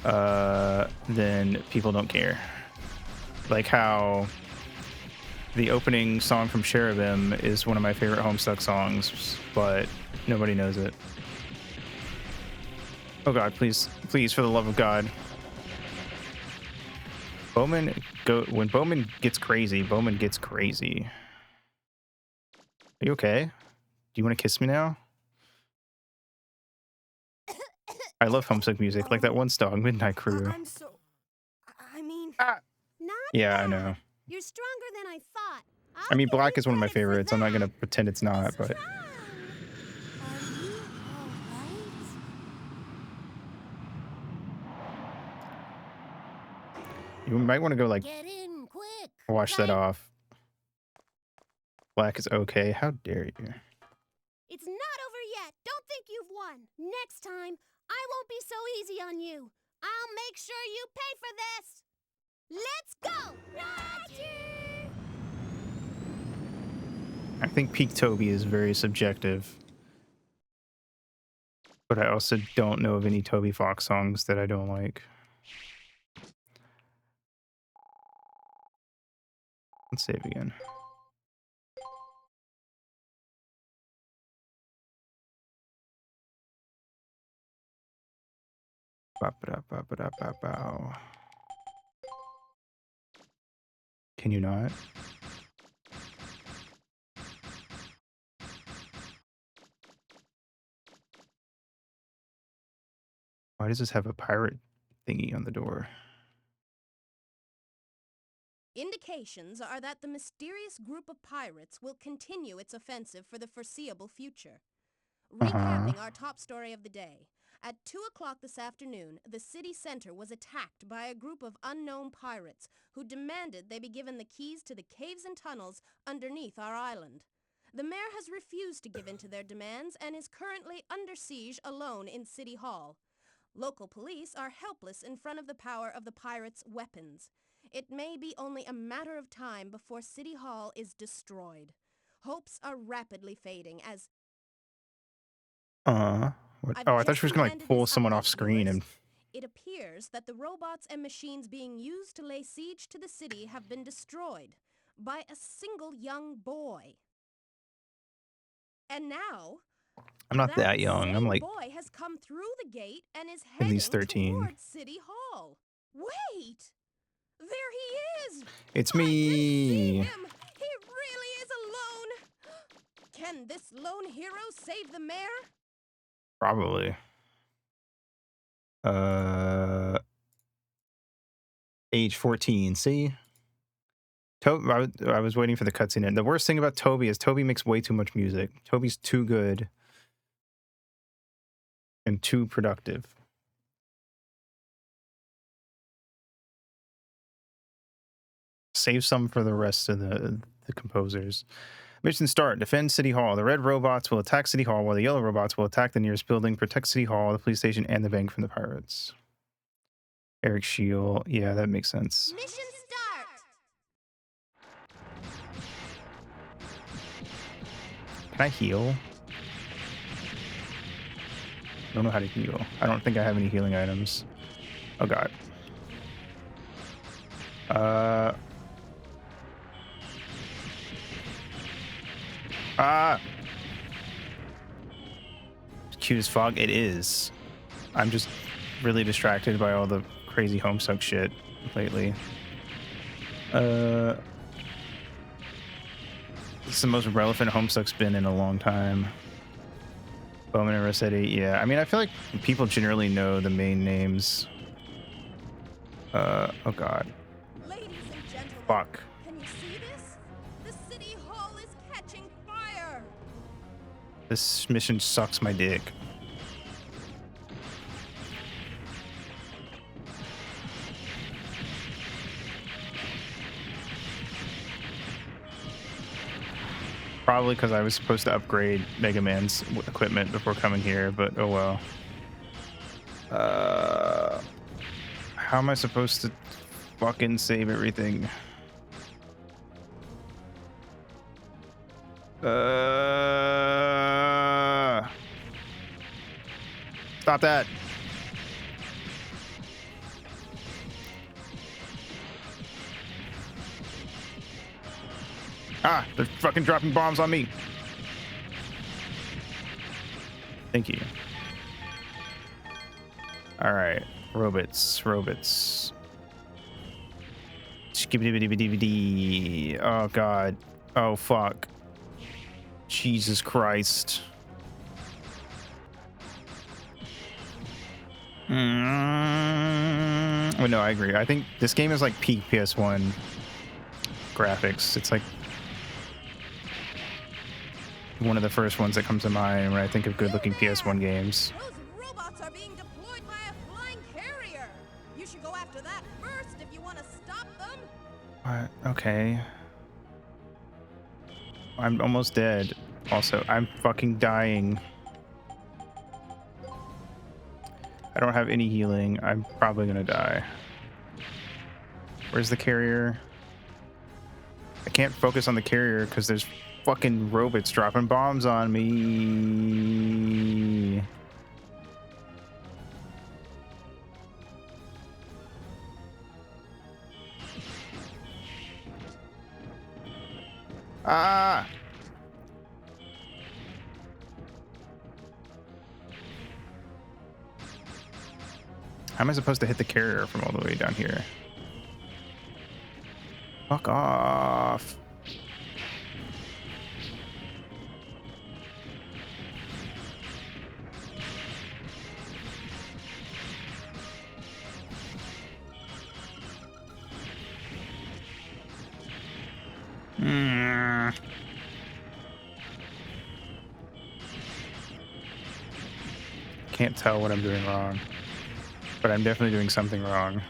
S1: then people don't care. Like how the opening song from Cherubim is one of my favorite Homestuck songs, but nobody knows it. Oh god, please, please, for the love of God. When Bowman gets crazy, Bowman gets crazy. Are you okay? Do you want to kiss me now? I love homesick music, like that one song, Midnight Crew.
S3: I'm so. I mean.
S1: Ah.
S4: Not
S1: Yeah, I
S4: bad.
S1: know.
S4: You're stronger than I thought.
S1: I mean,
S4: I'll give
S1: Black
S4: you
S1: is one of my
S4: credit for
S1: favorites. I'm not gonna
S4: that.
S1: pretend it's not,
S4: Let's
S1: but
S4: try. Are you alright?
S1: you might want to go like
S4: Get in quick.
S1: wash that
S4: okay?
S1: off. Black is okay. How dare you?
S4: It's not over yet. Don't think you've won. Next time, I won't be so easy on you. I'll make sure you pay for this. Let's go, Roger!
S1: I think peak Toby is very subjective. But I also don't know of any Toby Fox songs that I don't like. Let's save again. Ba-ba-da-ba-ba-da-ba-bow. Can you not? Why does this have a pirate thingy on the door?
S9: Indications are that the mysterious group of pirates will continue its offensive for the foreseeable future. Recapping our top story of the day. At 2 o'clock this afternoon, the city center was attacked by a group of unknown pirates who demanded they be given the keys to the caves and tunnels underneath our island. The mayor has refused to give in to their demands and is currently under siege alone in City Hall. Local police are helpless in front of the power of the pirates' weapons. It may be only a matter of time before City Hall is destroyed. Hopes are rapidly fading as...
S1: What?
S9: I've
S1: Oh, I thought
S9: just
S1: she was gonna like
S9: amended
S1: pull
S9: this
S1: someone
S9: update,
S1: off screen
S9: viewers.
S1: and
S9: It appears that the robots and machines being used to lay siege to the city have been destroyed by a single young boy. And now,
S1: I'm not that young.
S9: same
S1: I'm like
S9: boy has come through the gate and is
S1: at
S9: heading
S1: least 13.
S9: towards City Hall. Wait! There he is!
S1: It's
S9: I can see
S1: me.
S9: him! He really is alone! Can this lone hero save the mayor?
S1: Probably. Age 14. See? I was waiting for the cutscene. And the worst thing about Toby is Toby makes way too much music. Toby's too good and too productive. Save some for the rest of the composers. Mission start. Defend City Hall. The red robots will attack City Hall, while the yellow robots will attack the nearest building, protect City Hall, the police station, and the bank from the pirates. Eric Shield. Yeah, that makes sense.
S4: Mission start!
S1: Can I heal? I don't know how to heal. I don't think I have any healing items. Oh god. Cute as fog. It is. I'm just really distracted by all the crazy Homestuck shit lately. This is the most relevant Homestuck's been in a long time. Bowman and Rossetti, yeah. I mean, I feel like people generally know the main names. Oh god.
S9: Ladies and gentlemen,
S1: Fuck.
S9: can you see this? The City Hall is catching fire!
S1: This mission sucks my dick. Probably because I was supposed to upgrade Mega Man's equipment before coming here, but oh well. How am I supposed to fucking save everything? Stop that. Ah, they're fucking dropping bombs on me. Thank you. All right, robots. Skibbity-bitty-bitty-bitty. Oh god. Oh fuck. Jesus Christ. Oh no, I agree. I think this game is like peak PS1 graphics. It's like one of the first ones that comes to mind when I think of good-looking PS1 games.
S9: Those robots are being deployed by a flying carrier. You should go after that first if you want to stop them.
S1: What? Okay. I'm almost dead. Also, I'm fucking dying. I don't have any healing. I'm probably gonna die. Where's the carrier? I can't focus on the carrier because there's fucking robots dropping bombs on me. Ah! How am I supposed to hit the carrier from all the way down here? Fuck off. Can't tell what I'm doing wrong, but I'm definitely doing something wrong.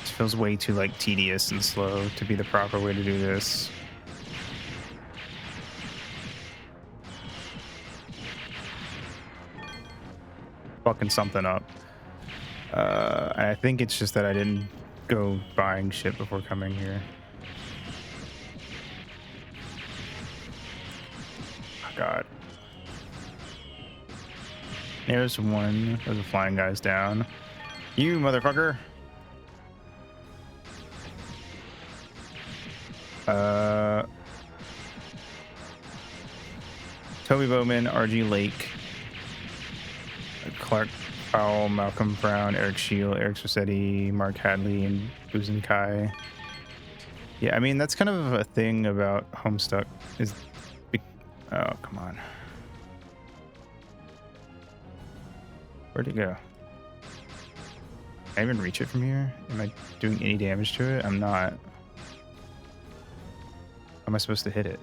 S1: This feels way too like tedious and slow to be the proper way to do this. Fucking something up. I think it's just that I didn't go buying shit before coming here. Oh, God. There's one. There's a flying guy's down. You motherfucker. Toby Bowman, RG Lake, Clark Powell, Malcolm Brown, Eric Shield, Eric Rossetti, Mark Hadley, and Buzin Kai. Yeah, I mean, that's kind of a thing about Homestuck. Oh, come on. Where'd it go? Can I even reach it from here? Am I doing any damage to it? I'm not. How am I supposed to hit it?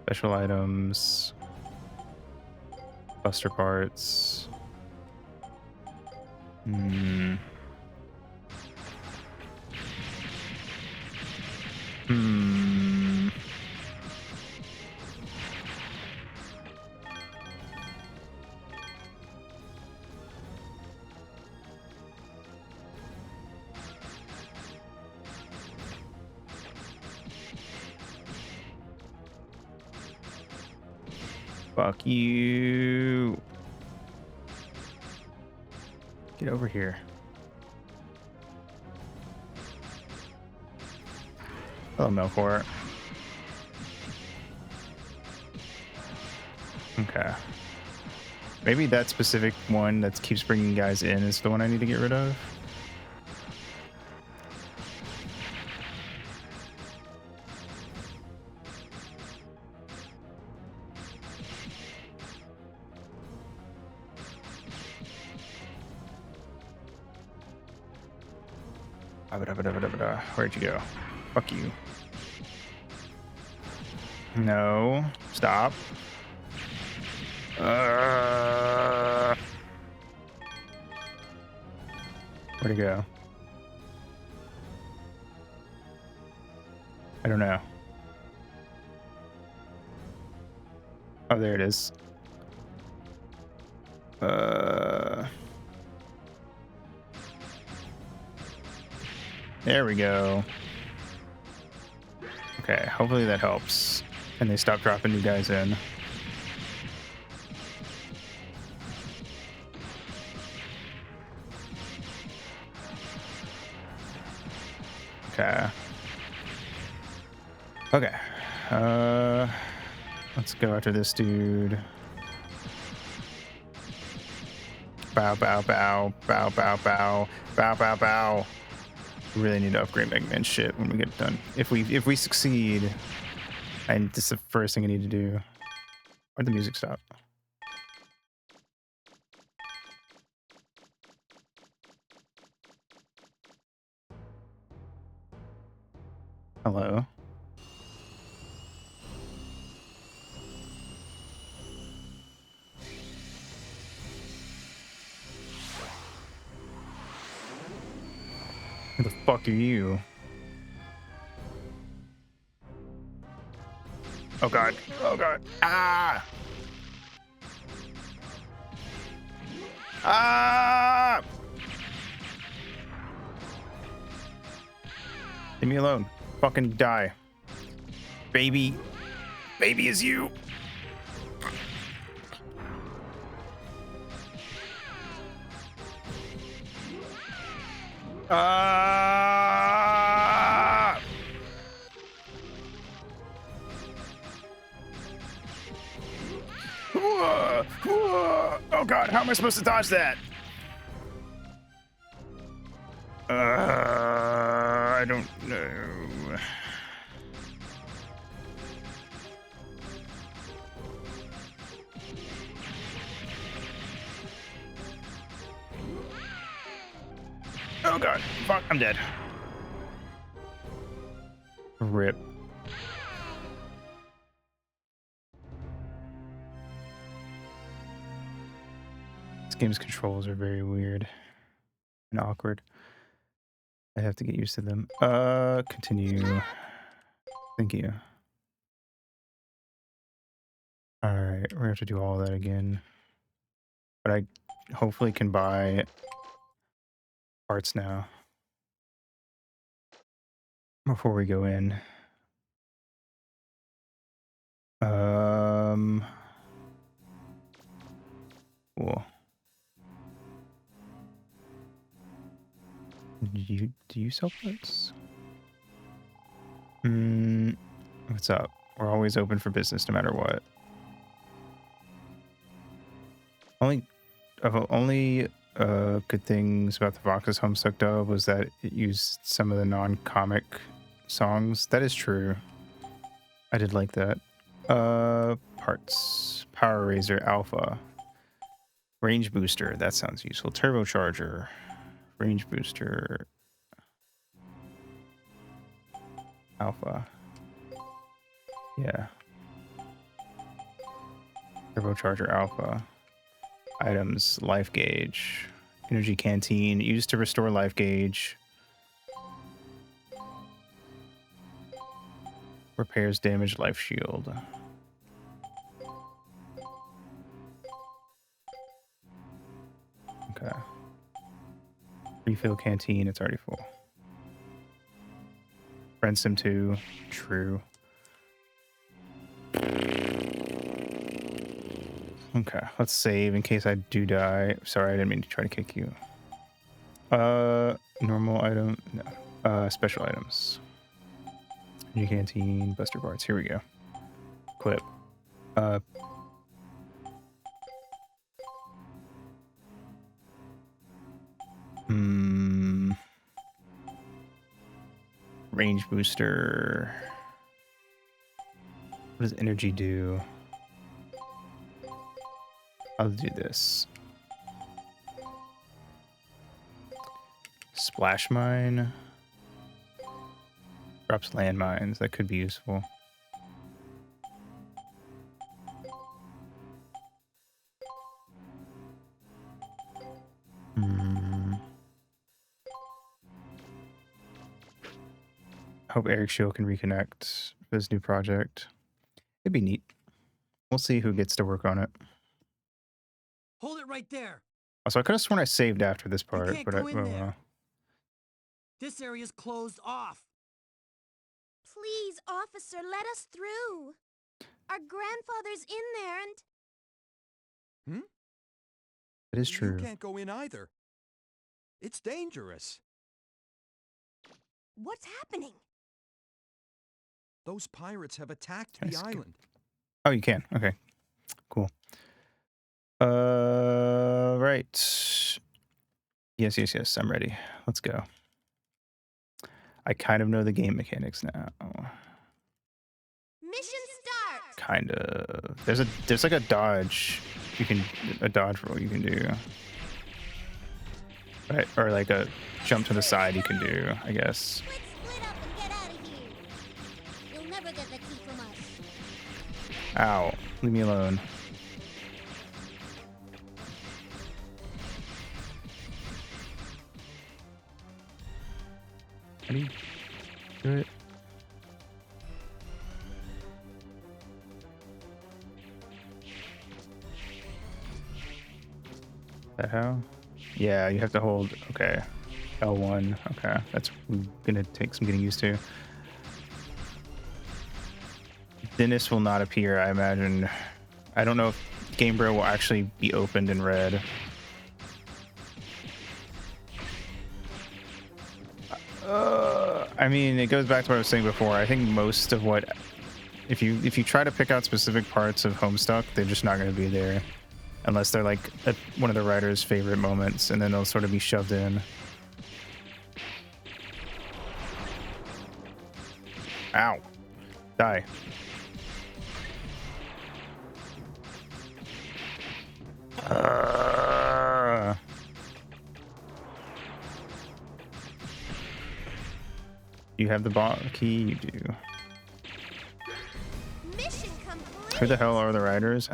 S1: Special items, buster parts. Fuck you. Get over here. Hello, Melkor. Okay. Maybe that specific one that keeps bringing guys in is the one I need to get rid of. Where'd you go? Fuck you. No. Stop. Where'd it go? I don't know. Oh, there it is. There we go. Okay, hopefully that helps. And they stop dropping new guys in. Okay. Okay. Let's go after this dude. Bow, bow, bow, bow, bow, bow, bow, bow, bow. We really need to upgrade Mega Man shit when we get done. If we succeed, and this is the first thing I need to do. Where'd the music stop? Hello. Who the fuck are you? Oh god. Oh god. Ah! Ah! Leave me alone. Fucking die. Baby. Baby is you. Ah! Oh god, how am I supposed to dodge that? I don't know. Oh god, fuck, I'm dead. Rip. This game's controls are very weird and awkward. I have to get used to them. Continue. Thank you. Alright, we're gonna have to do all that again. But I hopefully can buy parts now. Before we go in. Cool. Do you sell parts? What's up? We're always open for business no matter what. Only good things about the Vox's Homestuck dub was that it used some of the non-comic songs. That is true. I did like that. Parts. Power Razor Alpha. Range booster. That sounds useful. Turbocharger. Range booster. Alpha. Yeah. Turbocharger Alpha. Items. Life gauge. Energy canteen. Used to restore life gauge. Repairs damaged life shield. Okay. Refill canteen, it's already full. Friend Sim 2, true. Okay, let's save in case I do die. Sorry, I didn't mean to try to kick you. Normal item, no. Special items. New canteen, Buster Parts. Here we go. Clip. Range booster. What does energy do? I'll do this. Splash mine. Drops landmines. That could be useful. Hope Eric Shield can reconnect for this new project. It'd be neat. We'll see who gets to work on it.
S7: Hold it right there.
S1: Also, I could have sworn I saved after this part,
S7: can't
S1: but
S7: go in
S1: oh
S7: there.
S1: well.
S7: This area's closed off.
S4: Please, officer, let us through. Our grandfather's in there and...
S1: That is
S5: You
S1: true.
S5: can't go in either. It's dangerous.
S4: What's happening?
S5: Those pirates have attacked
S1: Can I
S5: the
S1: skip?
S5: island.
S1: Oh, you can. Okay. Cool. Right. Yes. I'm ready. Let's go. I kind of know the game mechanics now.
S4: Mission start!
S1: Kind of. There's like a dodge. A dodge roll you can do. Right, or like a jump to the side you can do, I guess.
S4: Let's split up and get out of here. You'll never get the key from us.
S1: Ow. Leave me alone. How do you do it? That how? Yeah, you have to hold. Okay. L1. Okay. That's gonna take some getting used to. Dennis will not appear, I imagine. I don't know if Game Bro will actually be opened in red. I mean, it goes back to what I was saying before. I think most of what, if you try to pick out specific parts of Homestuck, they're just not going to be there, unless they're like one of the writer's favorite moments, and then they'll sort of be shoved in. Ow! Die. You have the bot key? You do.
S4: Mission complete!
S1: Who the hell are the writers?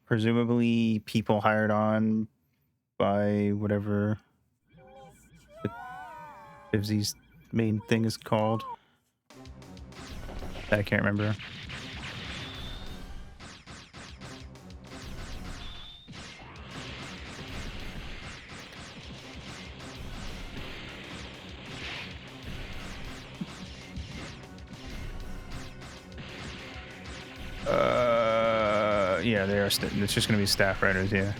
S1: Presumably people hired on by whatever Bivsy's main thing is called. I can't remember. Yeah, they are. It's just going to be staff writers, yeah.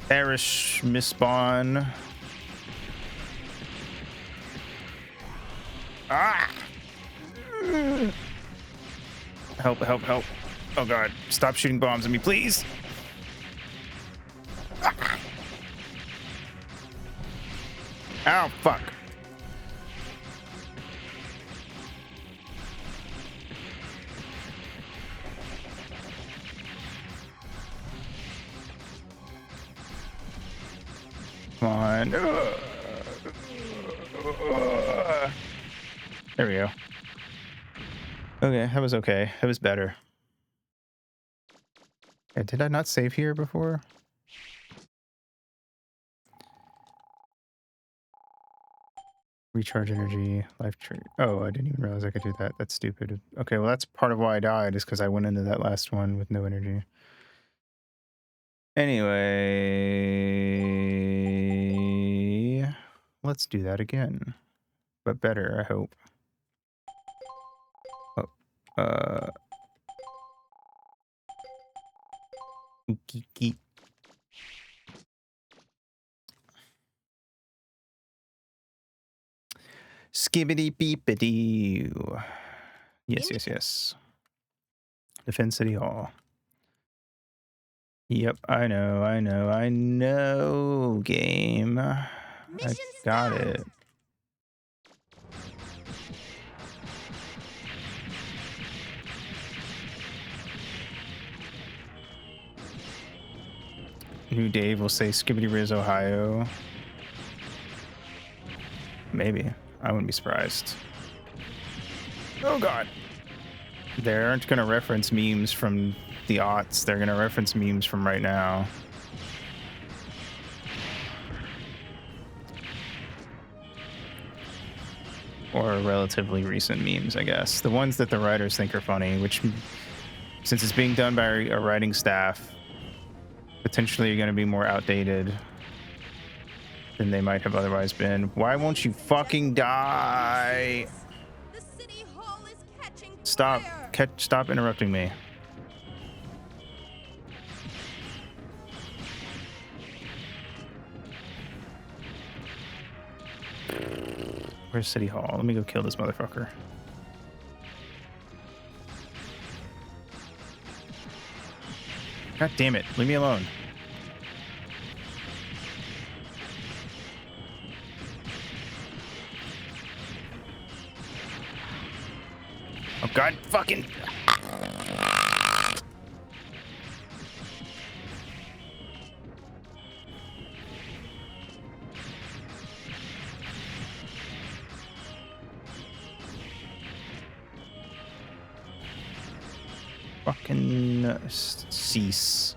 S1: Perish, Mistborn. Help, help, help. Oh god, stop shooting bombs at me, please. Ow, fuck. Come on. There we go. Okay, that was okay. That was better. Yeah, did I not save here before? Recharge energy, life tree. Oh, I didn't even realize I could do that. That's stupid. Okay, well, that's part of why I died, is because I went into that last one with no energy. Anyway, let's do that again, but better, I hope. Oh, geeky. Skibbity beepity. Yes. Defend City Hall. Yep, I know, game. I got it. New Dave will say Skibbity Riz, Ohio. Maybe. I wouldn't be surprised. Oh god. They aren't going to reference memes from the aughts. They're going to reference memes from right now. Or relatively recent memes, I guess. The ones that the writers think are funny, which, since it's being done by a writing staff, potentially are going to be more outdated than they might have otherwise been. Why won't you fucking die?
S9: The city hall is catching
S1: Stop.
S9: fire.
S1: Stop interrupting me. Where's City Hall? Let me go kill this motherfucker. God damn it. Leave me alone. Oh god, fucking... Fucking cease.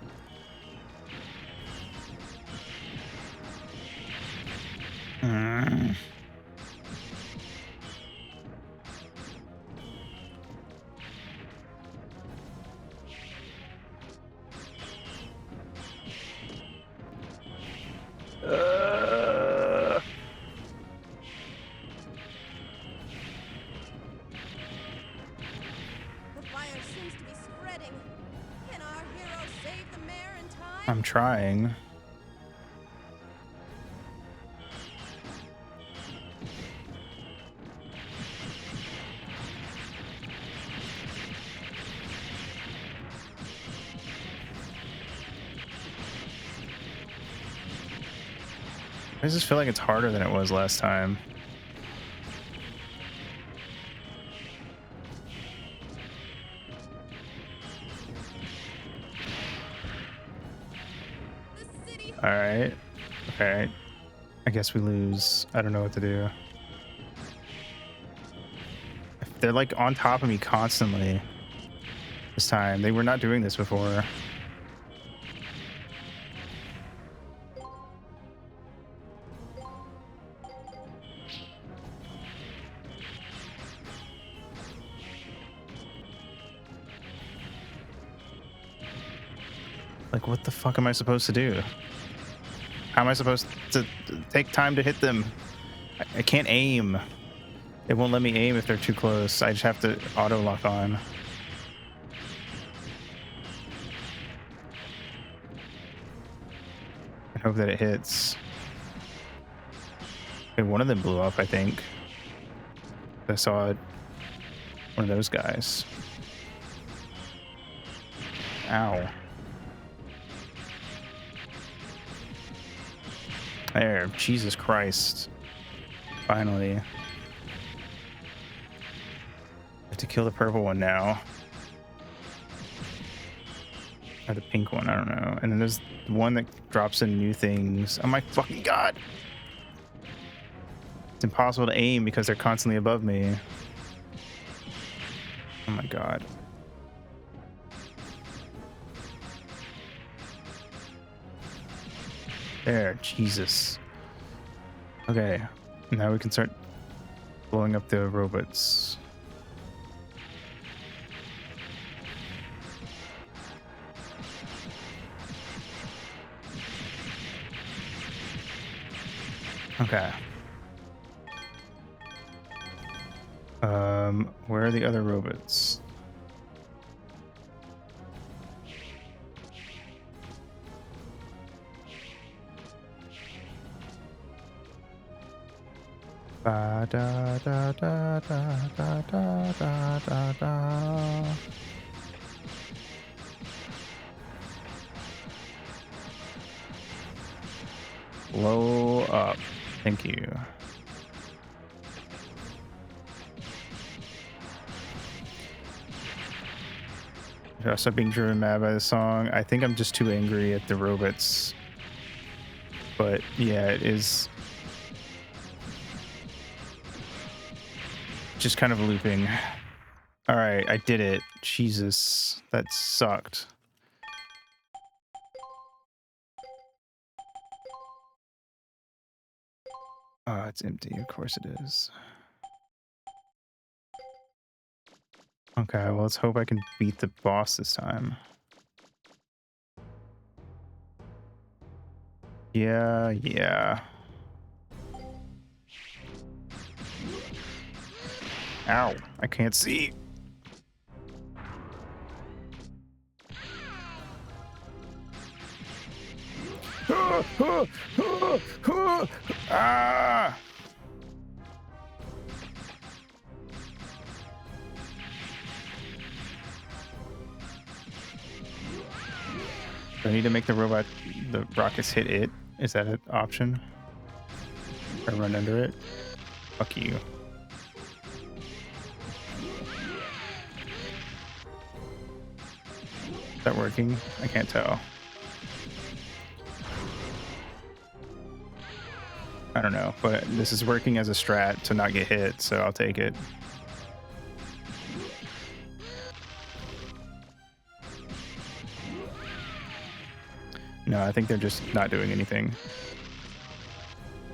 S9: The fire seems to be spreading. Can our hero save the mayor in time?
S1: I'm trying. I just feel like it's harder than it was last time.
S9: The city
S1: All right. Okay. I guess we lose. I don't know what to do. They're like on top of me constantly this time. They were not doing this before. Like, what the fuck am I supposed to do? How am I supposed to take time to hit them? I can't aim. It won't let me aim if they're too close. I just have to auto lock on. I hope that it hits. Okay, one of them blew up, I think. I saw one of those guys. Ow. There, Jesus Christ. Finally. I have to kill the purple one now. Or the pink one, I don't know. And then there's one that drops in new things. Oh my fucking god! It's impossible to aim because they're constantly above me. Oh my god. There, Jesus. Okay, now we can start blowing up the robots. Okay. Where are the other robots? Ba da da da da da da da da da. Blow up. Thank you. Also being driven mad by the song. I think I'm just too angry at the robots But yeah, it is just kind of looping. All right, I did it. Jesus, that sucked. Oh, it's empty. Of course it is. Okay, well, let's hope I can beat the boss this time. Yeah. Ow, I can't see. Ah! Do I need to make the rockets hit it? Is that an option? Or run under it? Fuck you. Is that working? I can't tell. I don't know, but this is working as a strat to not get hit, so I'll take it. No, I think they're just not doing anything.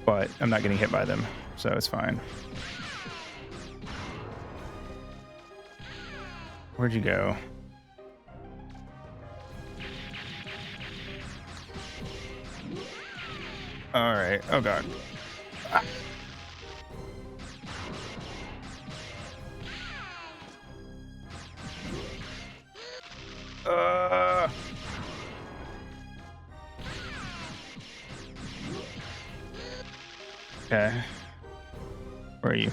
S1: But I'm not getting hit by them, so it's fine. Where'd you go? All right. Oh, God. Ah. Okay. Where are you?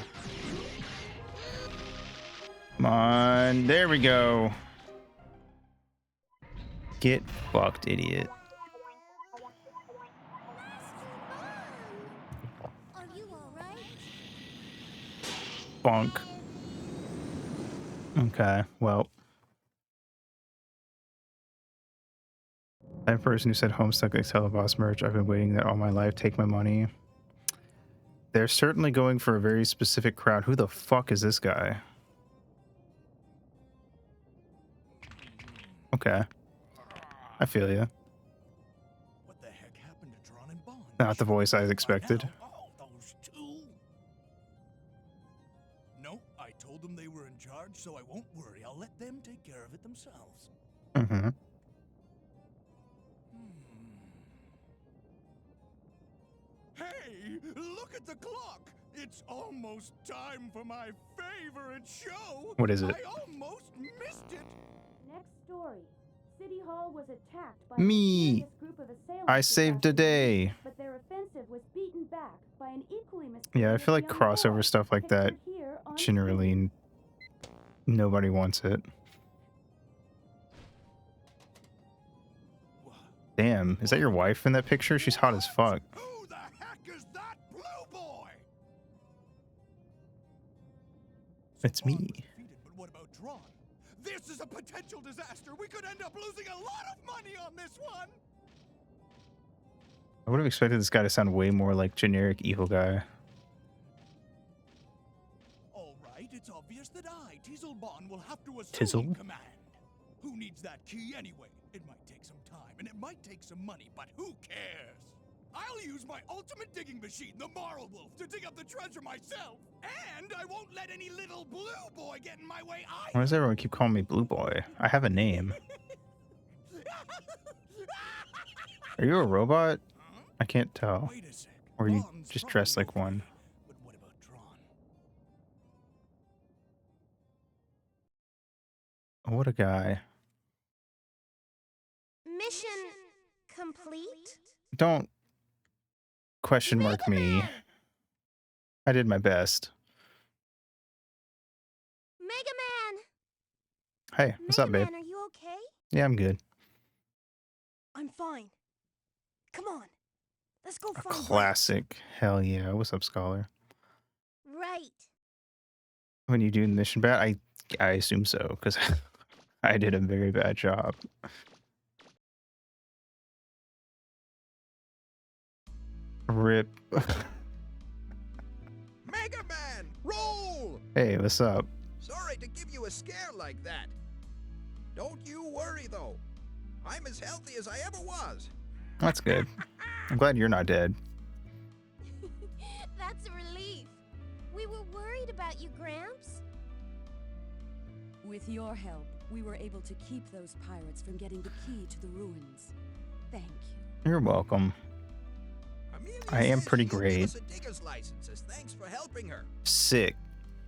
S1: Come on. There we go. Get fucked, idiot.
S4: Are you alright?
S1: Bonk. Okay, well. That person who said Homestuck XL Boss merch, I've been waiting that all my life. Take my money. They're certainly going for a very specific crowd. Who the fuck is this guy? Okay. I feel you.
S10: What the heck happened to Drawn and Bond?
S1: Not the voice I expected.
S10: Oh, those two. No, I told them they were in charge, so I won't worry. I'll let them take care of it themselves.
S1: Mm-hmm.
S10: Hey, look at the clock! It's almost time for my favorite show!
S1: What is it?
S10: I almost missed it!
S11: Next story. City Hall was attacked by
S1: Me.
S11: a mysterious group of assailants
S1: I
S11: this
S1: saved the
S11: afternoon,
S1: day.
S11: but their offensive was beaten back by an equally mysterious
S1: Yeah, I feel like
S11: young
S1: crossover
S11: boy
S1: stuff like that,
S11: pictured here on
S1: generally,
S11: screen.
S1: nobody wants it. Damn, is that your wife in that picture? She's hot as fuck.
S10: Who the heck is that blue boy?
S1: It's me.
S10: Defeated, but what about Drawn? This is a potential disaster. We could end up losing a lot of money on this one.
S1: I would have expected this guy to sound way more like generic evil guy.
S10: All right, it's obvious that I, Tizzlebon, will have to assume
S1: Tizzle?
S10: command. Who needs that key anyway? It might take some time, and it might take some money, but who cares? I'll use my ultimate digging machine, the Marl Wolf, to dig up the treasure myself. And I won't let any little blue boy get in my way either.
S1: Why does everyone keep calling me Blue Boy? I have a name. Are you a robot? I can't tell.
S10: Wait a sec.
S1: Or are you
S10: Bond's
S1: just
S10: probably
S1: dressed like
S10: okay,
S1: one?
S10: But what about Drawn?
S1: What a guy.
S4: Mission complete?
S1: Don't question mark me. I did my best.
S4: Mega Man!
S1: Hey, what's up,
S4: Mega
S1: babe?
S4: Man, are you okay?
S1: Yeah, I'm good.
S3: I'm fine. Come on. Let's go
S1: A
S3: find Brett.
S1: classic. Hell yeah. What's up, Scholar?
S4: Right.
S1: When you do the mission bad, I assume so, because I did a very bad job. Rip.
S5: Mega Man, roll!
S1: Hey, what's up?
S5: Sorry to give you a scare like that. Don't you worry, though. I'm as healthy as I ever was.
S1: That's good. I'm glad you're not dead.
S4: That's a relief. We were worried about you, Gramps.
S8: With your help, we were able to keep those pirates from getting the key to the ruins. Thank you.
S1: You're welcome.
S5: Amelia
S1: I am
S5: says
S1: pretty
S5: she'll give
S1: great.
S5: us a digger's license as thanks for helping her.
S1: Sick.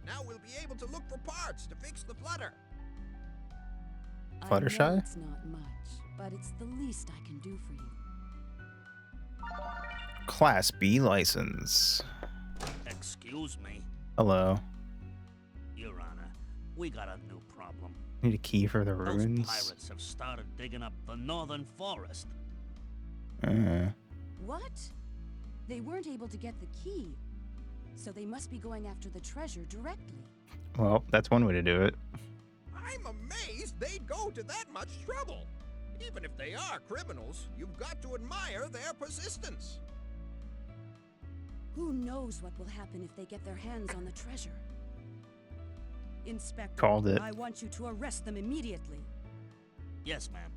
S5: Now we'll be able to look for parts to fix the flutter.
S8: I know
S1: Fluttershy?
S8: it's not much, but it's the least I can do for you.
S1: Class B license.
S2: Excuse me,
S1: Hello.
S2: Your Honor. We got a new problem.
S1: Need a key for the
S2: Those
S1: ruins.
S2: pirates have started digging up the northern forest.
S8: What? They weren't able to get the key, so they must be going after the treasure directly.
S1: Well, that's one way to do it.
S5: I'm amazed they'd go to that much trouble. Even if they are criminals, you've got to admire their persistence.
S8: Who knows what will happen if they get their hands on the treasure? Inspector,
S1: Called it.
S8: I want you to arrest them immediately.
S2: Yes, ma'am.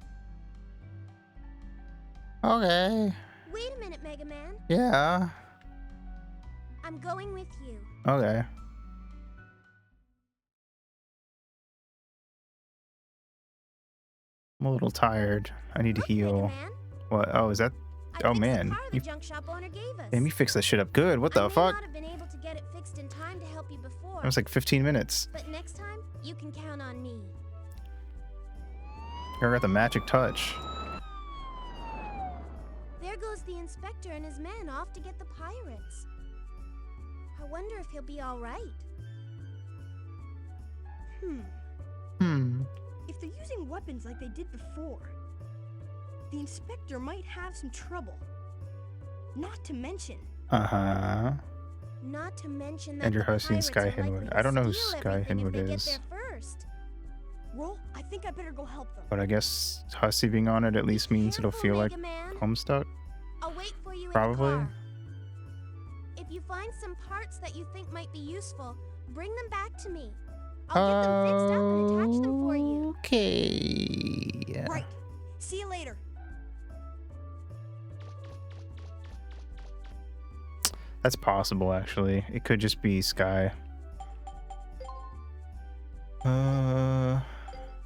S1: Okay.
S4: Wait a minute, Mega Man.
S1: Yeah.
S4: I'm going with you.
S1: Okay. I'm a little tired. I need to
S4: Look, Mega
S1: heal.
S4: Man,
S1: What? Oh, is that?
S4: I
S1: Oh
S4: fixed
S1: man.
S4: the car the
S1: You,
S4: junk shop owner gave us.
S1: damn, you fixed that shit up good. What
S4: I
S1: the
S4: may
S1: fuck?
S4: not have been able to get it fixed in time to help you before,
S1: That was like 15 minutes.
S4: but next time you can count on me.
S1: I got the magic touch.
S4: There goes the inspector and his men off to get the pirates. I wonder if he'll be all right.
S3: If they're using weapons like they did before, the inspector might have some trouble. Not to mention,
S4: Not to mention that
S1: And your
S4: the
S1: host and
S4: pirates
S1: Sky
S4: are likely
S1: Hinwood.
S4: to
S1: I don't know who
S4: steal
S1: Sky
S4: everything if
S1: Hinwood
S4: they
S1: is.
S4: Get there first.
S3: Roll, I think I better go help them.
S1: But I guess Hussy being on it at least means it'll
S4: Careful,
S1: feel like
S4: Mega Man.
S1: Homestuck.
S4: I'll wait for you
S1: Probably.
S4: in the car. If you find some parts that you think might be useful, bring them back to me. I'll get them fixed up and attach them for you.
S1: Okay.
S3: Right. See you later.
S1: That's possible, actually. It could just be Sky.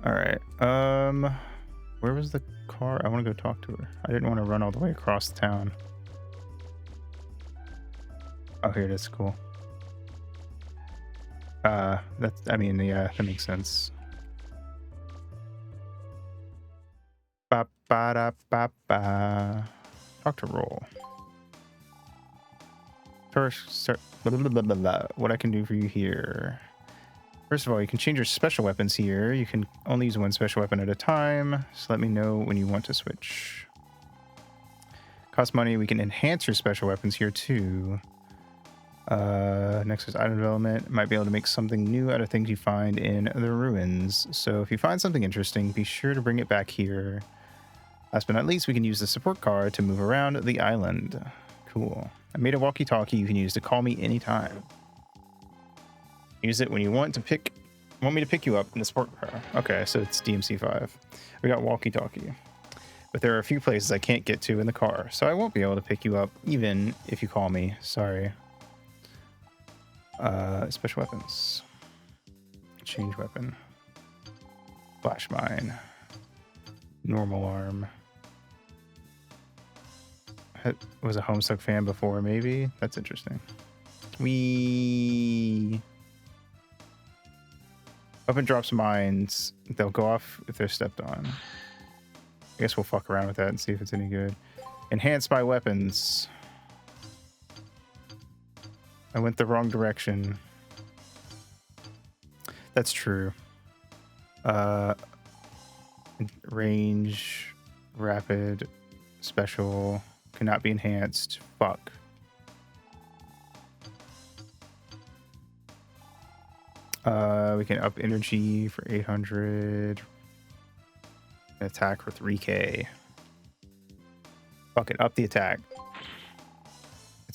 S1: Alright. Where was the car? I want to go talk to her. I didn't want to run all the way across town. Oh, here it is. Cool. That's, I mean, yeah, that makes sense. Ba ba da ba ba. Talk to Roll. First, start. Blah, blah, blah, blah, blah. What I can do for you here. First of all, you can change your special weapons here. You can only use one special weapon at a time. So let me know when you want to switch. Cost money. We can enhance your special weapons here too. Next is item development. Might be able to make something new out of things you find in the ruins. So if you find something interesting, be sure to bring it back here. Last but not least, we can use the support car to move around the island. Cool. I made a walkie-talkie you can use to call me anytime. Use it when you want me to pick you up in the support car. Okay, so it's DMC5. We got walkie-talkie. But there are a few places I can't get to in the car, so I won't be able to pick you up even if you call me. Sorry. Special weapons. Change weapon. Flash mine. Normal arm. I was a Homestuck fan before, maybe? That's interesting. Weapon drops mines. They'll go off if they're stepped on. I guess we'll fuck around with that and see if it's any good. Enhance my weapons. I went the wrong direction. That's true. Range, rapid, special, cannot be enhanced. Fuck. We can up energy for 800. Attack for 3k. Fuck it, up the attack.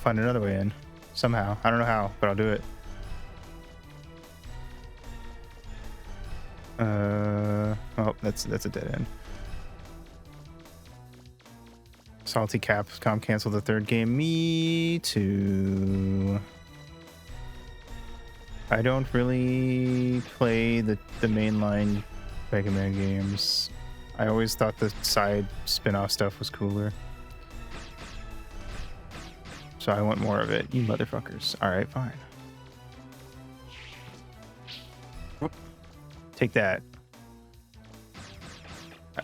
S1: I'll find another way in. Somehow. I don't know how, but I'll do it. Oh, that's a dead end. Salty Capcom canceled the third game. Me too. I don't really play the mainline Mega Man games. I always thought the side spin-off stuff was cooler. So I want more of it, you motherfuckers. Alright, fine. Take that.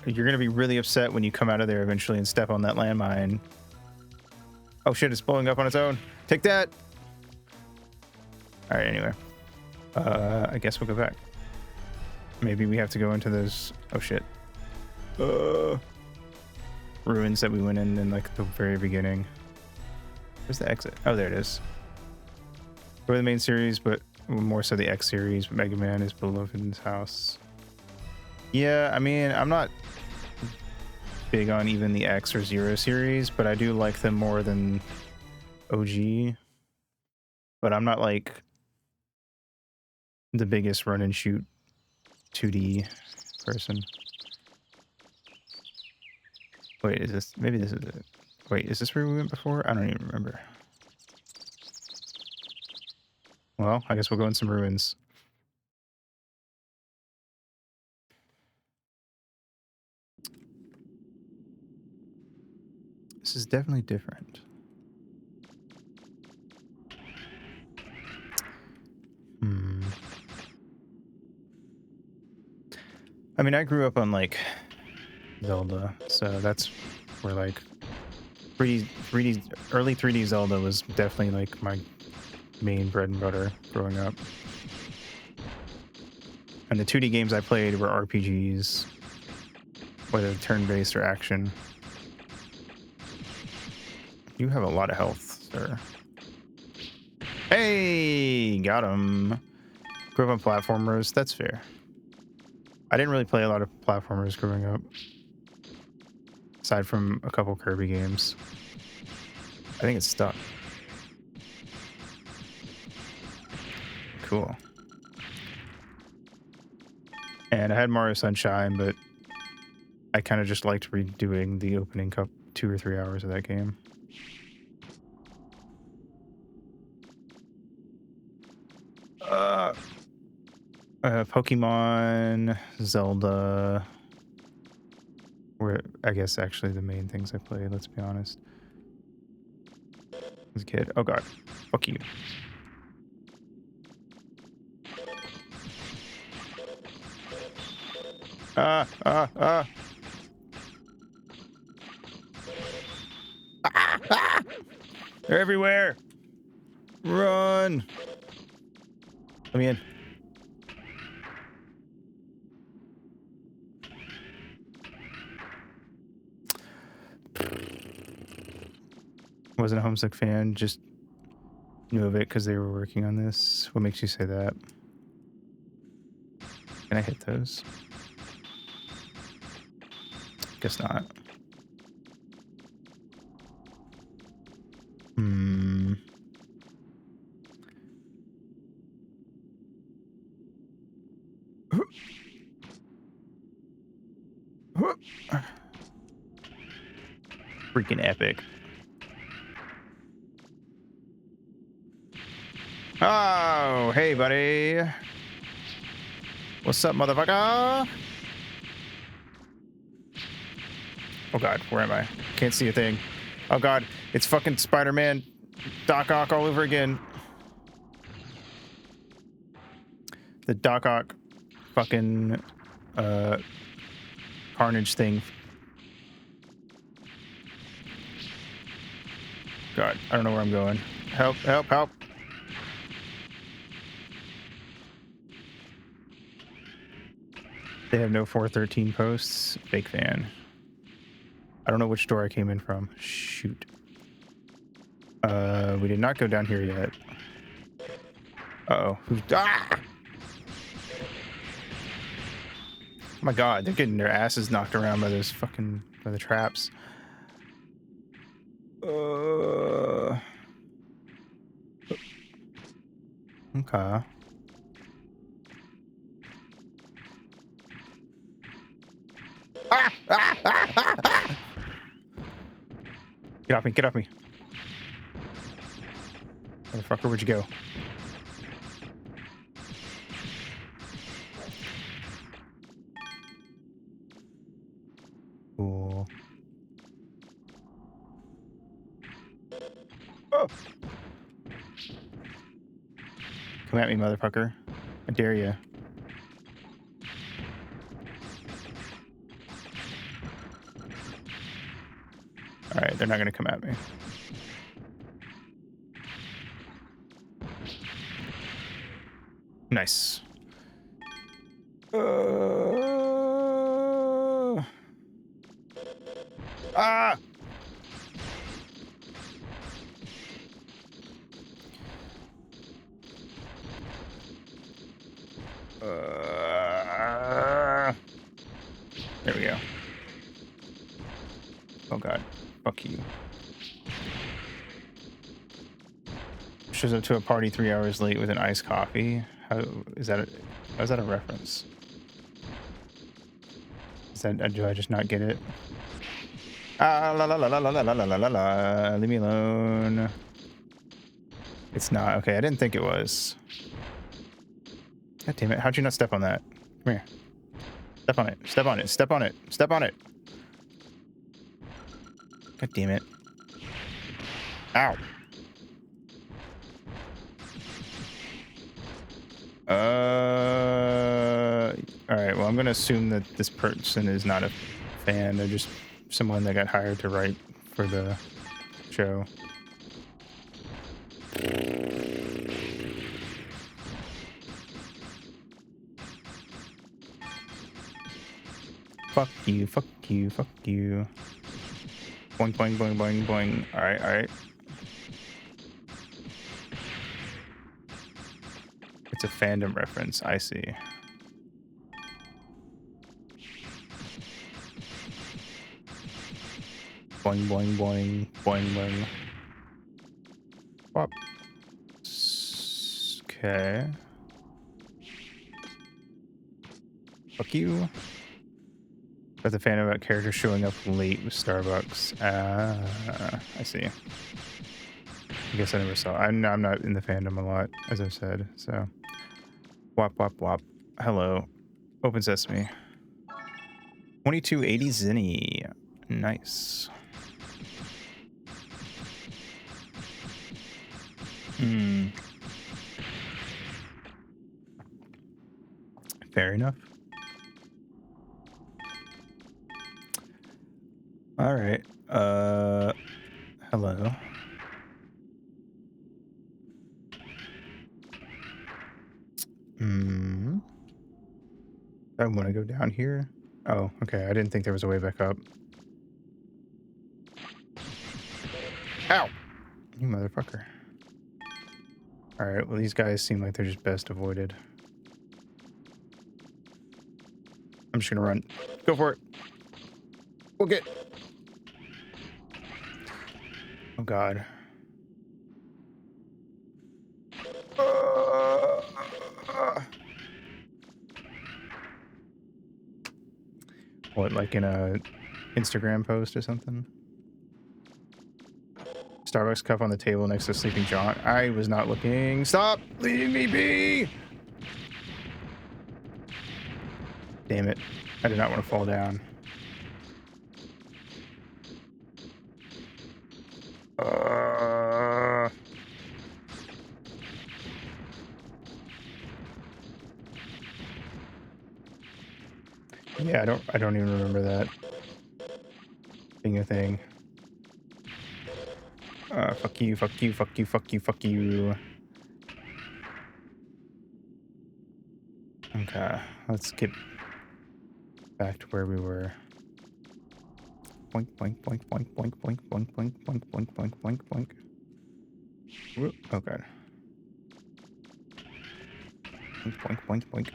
S1: You're gonna be really upset when you come out of there eventually and step on that landmine. Oh shit, it's blowing up on its own. Take that! Alright, anyway. I guess we'll go back. Maybe we have to go into those... Oh shit. Ruins that we went in like the very beginning. Where's the exit? Oh, there it is. For the main series, but more so the X series. Mega Man is beloved in this house. Yeah, I mean, I'm not big on even the X or Zero series, but I do like them more than OG. But I'm not like the biggest run and shoot 2D person. Wait, is this... Maybe this is it. Wait, is this where we went before? I don't even remember. Well, I guess we'll go in some ruins. This is definitely different. I mean, I grew up on like Zelda, so that's where like 3D early 3D Zelda was definitely like my main bread and butter growing up. And the 2D games I played were RPGs, whether turn-based or action. You have a lot of health, sir. Hey, got him. Grew up on platformers. That's fair. I didn't really play a lot of platformers growing up, aside from a couple Kirby games. I think it's stuck. Cool. And I had Mario Sunshine, but I kind of just liked redoing the opening 2 or 3 hours of that game. Pokemon, Zelda, were, I guess, actually the main things I played, let's be honest. As a kid. Oh god. Fuck you. They're everywhere. Run. Let me in. Wasn't a Homesick fan, just knew of it because they were working on this. What makes you say that? Can I hit those? Guess not. Freaking epic. Oh, hey, buddy. What's up, motherfucker? Oh, God, where am I? Can't see a thing. Oh, God, it's fucking Spider-Man Doc Ock all over again. The Doc Ock fucking Carnage thing. God, I don't know where I'm going. Help, help, help. They have no 413 posts. Fake fan. I don't know which door I came in from. Shoot. We did not go down here yet. Uh-oh. Ah! Oh my god, they're getting their asses knocked around by those fucking... by the traps. Okay. Ah! Ah! Ah! Ah! Ah! Get off me, get off me. Motherfucker, where'd you go? Cool. Oh! Come at me, motherfucker. I dare you. Alright, they're not gonna come at me. Nice. Ah! There we go. Oh god. Fuck you. Shows up to a party 3 hours late with an iced coffee. How is that a reference? Is that, do I just not get it? Ah, la la la la la la la la la la. Leave me alone. It's not. Okay, I didn't think it was. God damn it. How'd you not step on that? Come here. Step on it. Step on it. Step on it. Step on it. God damn it. Ow. Alright, well, I'm gonna assume that this person is not a fan. They're just someone that got hired to write for the show. Fuck you, fuck you, fuck you. Boing, boing, boing, boing, boing. Alright, alright. It's a fandom reference, I see. Boing, boing, boing, boing, boing. Wop. Okay. Fuck you. That's a fan about characters showing up late with Starbucks. I see. I guess I never saw. I'm not in the fandom a lot, as I've said. So, wop wop wop. Hello, Open Sesame. 2280 Zinni. Nice. Fair enough. All right. Hello. I want to go down here. Oh, okay. I didn't think there was a way back up. Ow! You motherfucker. All right. Well, these guys seem like they're just best avoided. I'm just gonna run. Go for it. We'll get. Oh God. What, like in a Instagram post or something? Starbucks cup on the table next to sleeping John. I was not looking. Stop! Leave me be! Damn it. I did not want to fall down. Yeah, I don't even remember that being a thing. Fuck you, fuck you, fuck you, fuck you, fuck you. Okay, let's get back to where we were. Boink, boink, boink, boink, boink, boink, boink, boink, boink, boink, boink, boink, boink. Whoop. Oh God. Boink, boink, boink, boink.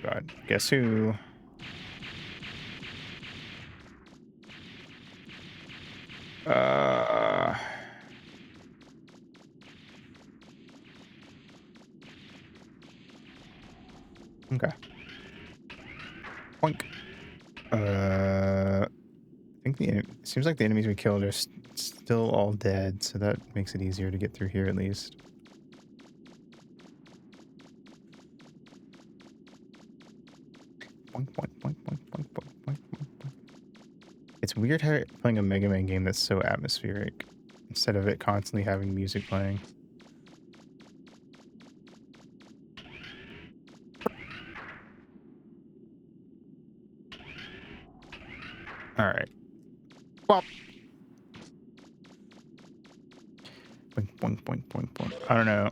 S1: God, guess who? Okay. Boink. I think it seems like the enemies we killed are still all dead, so that makes it easier to get through here at least. Boink, boink, boink, boink, boink, boink, boink, boink. It's weird how playing a Mega Man game that's so atmospheric instead of it constantly having music playing. All right. Well. Boink, boink, boink, boink, boink. I don't know.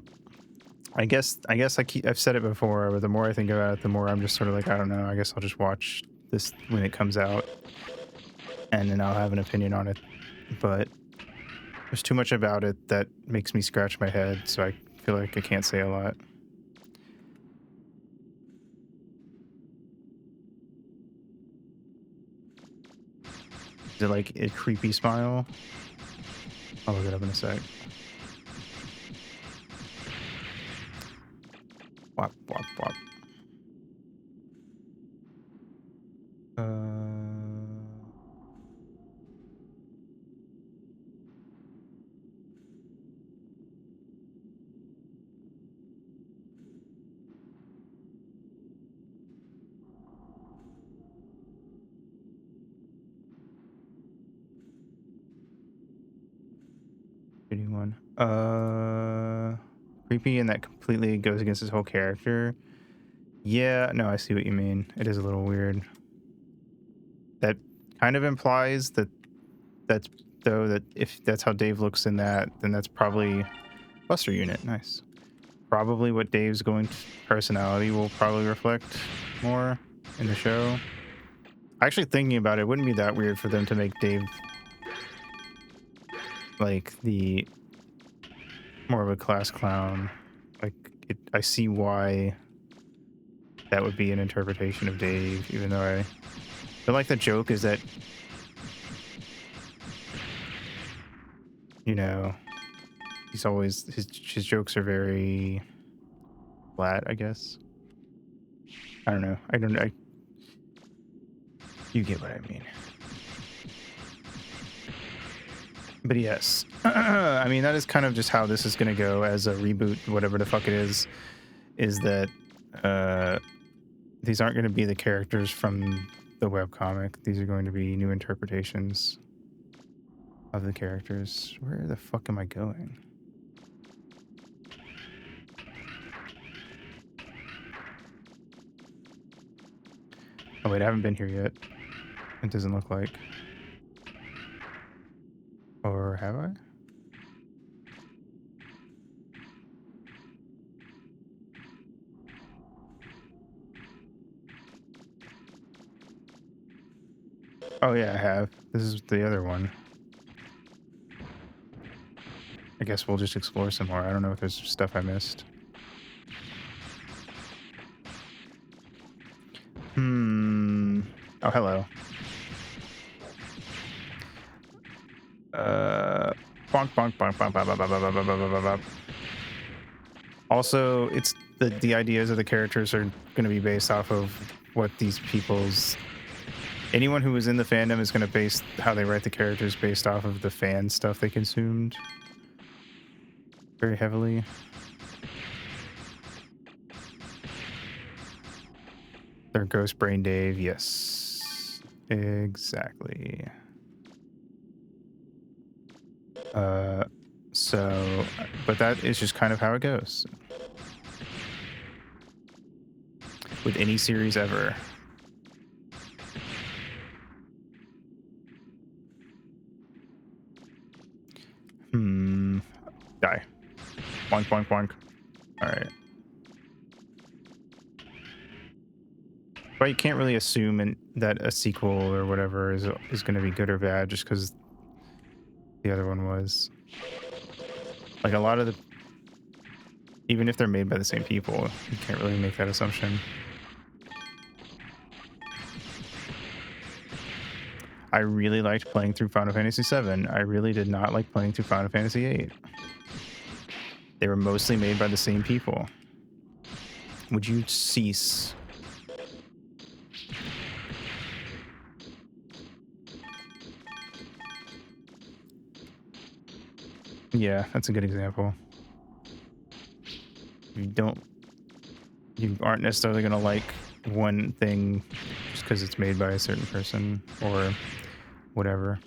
S1: I guess I've said it before, but the more I think about it, the more I'm just sort of like, I don't know. I guess I'll just watch this when it comes out, and then I'll have an opinion on it. But there's too much about it that makes me scratch my head, so I feel like I can't say a lot. Is it like a creepy smile? I'll look it up in a sec. Wop, wop, wop. One. Creepy, and that completely goes against his whole character. Yeah, no, I see what you mean. It is a little weird. That kind of implies that if that's how Dave looks in that, then that's probably Buster Unit. Nice. Probably what Dave's personality will probably reflect more in the show. Actually, thinking about it, it wouldn't be that weird for them to make Dave like the more of a class clown. Like I see why that would be an interpretation of Dave, even though I feel like the joke is that, you know, he's always his jokes are very flat, I guess. I don't know. You get what I mean. But yes, I mean, that is kind of just how this is going to go as a reboot, whatever the fuck it is that these aren't going to be the characters from the webcomic. These are going to be new interpretations of the characters. Where the fuck am I going? Oh wait, I haven't been here yet. It doesn't look like. Or have I? Oh yeah, I have. This is the other one. I guess we'll just explore some more. I don't know if there's stuff I missed. Oh, hello. Bonk, bonk, bonk, bonk, bonk, bonk, bonk, bonk, bonk, bonk, bonk. Also, it's the ideas of the characters are going to be based off of what these people's... Anyone who was in the fandom is going to base how they write the characters based off of the fan stuff they consumed very heavily. They're Ghost Brain Dave, yes. Exactly. But that is just kind of how it goes. With any series ever. Die. Boink, boink, boink. Alright. But you can't really assume that a sequel or whatever is going to be good or bad just because the other one was. Like a lot of the... Even if they're made by the same people, you can't really make that assumption. I really liked playing through Final Fantasy VII. I really did not like playing through Final Fantasy VIII. They were mostly made by the same people. Would you cease Yeah, that's a good example. You aren't necessarily going to like one thing just because it's made by a certain person or whatever.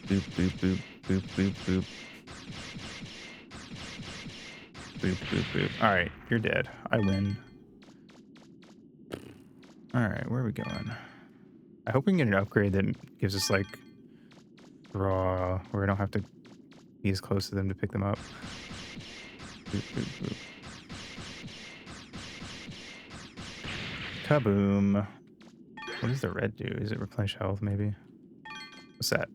S1: Boop, boop, boop, boop, boop, boop. Boop, boop, boop. All right, you're dead. I win. All right, where are we going? I hope we can get an upgrade that gives us like raw, where we don't have to be as close to them to pick them up. Boop, boop, boop. Kaboom. What does the red do? Is it replenish health, maybe? What's that?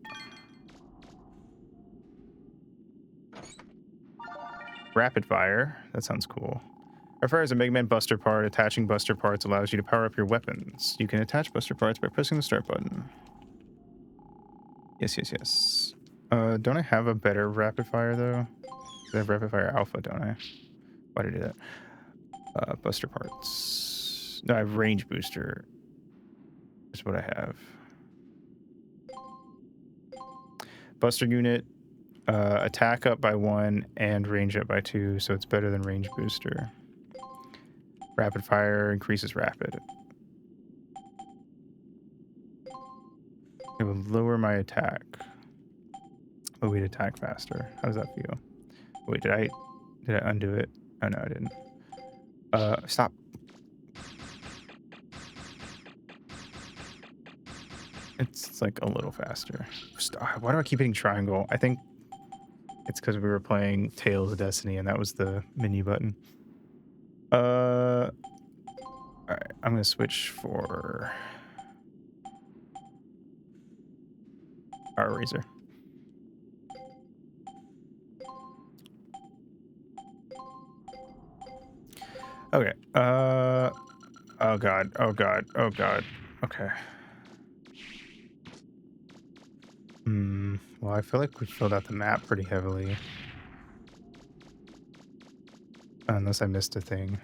S1: Rapid fire. That sounds cool. Rapid fire is a Mega Man Buster part. Attaching Buster parts allows you to power up your weapons. You can attach Buster parts by pressing the start button. Yes, yes, yes. Don't I have a better rapid fire, though? I have rapid fire alpha, don't I? Why did I do that? Buster parts. No, I have range booster. That's what I have. Buster unit. Attack up by 1 and range up by 2, so it's better than range booster. Rapid fire increases rapid. It will lower my attack. Oh, we'd attack faster. How does that feel? Wait, did I undo it? Oh no, I didn't. Stop. It's like a little faster. Why do I keep hitting triangle? I think it's because we were playing Tales of Destiny and that was the menu button. Alright, I'm gonna switch for Power Razor. Okay. Oh god. Oh god. Oh god. Okay. Well, I feel like we filled out the map pretty heavily. Unless I missed a thing.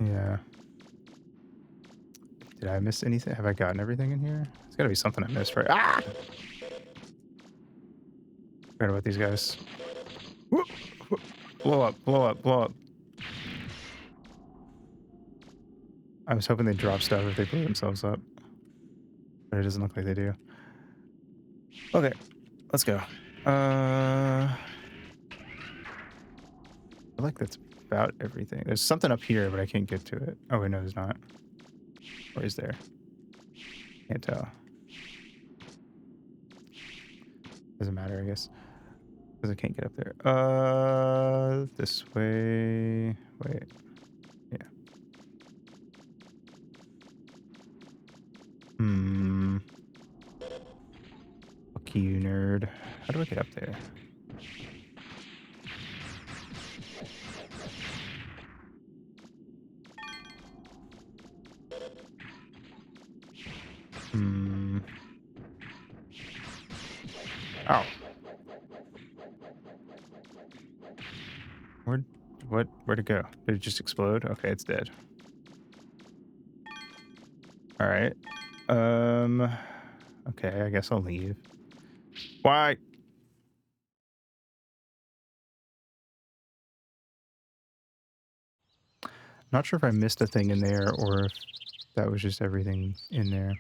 S1: Yeah. Did I miss anything? Have I gotten everything in here? There's gotta be something I missed, right? Ah! Forgot about these guys. Whoop, whoop. Blow up, blow up, blow up. I was hoping they'd drop stuff if they blew themselves up. But it doesn't look like they do. Okay, let's go. I feel like that's about everything. There's something up here, but I can't get to it. Oh, wait, no, there's not. Or is there? Can't tell. Doesn't matter, I guess. Because I can't get up there. This way. Wait. Yeah. Fuck you, nerd. How do I get up there? Oh. Where'd it go? Did it just explode? Okay, it's dead. Alright. Okay, I guess I'll leave. Why? Not sure if I missed a thing in there or if that was just everything in there.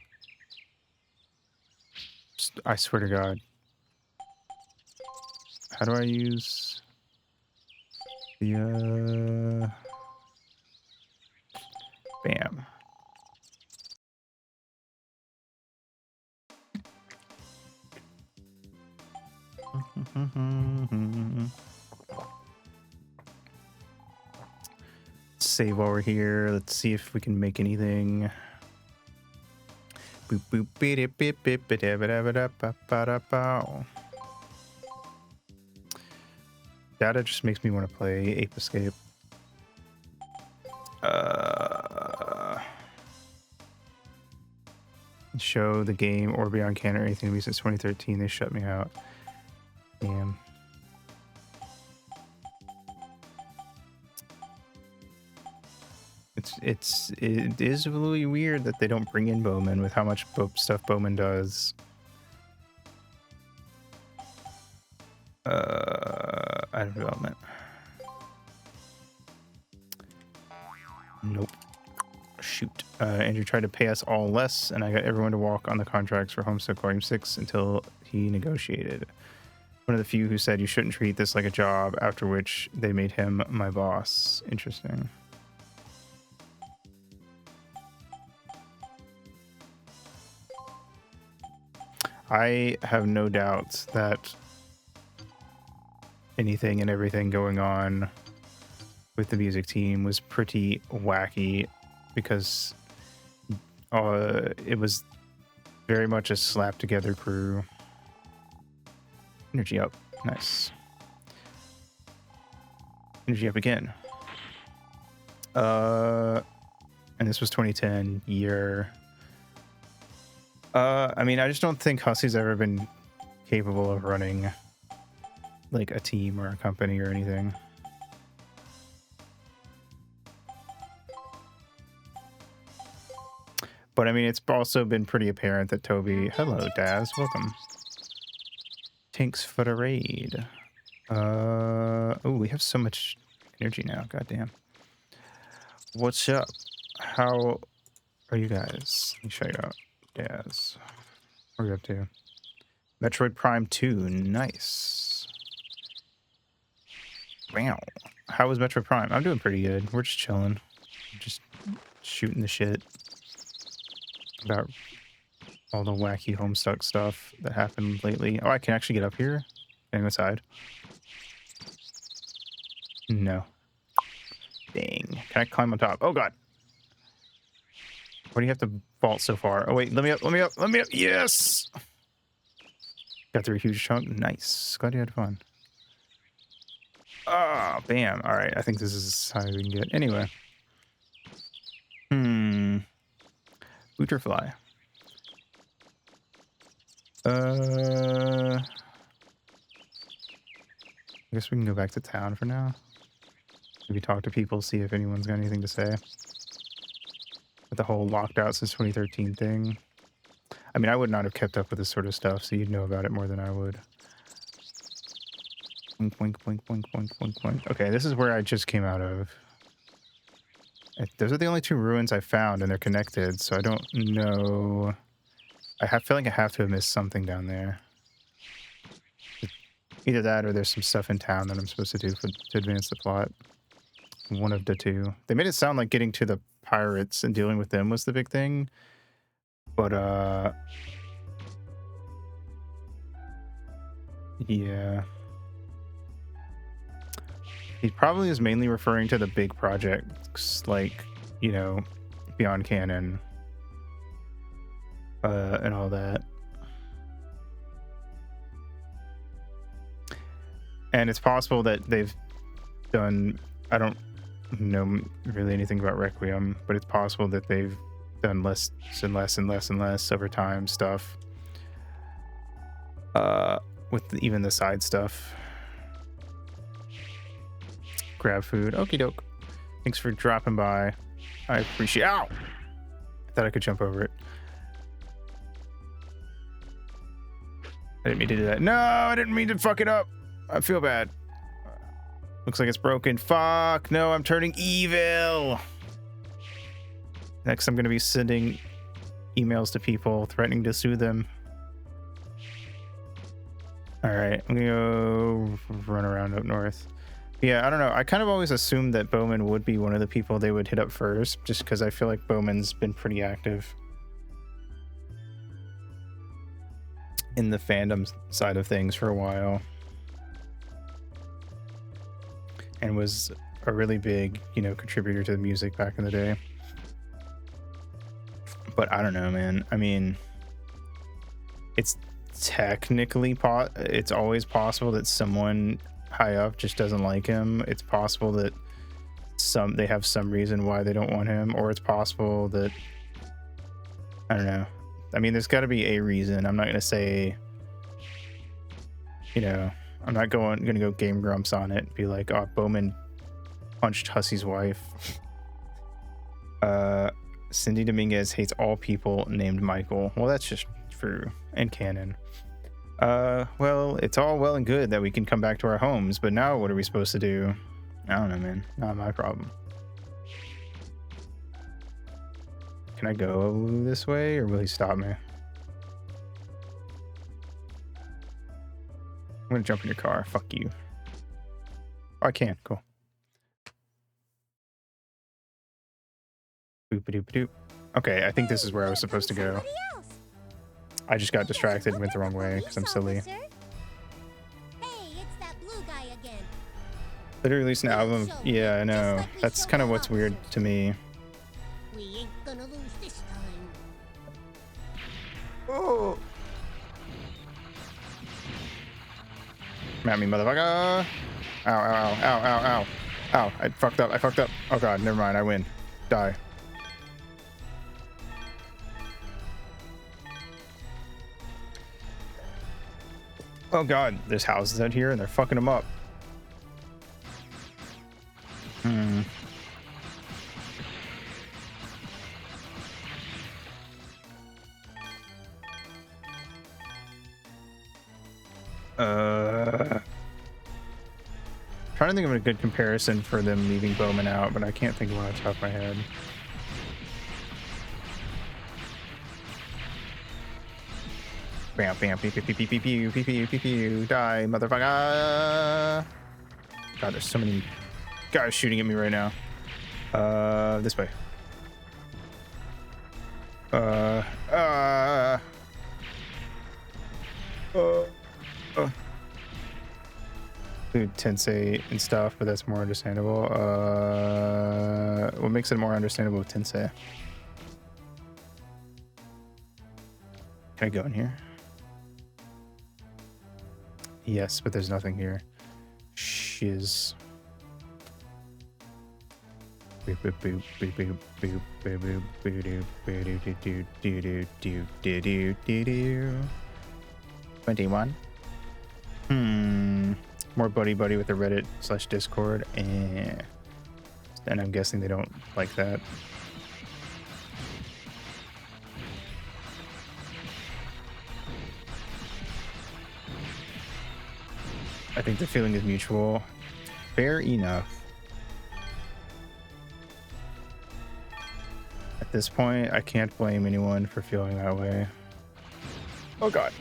S1: I swear to God. How do I use the, bam. Save while we're here. Let's see if we can make anything. Boop boop beep beep beep beep beep Data just makes me want to play Ape Escape. Show the game or Beyond Canon or anything to me since 2013. They shut me out. Damn. it is really weird that they don't bring in Bowman with how much stuff Bowman does. Item development. Nope. Shoot. Andrew tried to pay us all less, and I got everyone to walk on the contracts for Homestead Volume 6 until he negotiated. One of the few who said you shouldn't treat this like a job, after which they made him my boss. Interesting. I have no doubt that anything and everything going on with the music team was pretty wacky because it was very much a slap together crew. Energy up. Nice. Energy up again. And this was 2010 year. I mean, I just don't think Hussey's ever been capable of running like a team or a company or anything. But I mean, it's also been pretty apparent that Toby, hello Daz, welcome. Tanks for the raid. Oh, we have so much energy now, goddamn. What's up? How are you guys? Let me show you out. Daz. What are you up to? Metroid Prime 2, nice. Wow. How was Metroid Prime? I'm doing pretty good. We're just chilling. Just shooting the shit about all the wacky Homestuck stuff that happened lately. Oh, I can actually get up here? Can I go inside? No. Dang. Can I climb on top? Oh, God. Why do you have to vault so far? Oh, wait. Let me up. Let me up. Let me up. Yes! Got through a huge chunk. Nice. Glad you had fun. Ah, bam. All right. I think this is as high as we can get. Anyway. Butterfly. I guess we can go back to town for now. Maybe talk to people, see if anyone's got anything to say. With the whole locked out since 2013 thing. I mean, I would not have kept up with this sort of stuff, so you'd know about it more than I would. Boink, boink, boink, boink, boink, boink, boink. Okay, this is where I just came out of. Those are the only two ruins I found, and they're connected, so I don't know. I feel like I have to have missed something down there. Either that or there's some stuff in town that I'm supposed to do to advance the plot. One of the two. They made it sound like getting to the pirates and dealing with them was the big thing. But, yeah. He probably is mainly referring to the big projects like, you know, Beyond Canon. And all that. And it's possible that they've done, I don't know really anything about Requiem, but it's possible that they've done less and less and less and less over time stuff. With even the side stuff. Grab food. Okie doke. Thanks for dropping by. I appreciate. Ow! I thought I could jump over it. I didn't mean to do that. No, I didn't mean to fuck it up. I feel bad. Looks like it's broken. Fuck. No, I'm turning evil. Next, I'm going to be sending emails to people threatening to sue them. All right. I'm going to go run around up north. Yeah, I don't know. I kind of always assumed that Bowman would be one of the people they would hit up first, just because I feel like Bowman's been pretty active in the fandom side of things for a while. And was a really big, you know, contributor to the music back in the day. But I don't know, man. I mean, it's technically it's always possible that someone high up just doesn't like him. It's possible that they have some reason why they don't want him, or it's possible that, I don't know. I mean, there's got to be a reason. I'm not going to say, you know, I'm not going to go Game Grumps on it and be like, oh, Bowman punched Hussey's wife. Cindy Dominguez hates all people named Michael. Well, that's just true and canon. Well, it's all well and good that we can come back to our homes, but now what are we supposed to do? I don't know, man. Not my problem. Can I go this way, or will he stop me? I'm gonna jump in your car. Fuck you. Oh, I can. Cool. Boop-a-doop-a-doop. Okay, I think this is where I was supposed to go. I just got distracted and went the wrong way because I'm silly.
S4: Hey, it's that blue guy again.
S1: They released an album. Yeah, I know. That's kind of what's weird to me.
S4: We ain't gonna lose this time.
S1: Oh! Come at me, motherfucker! Ow, ow, ow, ow, ow, ow. Ow, I fucked up. Oh god, never mind. I win. Die. Oh god, there's houses out here and they're fucking them up. Trying to think of a good comparison for them leaving Bowman out, but I can't think of one on the top of my head. Bam, bam, pew, pew, pew, pew, pew, pew, pew, pew, pew, pew, die, motherfucker! God, there's so many guys shooting at me right now. This way. Include Tensei and stuff, but that's more understandable. What makes it more understandable with Tensei? Can I go in here? Yes, but there's nothing here. Shiz. Boop boop boop boop boop boop boop boop boop doo boop doo doo doo doo doo doo doo doo doo. 21. More buddy with the Reddit / Discord, and I'm guessing they don't like that. I think the feeling is mutual. Fair enough. At this point, I can't blame anyone for feeling that way. Oh god.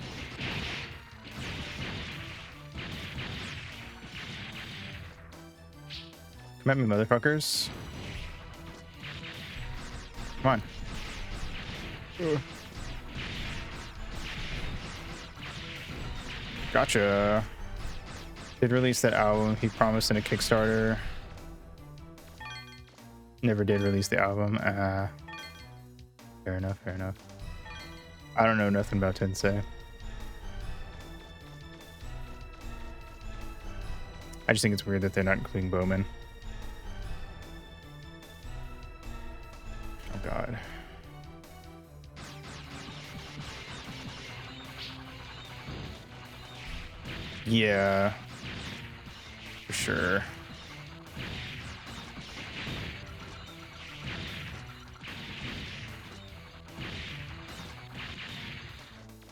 S1: Come at me, motherfuckers. Come on. Gotcha. Did release that album he promised in a Kickstarter. Never did release the album. Fair enough, fair enough. I don't know nothing about Tensei. I just think it's weird that they're not including Bowman. Oh god. Yeah. For sure.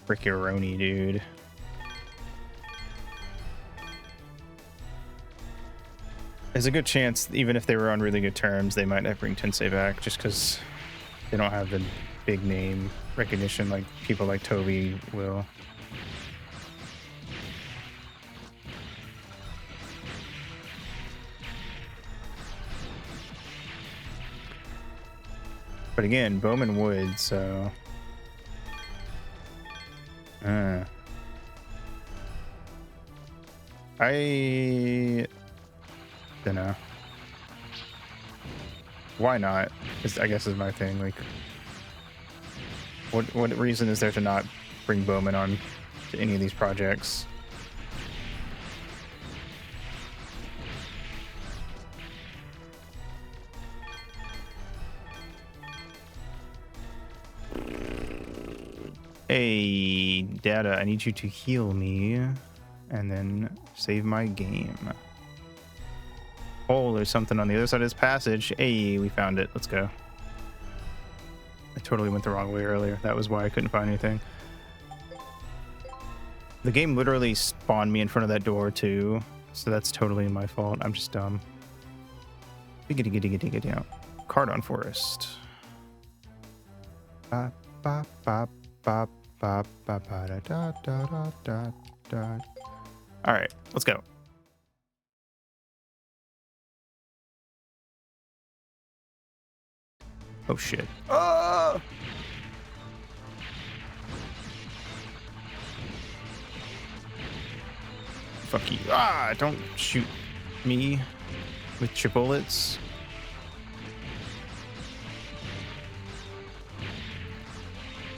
S1: Ricki-roni, dude. There's a good chance, even if they were on really good terms, they might not bring Tensei back just because they don't have the big name recognition like people like Toby will. But again, Bowman would, so... I don't know. Why not? I guess is my thing. Like, what reason is there to not bring Bowman on to any of these projects? Hey, Data, I need you to heal me and then save my game. Oh, there's something on the other side of this passage. Hey, we found it. Let's go. I totally went the wrong way earlier. That was why I couldn't find anything. The game literally spawned me in front of that door too, so that's totally my fault. I'm just dumb. Get out. Cardon Forest. Ba ba ba ba ba ba ba da da da da da. All right, let's go. Oh shit. Oh! Fuck you. Ah, don't shoot me with your bullets.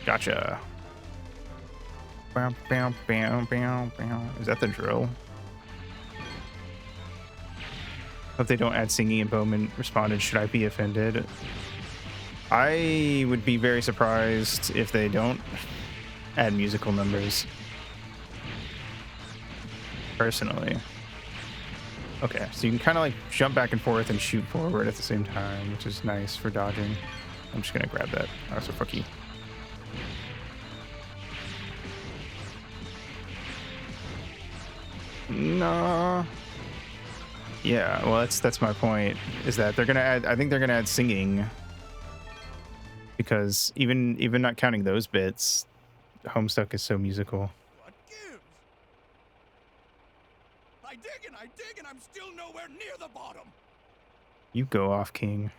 S1: Gotcha. Bam, bam, bam, bam, bam. Is that the drill? Hope they don't add singing, and Bowman responded, should I be offended? I would be very surprised if they don't add musical numbers. Personally. Okay, so you can kind of like jump back and forth and shoot forward at the same time, which is nice for dodging. I'm just gonna grab that. Oh, so fuck you. No. Yeah, well that's my point, is that they're gonna add, I think they're gonna add singing, because even not counting those bits, Homestuck is so musical.
S10: What gives? I dig and I'm still nowhere near the bottom.
S1: You go off, King.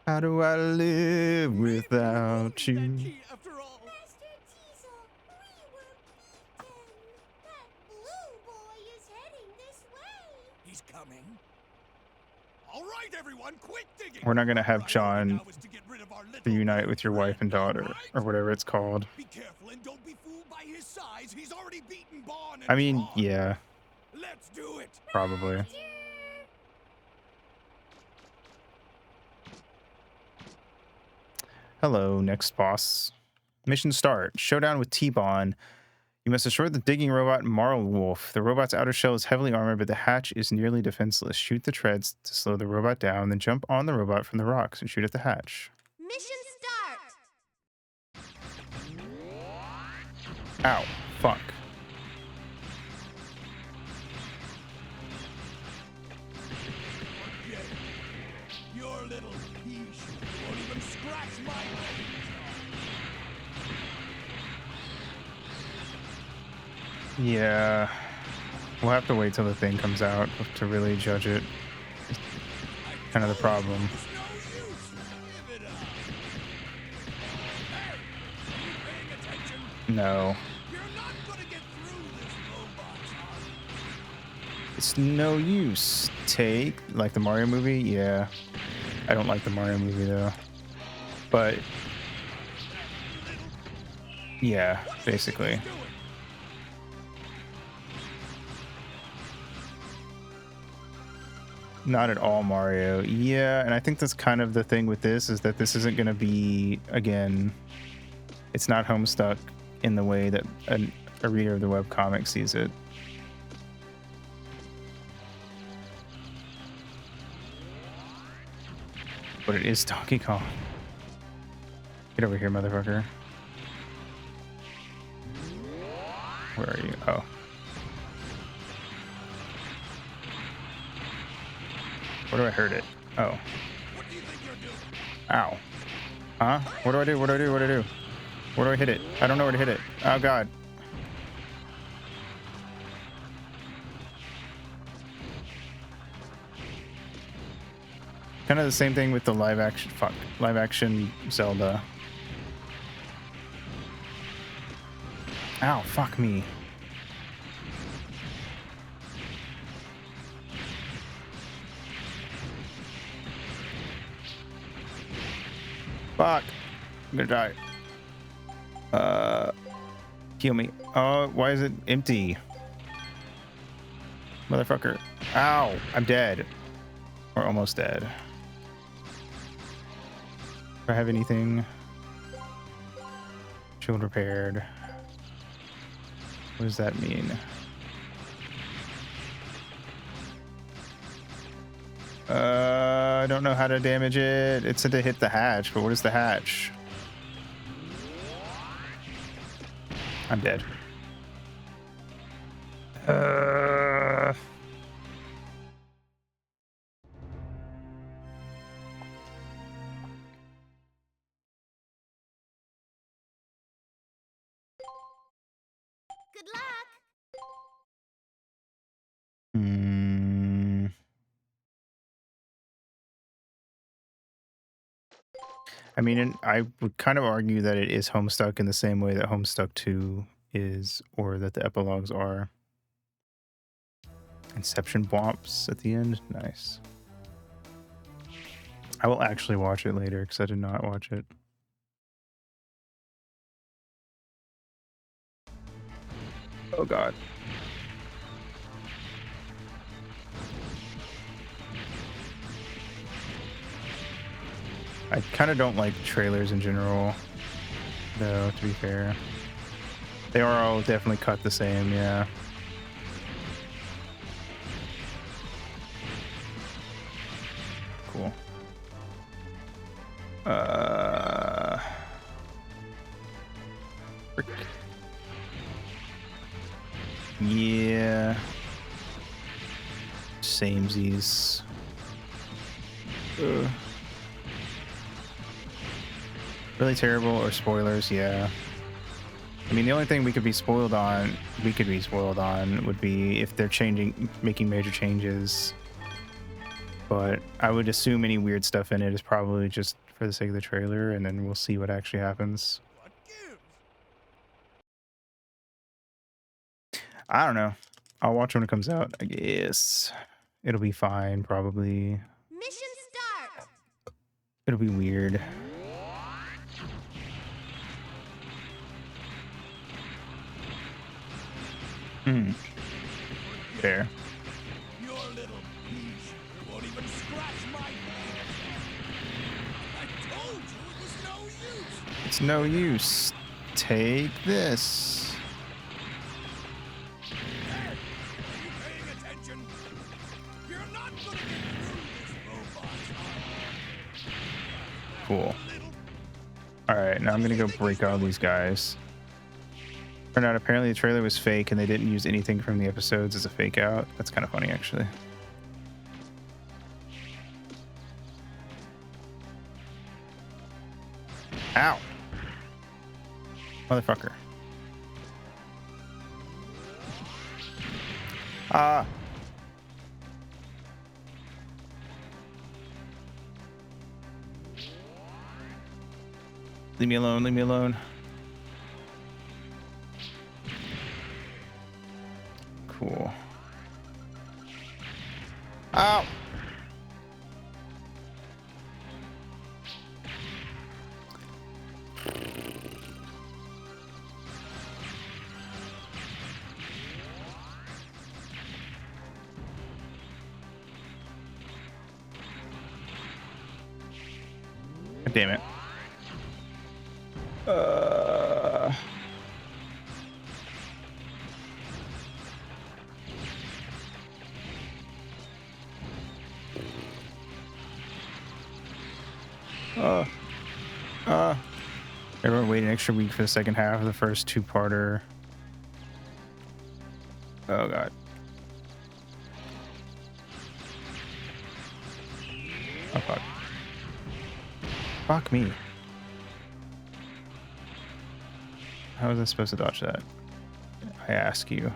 S1: How do I live without you?
S10: After all.
S4: Master Teasel, we were beaten. That blue boy is heading this way.
S10: He's coming. All right, everyone, quit digging.
S1: We're not gonna have John
S10: Now is to get rid of our little
S1: reunite with your wife and daughter, or whatever it's called.
S10: Be careful and don't be fooled by his size. He's already beaten Bon and
S1: I mean,
S10: John.
S1: yeah,
S10: Let's do it.
S1: probably. Hello, next boss. Mission start. Showdown with T-Bon. You must destroy the digging robot Marlwolf. The robot's outer shell is heavily armored, but the hatch is nearly defenseless. Shoot the treads to slow the robot down, then jump on the robot from the rocks and shoot at the hatch.
S4: Mission start.
S1: Ow. Fuck.
S10: Your little piece won't even scratch my leg.
S1: Yeah. We'll have to wait till the thing comes out to really judge it. Kind of the problem.
S10: It's no use. Give it up. Hey, are you paying attention?
S1: No.
S10: You're not gonna get through this robot's arm.
S1: It's no use. Take, like the Mario movie? Yeah. I don't like the Mario movie though. But yeah, basically. Not at all Mario. Yeah, and I think that's kind of the thing with this, is that this isn't going to be, again, it's not Homestuck in the way that a reader of the webcomic sees it. But it is Donkey Kong. Get over here, motherfucker. Where are you? Oh. Where do I hurt it? Oh.
S10: What do you think you're doing?
S1: Ow. Huh? What do I do? What do I do? What do I do? Where do I hit it? I don't know where to hit it. Oh, God. Kind of the same thing with the live action Zelda. Ow, fuck me. Fuck. I'm gonna die. Heal me. Oh, why is it empty? Motherfucker. Ow, I'm dead. Or almost dead. Do I have anything? Shield repaired. What does that mean? I don't know how to damage it. It said to hit the hatch, but what is the hatch? I'm dead.
S4: Good luck.
S1: I mean, I would kind of argue that it is Homestuck in the same way that Homestuck 2 is, or that the epilogues are. Inception bumps at the end. Nice. I will actually watch it later because I did not watch it. Oh god. I kind of don't like trailers in general, though, to be fair. They are all definitely cut the same, yeah. Cool. Frick. Yeah. Samesies. Really terrible, or spoilers, yeah. I mean, the only thing we could be spoiled on would be if they're making major changes. But I would assume any weird stuff in it is probably just for the sake of the trailer, and then we'll see what actually happens. I don't know. I'll watch when it comes out, I guess. It'll be fine, probably.
S4: Mission start.
S1: It'll be weird. Fair.
S10: Your little piece won't even scratch my back. I told you it was no use.
S1: It's no use. Take this.
S10: Hey, are you paying attention? You're not gonna get through this robot.
S1: Cool. Alright, now I'm gonna go break all these guys. Turned out apparently the trailer was fake and they didn't use anything from the episodes as a fake out. That's kind of funny, actually. Ow! Motherfucker. Ah! Leave me alone, leave me alone. Cool. Ow! God damn it. Everyone wait an extra week for the second half of the first two-parter. Oh god. Oh fuck. Fuck me. How was I supposed to dodge that? I ask you.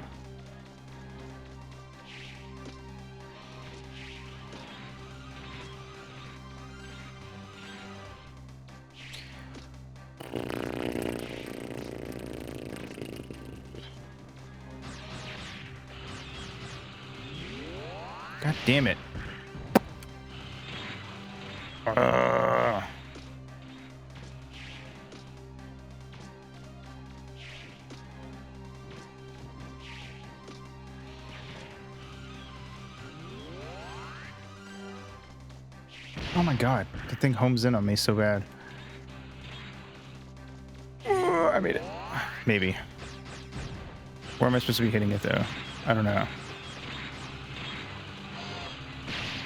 S1: God damn it. Oh my god, the thing homes in on me so bad. I made it. Maybe. Where am I supposed to be hitting it though? I don't know.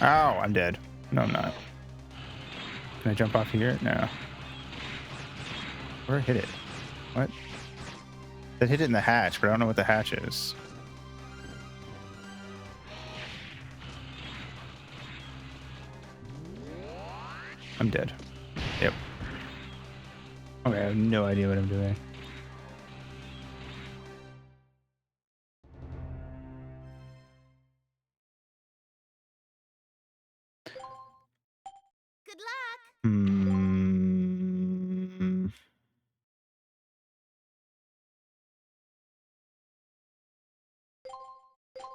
S1: Ow, I'm dead. No, I'm not. Can I jump off here? No. Where hit it? What? That hit it in the hatch, but I don't know what the hatch is. I'm dead. Yep. Okay, I have no idea what I'm doing.
S4: Good luck!
S1: Hmm.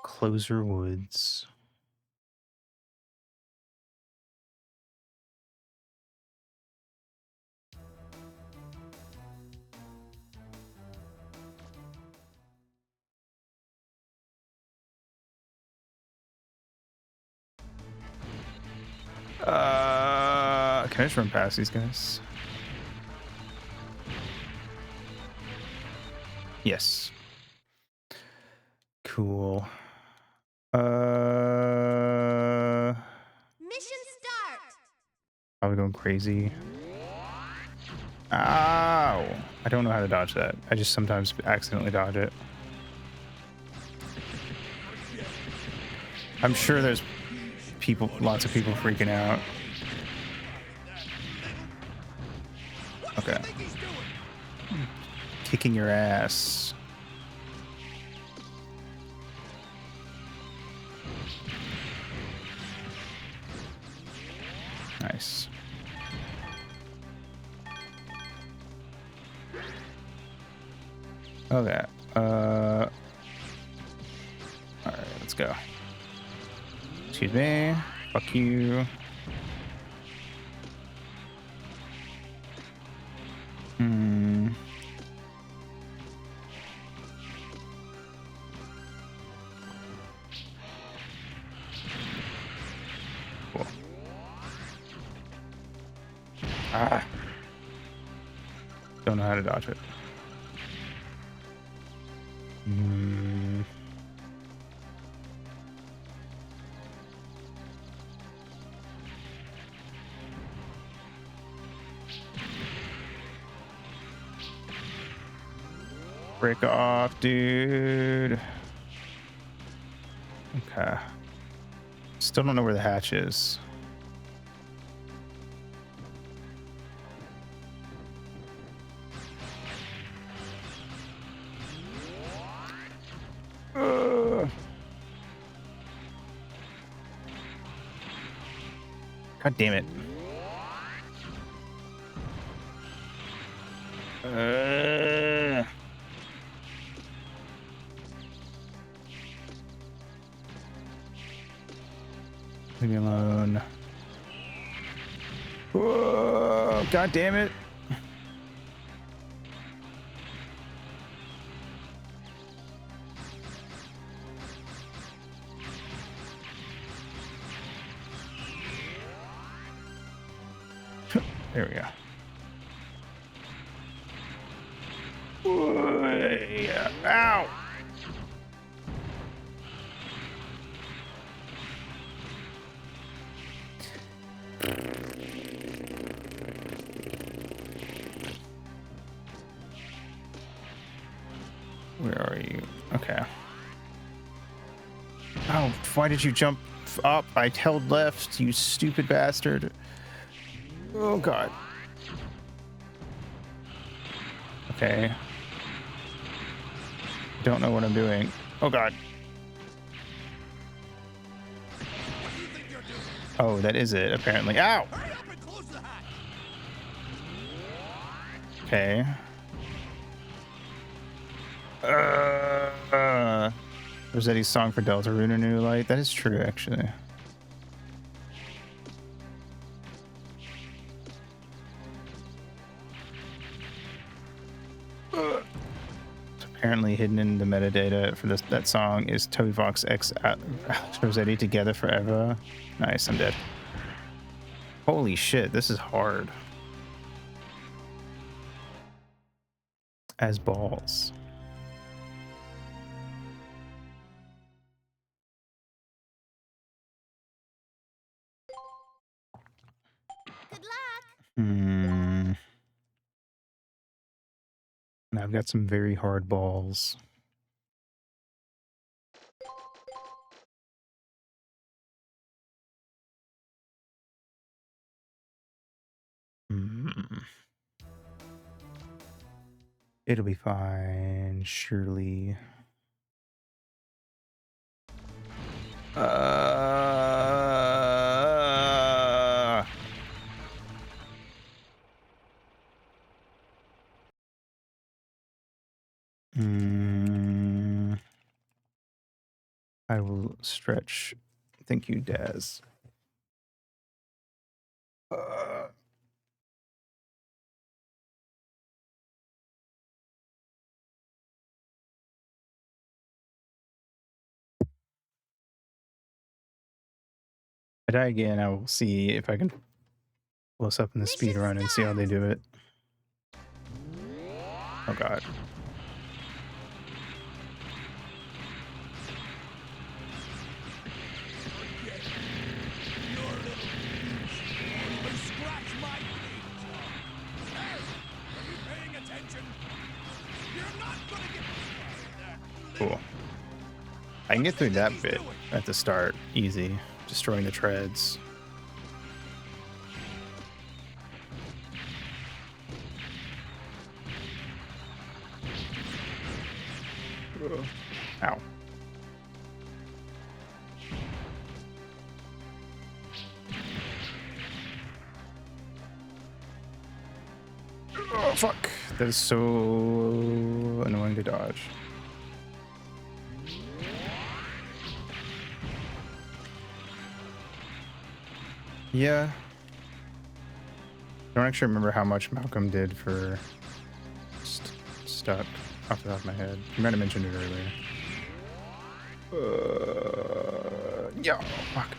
S1: Closer Woods. Can I just run past these guys? Yes. Cool.
S4: Mission start!
S1: Probably going crazy. Ow! I don't know how to dodge that. I just sometimes accidentally dodge it. I'm sure there's people, lots of people freaking out. Okay. Kicking your ass. Nice. Okay. Alright, let's go. Excuse me. Fuck you. Hmm. Cool. Ah. Don't know how to dodge it. Hmm. Break off, dude. Okay. Still don't know where the hatch is. God damn it. Leave me alone. Whoa, God damn it. There we go. Yeah. Ow! Where are you? Okay. Oh, why did you jump up? I held left, you stupid bastard. Oh, God. Okay. Don't know what I'm doing. Oh, God. Oh, that is it, apparently. Ow! Okay. Rosetti's song for Deltarune, A New Light. That is true, actually. Apparently hidden in the metadata for that song is Toby Fox X Alex Rosetti Together Forever. Nice, I'm dead. Holy shit, this is hard. As balls. Hmm. And I've got some very hard balls. Hmm. It'll be fine, surely. I will stretch. Thank you, Daz. I die again, I will see if I can pull us up in the speed run and see how they do it. Oh god. Cool. I can get through that bit at the start, easy. Destroying the treads. Ow. Oh, fuck. That is so annoying to dodge. Yeah. I don't actually remember how much Malcolm did for stuck off the top of my head. You might have mentioned it earlier. Yeah, fuck.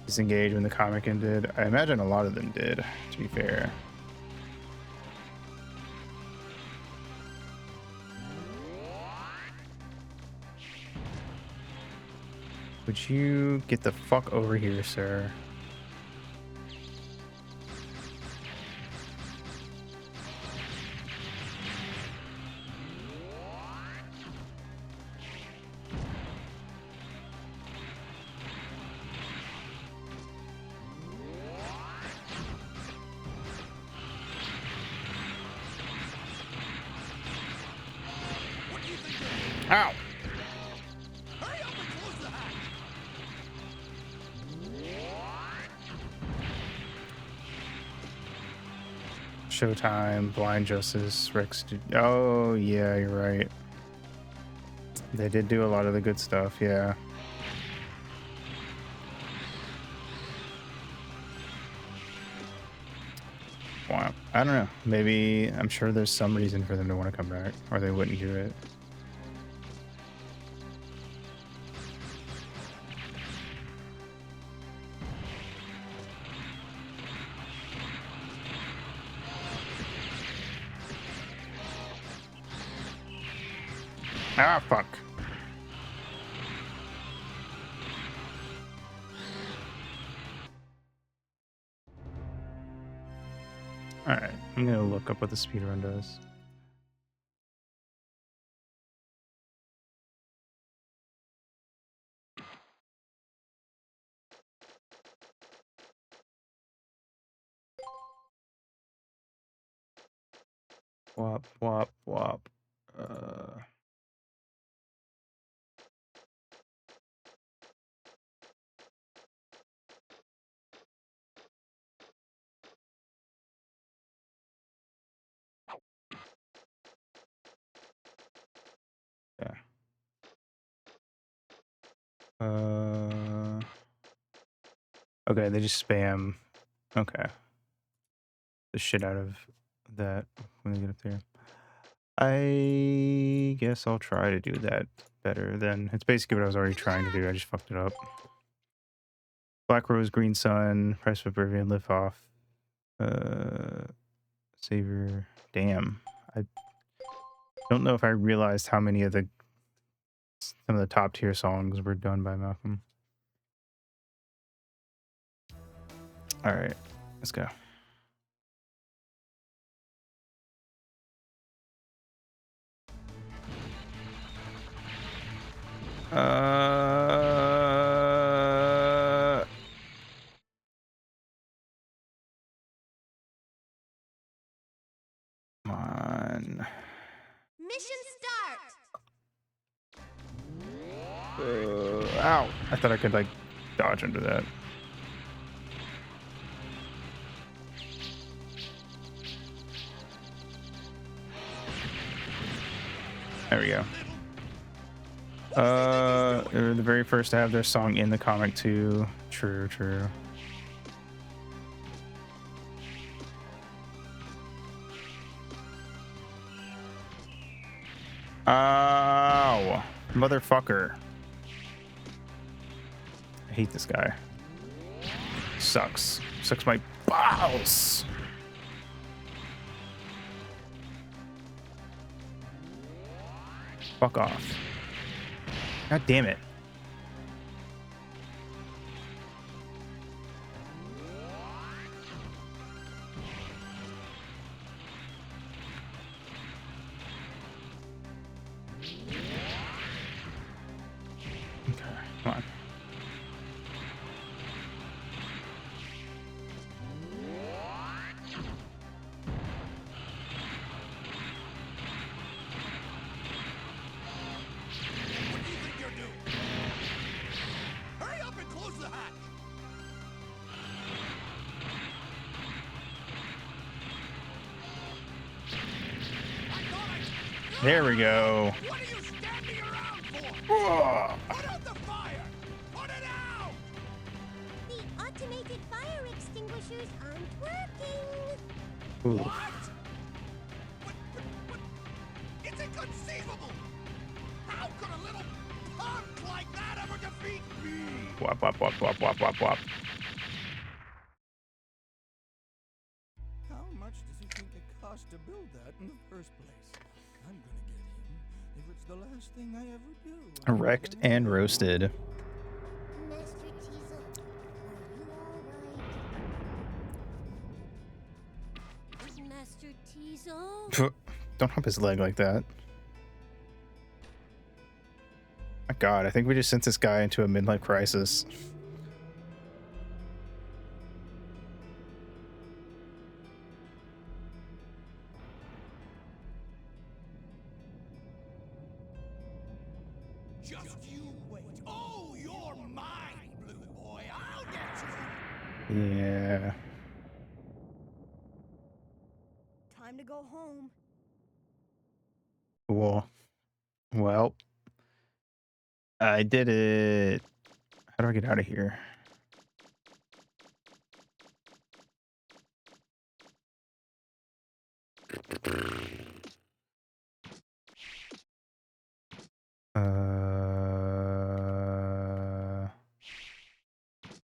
S1: Disengage when the comic ended. I imagine a lot of them did, to be fair. Would you get the fuck over here, sir? Ow! Showtime, Blind Justice, Rex. Oh, yeah, you're right. They did do a lot of the good stuff, yeah. Wow. I don't know. Maybe, I'm sure there's some reason for them to want to come back, or they wouldn't do it. Ah, fuck. Alright, I'm gonna look up what the speedrun does. Wop, wop, wop. Yeah. Okay, they just spam. Okay. The shit out of that when they get up there. I guess I'll try to do that better then. It's basically what I was already trying to do. I just fucked it up. Black Rose, Green Sun, Price of Oblivion, Lift Off. Savior. Damn. I don't know if I realized how many of some of the top tier songs were done by Malcolm. All right, let's go. Come on.
S4: Mission start!
S1: Ow! I thought I could like dodge under that. There we go. They're the very first to have their song in the comic too. True, true. Ow! Motherfucker. I hate this guy. Sucks. Sucks my balls. Fuck off. God damn it. Okay, come on.
S10: What do you think you're doing? Hurry up and close the hatch!
S1: There we go.
S10: What are you standing around for?
S1: Whoa.
S10: Put out the fire! Put it out!
S4: The automated fire extinguishers aren't working.
S1: Ooh.
S10: What? What? It's inconceivable! How could a little punk like that ever defeat me?
S1: Wop, wop, wop, wop, wop, wop, wop.
S10: How much does he think it cost to build that in the first place? I'm gonna get him if it's the last thing I ever do.
S1: Wrecked and roasted.
S4: Master Teasel, are you alright? Master Teasel?
S1: Don't hump his leg like that. My God, I think we just sent this guy into a midlife crisis.
S10: Just you wait. Oh, you're mine, Blue Boy. I'll get you.
S1: Yeah.
S3: Time to go home.
S1: Cool. Well, I did it. How do I get out of here?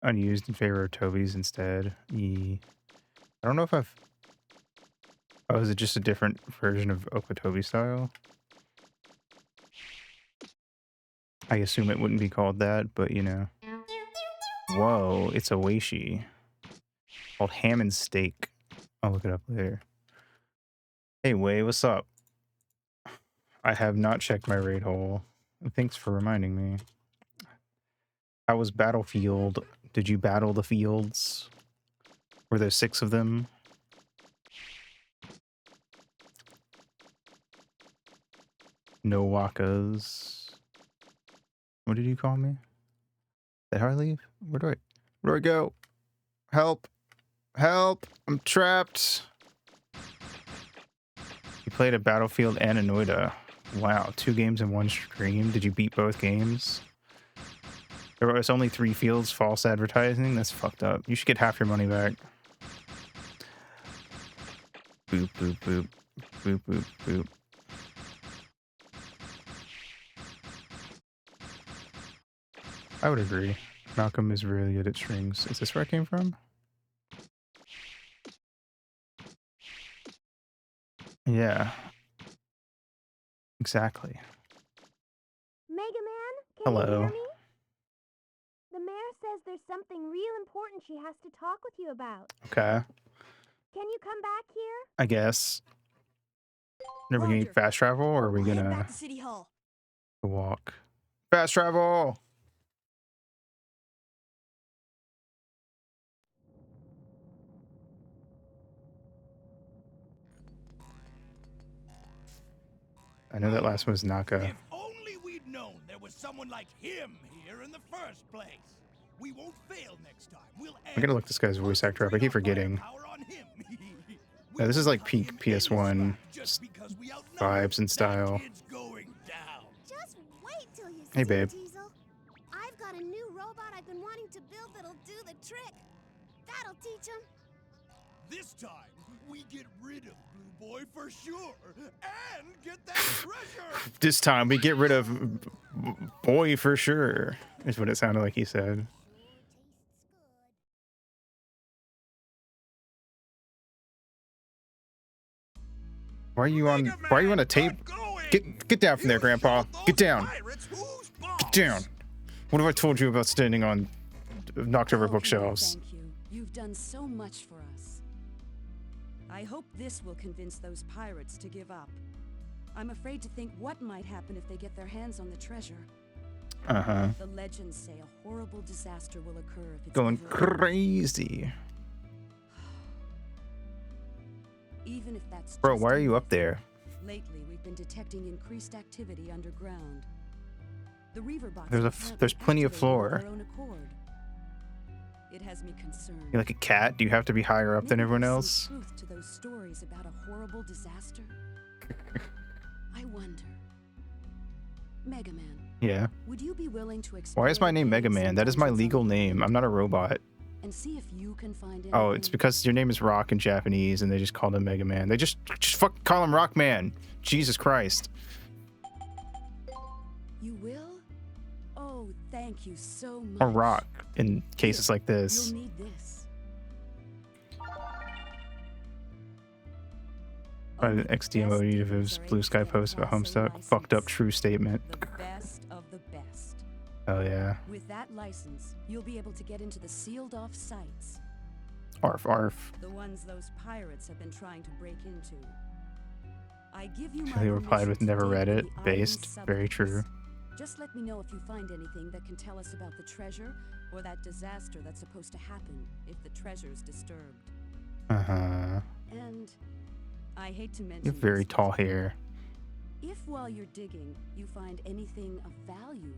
S1: Unused in favor of Toby's instead. I don't know if I've... Oh, is it just a different version of Okatobi style? I assume it wouldn't be called that, but you know. Whoa, it's a Weishi. Called Ham and Steak. I'll look it up later. Hey, Wei, what's up? I have not checked my raid hole. Thanks for reminding me. How was Battlefield? Did you battle the fields? Were there 6 of them? No wakas. What did you call me? Did I leave? Where do I go? Help! Help! I'm trapped! You played a Battlefield and a Noida. Wow, 2 games in one stream. Did you beat both games? There was only 3 fields, false advertising? That's fucked up. You should get half your money back. Boop, boop, boop. Boop, boop, boop. I would agree. Malcolm is really good at strings. Is this where I came from? Yeah. Exactly.
S4: Mega Man, can
S1: Hello.
S4: you hear me? The mayor
S11: says there's something real important she has to talk with you about.
S1: Okay,
S11: Can you come back here?
S1: I guess. Are we gonna
S3: Roger.
S1: fast travel, or are we
S3: We'll head
S1: gonna
S3: back to City Hall.
S1: walk? Fast travel. I know that last one was Naka.
S10: If only we'd known there was someone like him here in the first place. We won't fail next time. We'll
S1: I gotta look this guy's voice actor up. I keep forgetting. Yeah, this is like peak PS1 vibes and style.
S4: Just wait till you
S1: Hey,
S4: see
S1: babe.
S4: Teasel. I've got a new robot I've been wanting to build that'll do the trick. That'll teach him.
S10: This time, we get rid of Blue Boy for sure, and get that treasure.
S1: This time we get rid of boy for sure, is what it sounded like he said. Why are you on a tape? Get down from there, Grandpa. Get down. Get down. What have I told you about standing on knocked over
S8: Oh,
S1: bookshelves?
S8: Thank you. You've done so much for us. I hope this will convince those pirates to give up. I'm afraid to think what might happen if they get their hands on the treasure.
S1: Uh-huh.
S8: The legends say a horrible disaster will occur if it's
S1: Going
S8: ever-
S1: crazy.
S8: Even if that's
S1: Bro,
S8: just
S1: why
S8: a
S1: are you up
S8: myth.
S1: there?
S8: Lately, we've been detecting increased activity underground. The Reaver bots
S1: There's
S8: apparently
S1: plenty of
S8: activated
S1: floor.
S8: of their own accord. It has me concerned.
S1: You're like a cat? Do you have to be higher up than
S8: Maybe
S1: everyone
S8: there's some
S1: else?
S8: Truth to those stories about a horrible disaster. I wonder. Mega Man,
S1: Yeah.
S8: would you be willing to explore
S1: Why is my
S8: the
S1: name Mega
S8: caves
S1: Man?
S8: and
S1: That is my
S8: dungeons on
S1: legal
S8: the
S1: name.
S8: planet
S1: I'm not a robot.
S8: and see if you can find anything?
S1: Oh, it's because your name is Rock in Japanese and they just called him Mega Man. They just fucking call him Rock Man. Jesus Christ.
S8: You will? Oh, thank you so much.
S1: Or Rock in cases like this.
S8: You'll need this.
S1: An XDMO Udiviv's Blue Sky post about Homestuck. Fucked up true statement.
S8: The best of the best.
S1: Oh yeah.
S8: With that license, you'll be able to get into the sealed off sites.
S1: Arf arf.
S8: The ones those pirates have been trying to break into. I give you my
S1: They replied
S8: permission
S1: with
S8: to
S1: never
S8: dig
S1: read
S8: in
S1: it.
S8: the
S1: Based.
S8: island's
S1: Very
S8: subterraneans.
S1: true.
S8: Just let me know if you find anything that can tell us about the treasure or that disaster that's supposed to happen if the treasure's disturbed.
S1: Uh-huh.
S8: And I hate to mention
S1: You have very
S8: this,
S1: tall hair.
S8: if while you're digging you find anything of value,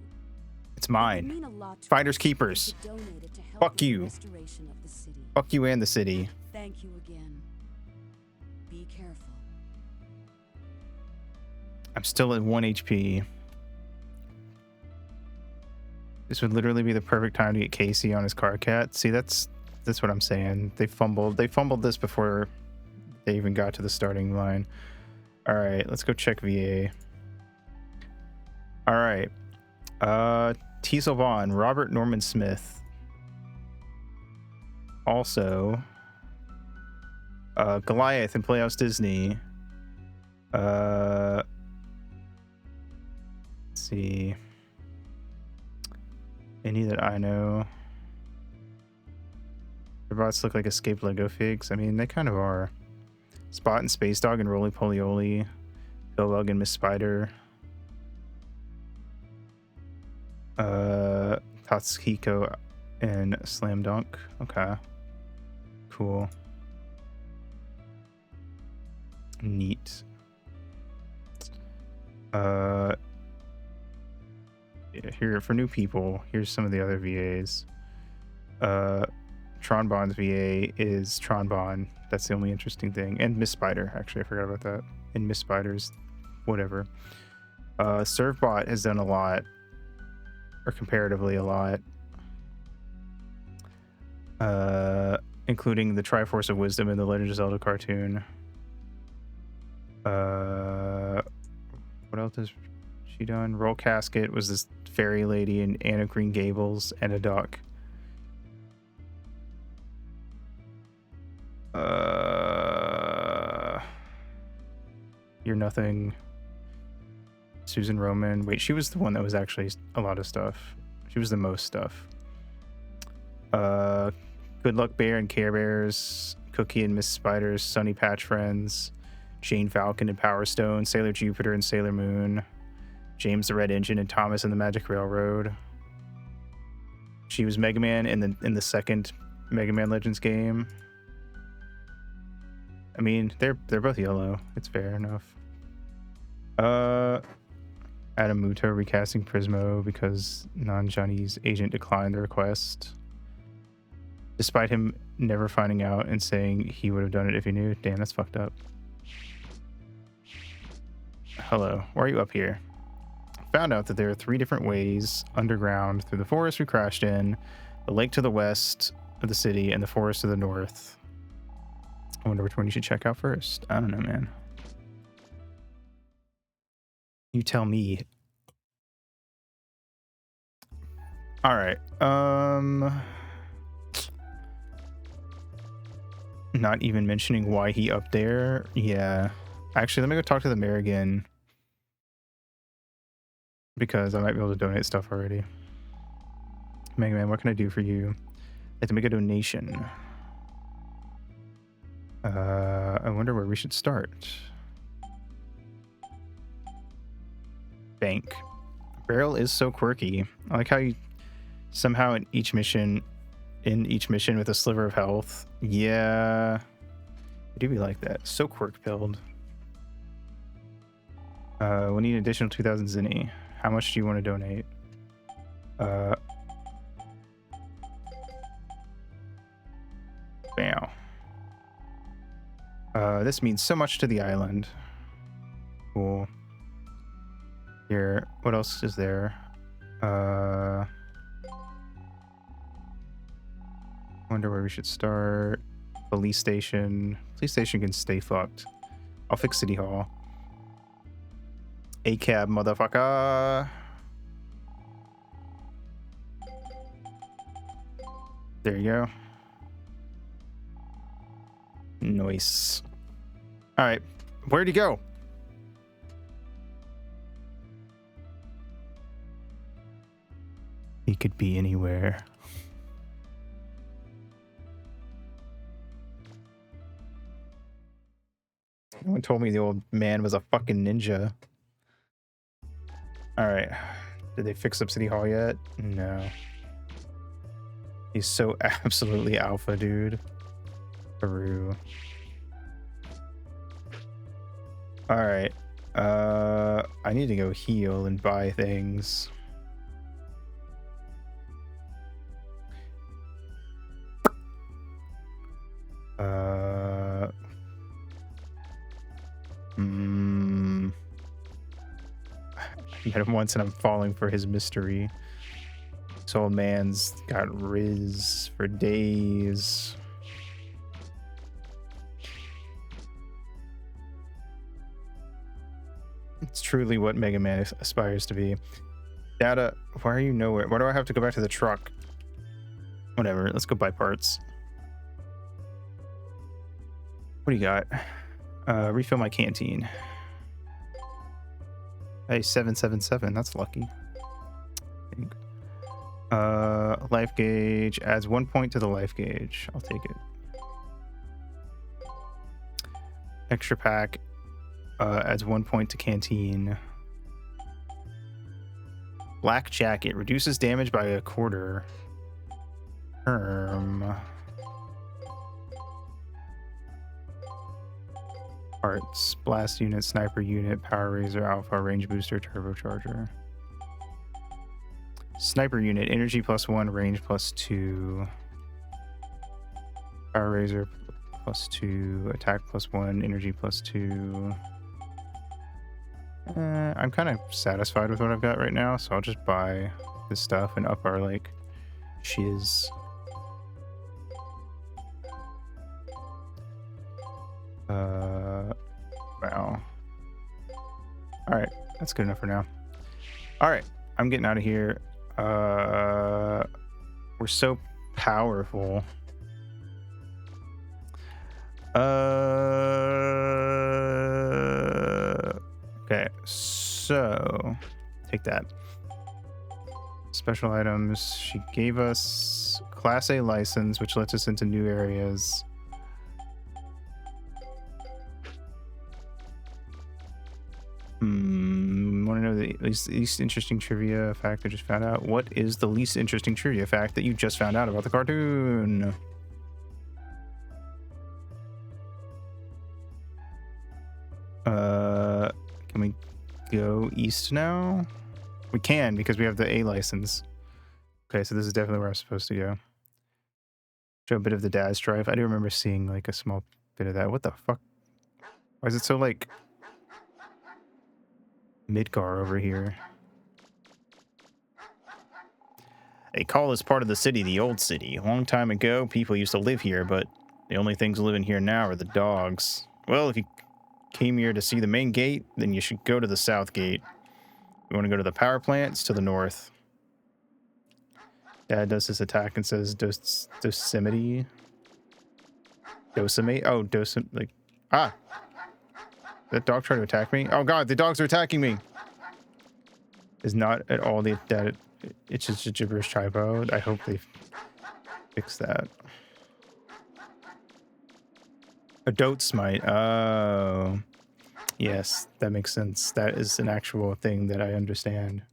S1: It's
S8: it would
S1: mine.
S8: mean a lot to
S1: Finders
S8: us if
S1: keepers.
S8: you could donate it to help
S1: Fuck
S8: with the
S1: you.
S8: restoration of the city.
S1: Fuck you and the city.
S8: Thank you again. Be careful.
S1: I'm still at 1 HP. This would literally be the perfect time to get Casey on his car cat. See, that's what I'm saying. They fumbled this before they even got to the starting line. All right, let's go check VA. All right. Teasel Vaughn, Robert Norman Smith. Also, Goliath in Playhouse Disney. Let's see. Any that I know. The robots look like escaped Lego figs. I mean, they kind of are. Spot and Space Dog and Roly Polioli. Philbug and Miss Spider. Tatsuhiko and Slam Dunk. Okay. Cool. Neat. Here for new people, here's some of the other VAs. Tron Bond's VA is Tron Bond. That's the only interesting thing. And Miss Spider, actually, I forgot about that. And Miss Spider's whatever. Servbot has done a lot, or comparatively a lot. Including the Triforce of Wisdom in the Legend of Zelda cartoon. What else has she done? Roll Casket was this fairy lady in Anne of Green Gables and a duck. You're Nothing. Susan Roman. Wait, she was the one that was actually a lot of stuff. She was the most stuff. Good Luck Bear and Care Bears, Cookie and Miss Spider's Sunny Patch Friends, Jane Falcon and Power Stone, Sailor Jupiter and Sailor Moon, James the Red Engine and Thomas and the Magic Railroad. She was Mega Man in the second Mega Man Legends game. I mean, they're both yellow. It's fair enough. Adam Muto recasting Prismo because non-Chinese agent declined the request. Despite him never finding out and saying he would have done it if he knew. Damn, that's fucked up. Hello, why are you up here? Found out that there are 3 different ways underground through the forest we crashed in, the lake to the west of the city, and the forest to the north. I wonder which one you should check out first. I don't know, man. You tell me. All right. Not even mentioning why he up there. Yeah. Actually, let me go talk to the mayor again. Because I might be able to donate stuff already. Mega Man, what can I do for you? I have to make a donation. I wonder where we should start. Bank. Barrel is so quirky. I like how you somehow in each mission with a sliver of health. Yeah. I do be like that. So quirk-pilled. We need an additional 2,000 zinni. How much do you want to donate? Wow. This means so much to the island. Cool. Here, what else is there? Wonder where we should start. Police station. Police station can stay fucked. I'll fix City Hall. A cab, motherfucker. There you go. Nice. All right, where'd he go? He could be anywhere. No one told me the old man was a fucking ninja. All right. Did they fix up City Hall yet? No. He's so absolutely alpha, dude. Peru. All right. I need to go heal and buy things. I met him once and I'm falling for his mystery. This old man's got Riz for days. It's truly what Mega Man aspires to be. Data, why are you nowhere? Why do I have to go back to the truck? Whatever, let's go buy parts. What do you got? Refill my canteen. Hey, 777, that's lucky. Life gauge adds 1 point to the life gauge. I'll take it. Extra pack adds 1 point to canteen. Black jacket reduces damage by 1/4. Parts, blast unit, sniper unit, power razor, alpha, range booster, turbocharger. Sniper unit, energy +1, range +2. Power razor +2, attack +1, energy +2. I'm kind of satisfied with what I've got right now, so I'll just buy this stuff and up our like shiz. Wow. All right, that's good enough for now. All right, I'm getting out of here. We're so powerful. Okay, so take that. Special items. She gave us Class A license, which lets us into new areas. Want to know the least interesting trivia fact I just found out? What is the least interesting trivia fact that you just found out about the cartoon? Can we go east now? We can because we have the A license. Okay, so this is definitely where I'm supposed to go. Show a bit of the Daz Drive. I do remember seeing like a small bit of that. What the fuck? Why is it so like Midgar over here? They call this part of the city the Old City. A long time ago, people used to live here, but the only things living here now are the dogs. Well, if you came here to see the main gate, then you should go to the south gate. You want to go to the power plants to the north. Dad does his attack and says docimity. Docimate? Oh, docim... like... Ah! That dog tried to attack me? Oh god, the dogs are attacking me! Is not at all that... It's just a gibberish typo. I hope they fix that. A dote smite. Oh. Yes, that makes sense. That is an actual thing that I understand.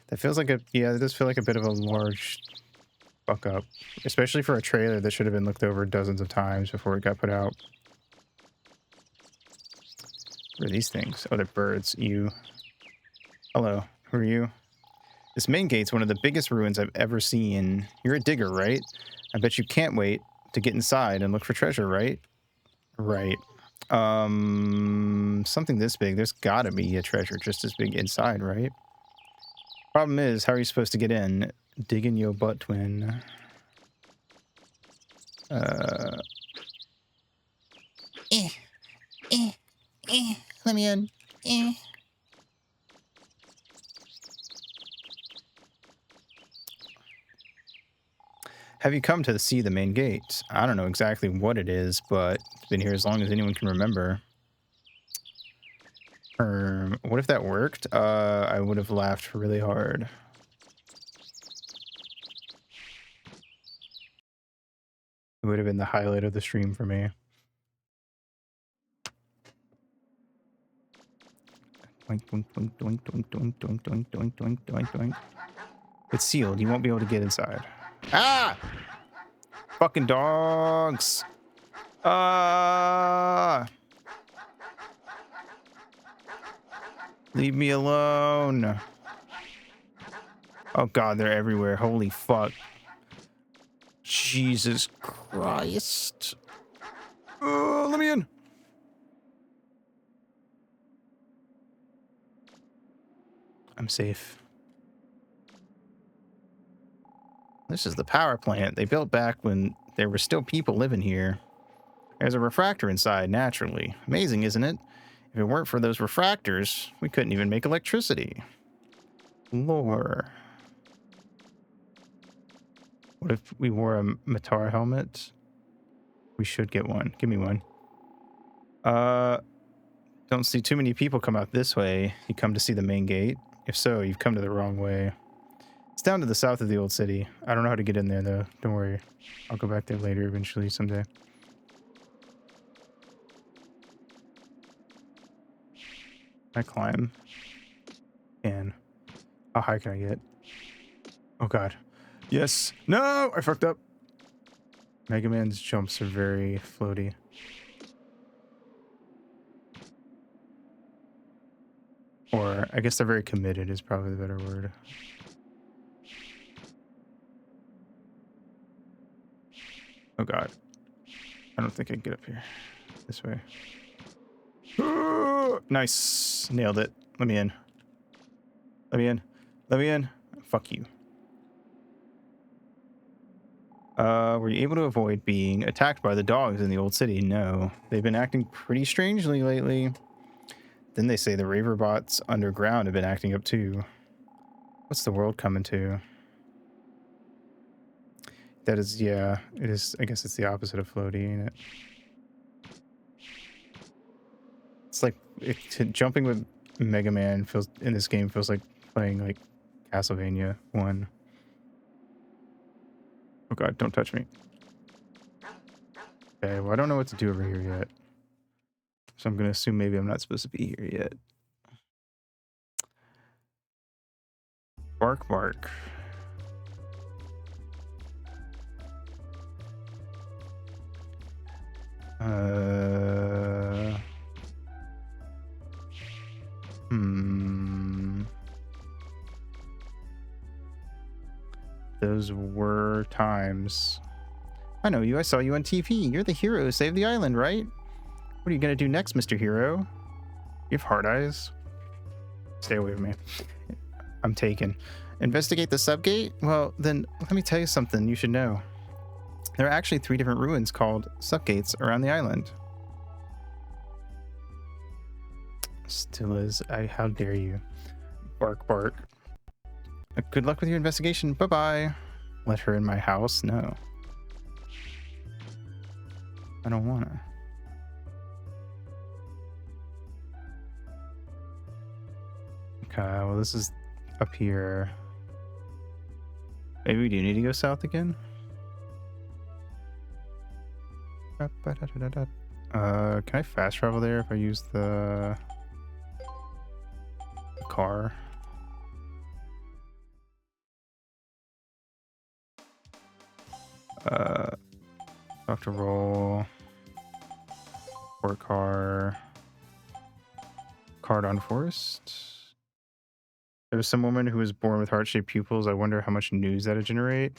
S1: That feels like a... Yeah, it does feel like a bit of a large fuck up. Especially for a trailer that should have been looked over dozens of times before it got put out. What are these things? Oh, they're birds. You. Hello. Who are you? This main gate's one of the biggest ruins I've ever seen. You're a digger, right? I bet you can't wait to get inside and look for treasure, right? Right. Something this big. There's gotta be a treasure just as big inside, right? Problem is, how are you supposed to get in? Digging your butt, twin.
S6: Let me in.
S1: Have you come to see the main gate? I don't know exactly what it is, but it's been here as long as anyone can remember. What if that worked? I would have laughed really hard. It would have been the highlight of the stream for me. Doink, doink, doink, doink, doink, doink, doink, doink, doink, doink, doink, doink. It's sealed. You won't be able to get inside. Ah! Fucking dogs! Ah! Leave me alone. Oh god, they're everywhere. Holy fuck. Jesus Christ. Oh, let me in. I'm safe. This is the power plant they built back when there were still people living here. There's a refractor inside, naturally. Amazing, isn't it? If it weren't for those refractors, we couldn't even make electricity. Lore. What if we wore a Matar helmet? We should get one. Give me one. Don't see too many people come out this way. You come to see the main gate? If so, you've come to the wrong way. It's down to the south of the old city. I don't know how to get in there, though. Don't worry. I'll go back there later, eventually, someday. Can I climb? Can. How high can I get? Oh, God. Yes. No! I fucked up. Mega Man's jumps are very floaty. Or, I guess they're very committed is probably the better word. Oh god. I don't think I can get up here. This way. Nice. Nailed it. Let me in. Let me in. Let me in. Fuck you. Were you able to avoid being attacked by the dogs in the old city? No. They've been acting pretty strangely lately. Then they say the Raver bots underground have been acting up too. What's the world coming to? That is, yeah, it is. I guess it's the opposite of floaty, ain't it? It's like jumping with Mega Man feels in this game feels like playing like Castlevania 1. Oh god, don't touch me. Okay, well I don't know what to do over here yet. So I'm gonna assume maybe I'm not supposed to be here yet. Bark bark. Those were times. I know you. I saw you on TV. You're the hero who saved the island, right? What are you gonna do next, Mr. Hero? You have hard eyes. Stay away from me. I'm taken. Investigate the subgate? Well, then let me tell you something you should know. There are actually 3 different ruins called subgates around the island. Still is. How dare you? Bark, bark. Good luck with your investigation. Bye-bye. Let her in my house? No. I don't want to. Okay, well, this is up here. Maybe we do need to go south again? Can I fast travel there if I use the car? Dr. Roll. Port car. Cardon Forest. There was some woman who was born with heart-shaped pupils. I wonder how much news that'd generate.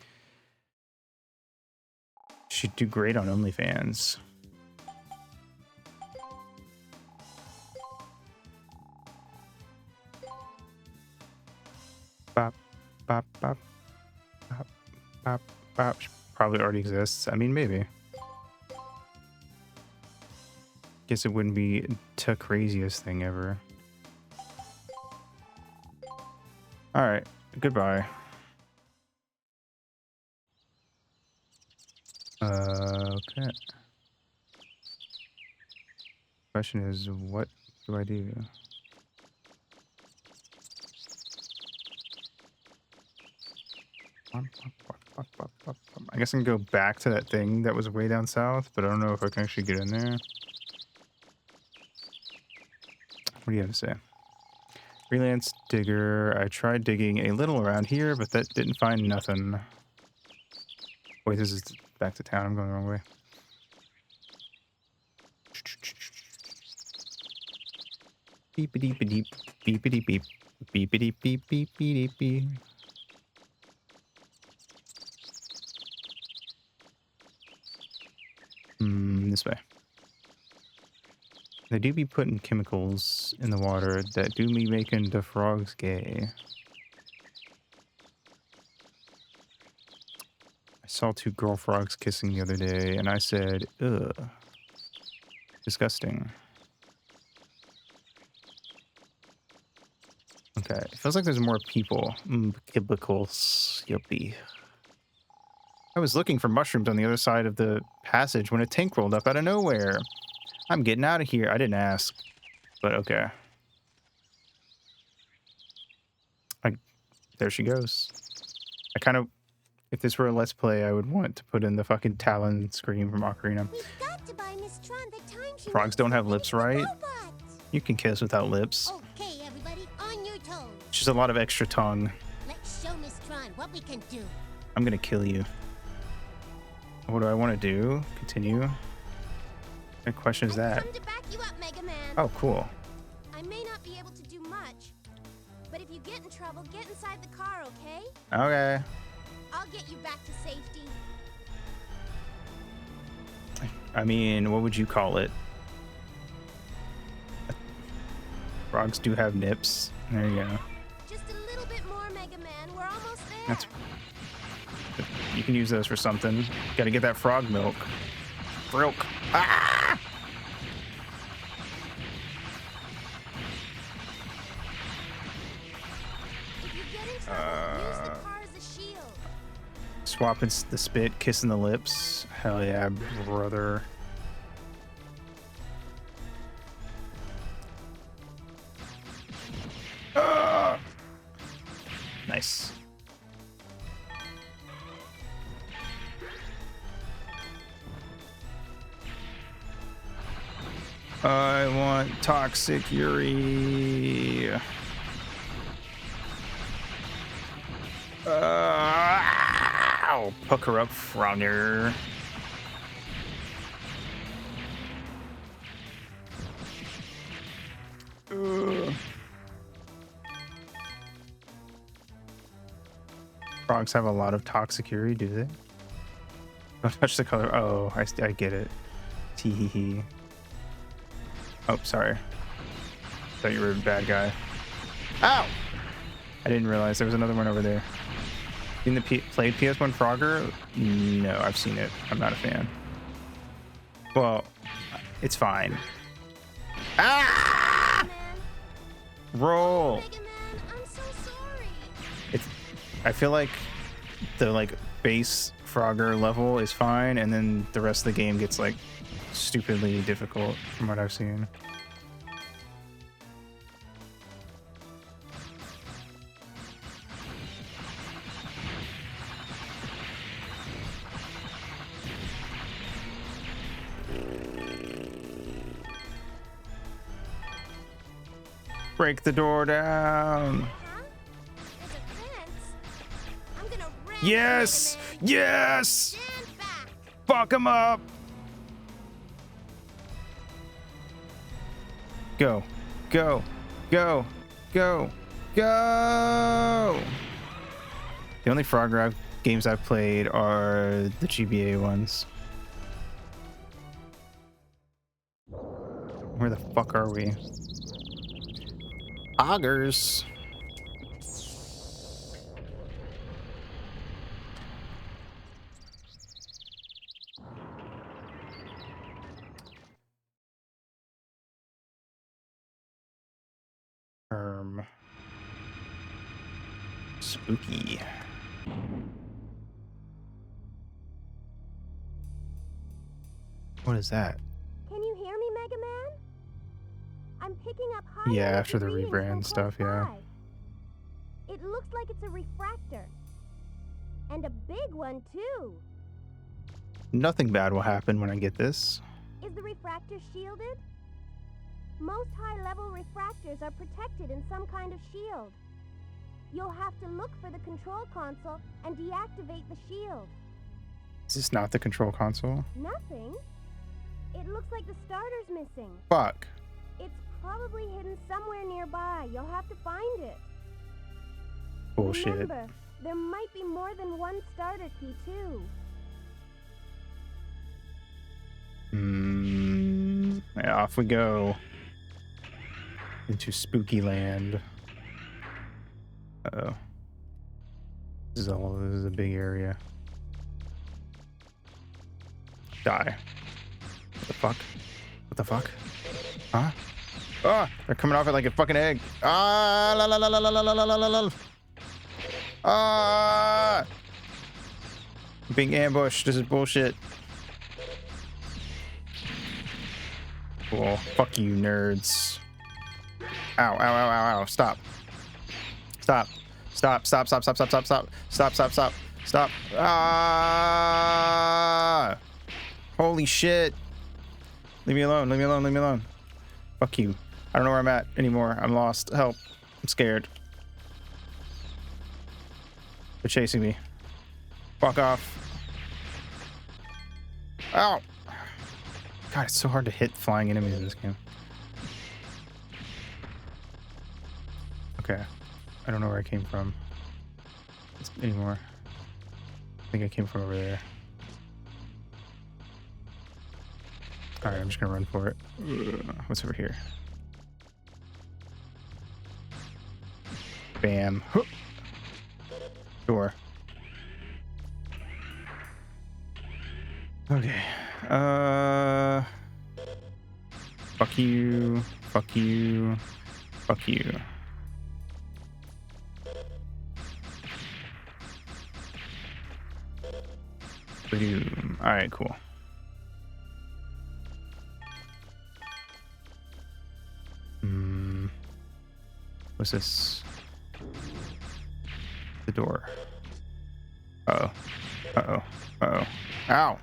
S1: She'd do great on OnlyFans. Bop, bop, bop, bop, bop, bop. She probably already exists. I mean, maybe. Guess it wouldn't be the craziest thing ever. Alright, goodbye. Okay. Question is, what do I do? I guess I can go back to that thing that was way down south, but I don't know if I can actually get in there. What do you have to say? Freelance digger. I tried digging a little around here, but that didn't find nothing. Wait, this is back to town. I'm going the wrong way. Beepity beep, beepity beep, beepity beep, beepity beep. This way. They do be putting chemicals in the water that do be making the frogs gay. I saw 2 girl frogs kissing the other day, and I said, ugh. Disgusting. Okay, it feels like there's more people. Chemicals. Yuppie. I was looking for mushrooms on the other side of the passage when a tank rolled up out of nowhere. I'm getting out of here. I didn't ask, but okay. There she goes. I kind of, if this were a Let's Play, I would want to put in the fucking Talon scream from Ocarina.
S4: We've got to buy Miss Tron the time she
S1: Frogs don't have lips, right? You can kiss without lips.
S4: Okay, everybody, on your toes.
S1: Just a lot of extra tongue.
S4: Let's show Miss Tron what we can do.
S1: I'm gonna kill you. What do I want to do? Continue. What question is that?
S4: Come to back you up, Mega Man.
S1: Oh, cool.
S4: I may not be able to do much, but if you get in trouble, get inside the car, okay?
S1: Okay.
S4: I'll get you back to safety.
S1: I mean, what would you call it? Frogs do have nips. There you go.
S4: Just a little bit more, Mega Man. We're almost there.
S1: That's. You can use those for something. Gotta get that frog milk. Milk. Ah!
S4: If you get in trouble, use the car as a shield.
S1: Swapping the spit, kissing the lips. Hell yeah, brother. Nice. I want Toxic Yuri. I'll pucker up, Frowner. Frogs have a lot of Toxic Yuri, do they? Don't touch the color. Oh, I get it. Tee-hee-hee. Oh, sorry. Thought you were a bad guy. Ow! I didn't realize there was another one over there. Played PS1 Frogger? No, I've seen it. I'm not a fan. Well, it's fine. Ah! Roll.
S4: Mega Man, I'm so sorry.
S1: I feel like the base Frogger level is fine, and then the rest of the game gets like stupidly difficult from what I've seen. Break the door down.
S4: Huh? There's a fence. I'm gonna ram
S1: Yes! Yes!
S4: Stand back.
S1: Fuck him up! Go. Go. Go. Go. Go! The only Frogger games I've played are the GBA ones. Where the fuck are we? Augers. Spooky. What is that?
S4: Can you hear me, Mega Man? I'm picking up high
S1: Yeah,
S4: energy
S1: after the
S4: readings
S1: rebrand
S4: from
S1: stuff,
S4: close
S1: yeah.
S4: by. It looks like it's a refractor. And a big one, too.
S1: Nothing bad will happen when I get this.
S4: Is the refractor shielded? Most high-level refractors are protected in some kind of shield. You'll have to look for the control console and deactivate the shield.
S1: Is this not the control console?
S4: Nothing. It looks like the starter's missing.
S1: Fuck.
S4: It's probably hidden somewhere nearby. You'll have to find it.
S1: Bullshit.
S4: Remember, there might be more than one starter key, too.
S1: Yeah, off we go. Into spooky land. Uh-oh. This is a big area. Die. What the fuck? What the fuck? Huh? Ah! They're coming off it like a fucking egg. Ah! La la la la la la la la la la. Ah! I'm being ambushed. This is bullshit. Cool. Fuck you, nerds. Ow, ow, ow, ow, ow. Stop. Stop. Stop, stop, stop, stop, stop, stop, stop. Stop, stop, stop. Stop. Ah! Holy shit. Leave me alone, leave me alone, leave me alone. Fuck you. I don't know where I'm at anymore. I'm lost. Help. I'm scared. They're chasing me. Fuck off. Ow! God, it's so hard to hit flying enemies in this game. Okay. I don't know where I came from anymore. I think I came from over there. Alright, I'm just gonna run for it. What's over here? Bam. Door. Okay. Fuck you. Fuck you. Fuck you. Boom. Alright, cool. What's this? The door. Uh-oh. Uh-oh. Uh-oh. Ow!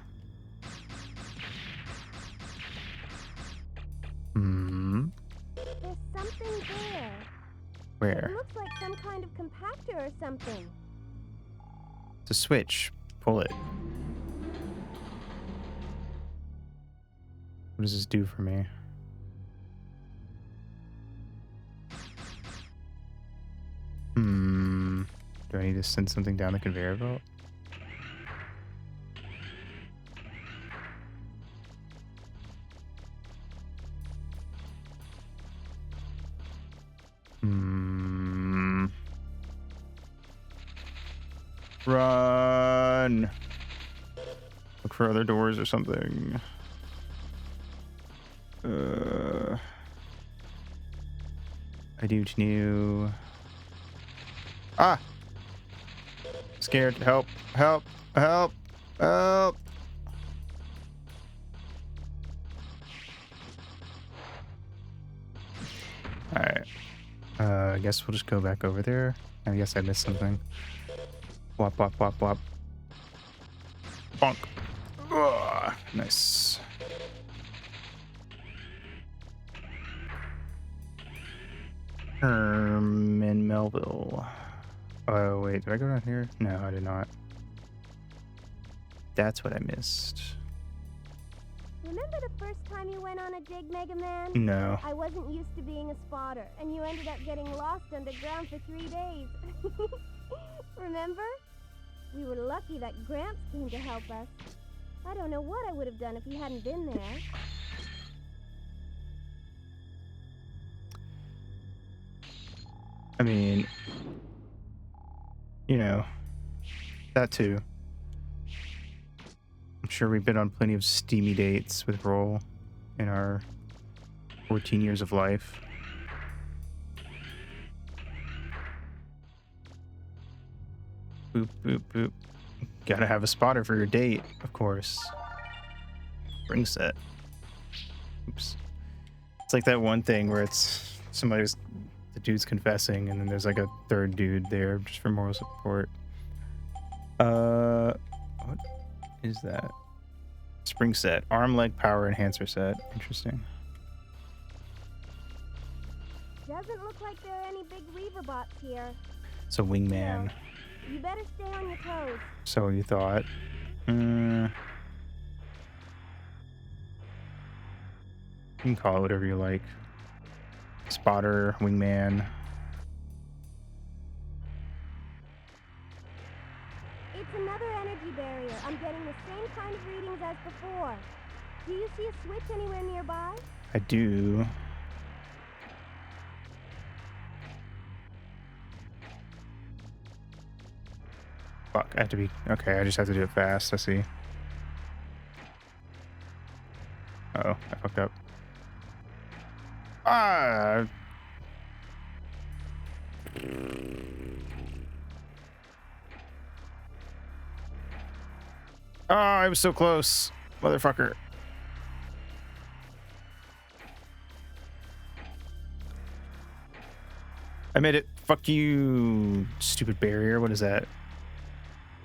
S1: Where?
S4: It looks like some kind of compactor or something.
S1: It's a switch. Pull it. What does this do for me? Do I need to send something down the conveyor belt? Run! Look for other doors or something. I do new. Ah! Scared. Help! Help! Help! Help! Alright. I guess we'll just go back over there. I guess I missed something. Wop, wop, wop, wop. Bonk. Ugh, nice. In Melville. Oh, wait. Did I go down here? No, I did not. That's what I missed.
S4: Remember the first time you went on a dig, Mega Man?
S1: No.
S4: I wasn't used to being a spotter, and you ended up getting lost underground for 3 days. Remember? We were lucky that Gramps came to help us. I don't know what I would have done if he hadn't been there.
S1: I mean, you know, that too. I'm sure we've been on plenty of steamy dates with Roll in our 14 years of life. Boop, boop, boop. Gotta have a spotter for your date, of course. Spring set. Oops. It's like that one thing where it's somebody's, the dude's confessing, and then there's like a third dude there just for moral support. What is that? Spring set. Arm, leg, power enhancer set. Interesting.
S4: Doesn't look like there are any big Reaver bots here.
S1: It's a wingman.
S4: You better stay on your toes.
S1: So you thought. You can call it whatever you like. Spotter, wingman.
S4: It's another energy barrier. I'm getting the same kind of readings as before. Do you see a switch anywhere nearby?
S1: I do. Fuck, I have to be... Okay, I just have to do it fast. I see. Uh-oh, I fucked up. Ah! Oh, I was so close. Motherfucker. I made it. Fuck you, stupid barrier. What is that?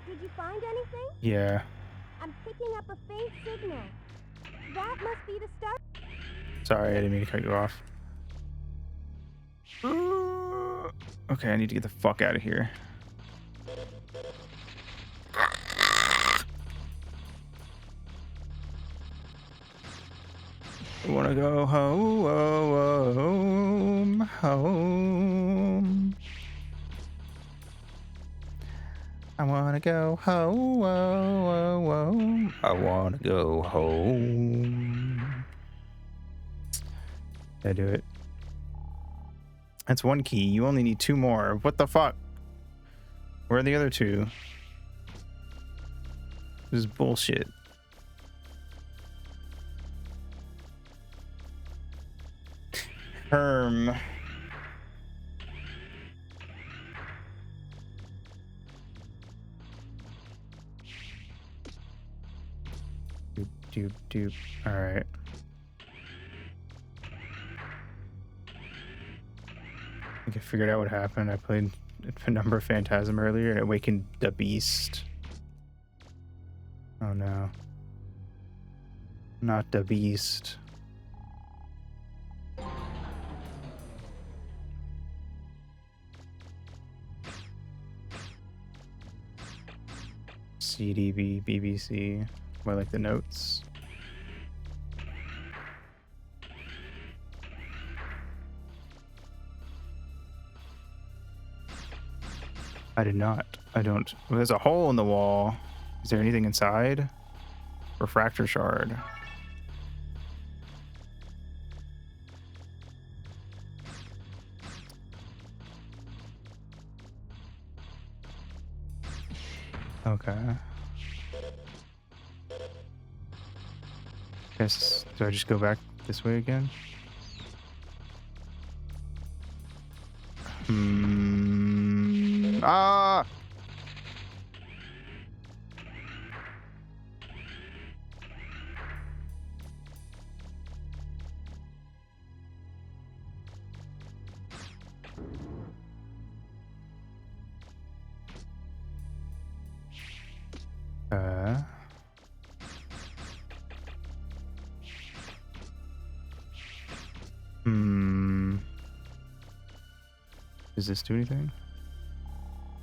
S4: Did you find anything?
S1: Yeah.
S4: I'm picking up a faint signal. That must be the start.
S1: Sorry, I didn't mean to cut you off. Okay, I need to get the fuck out of here. I wanna go home, home. I wanna go home, I wanna go home. Did I do it? That's one key. You only need 2 more. What the fuck? Where are the other 2? This is bullshit. Herm. Doop, doop, doop. All right. I think I figured out what happened. I played Penumbra Phantasm earlier and it awakened the beast. Oh no. Not the beast. CDB BBC. I like the notes. I did not. I don't. Well, there's a hole in the wall. Is there anything inside? Refractor shard. Okay. Guess, do I just go back this way again? Ah! Does this do anything?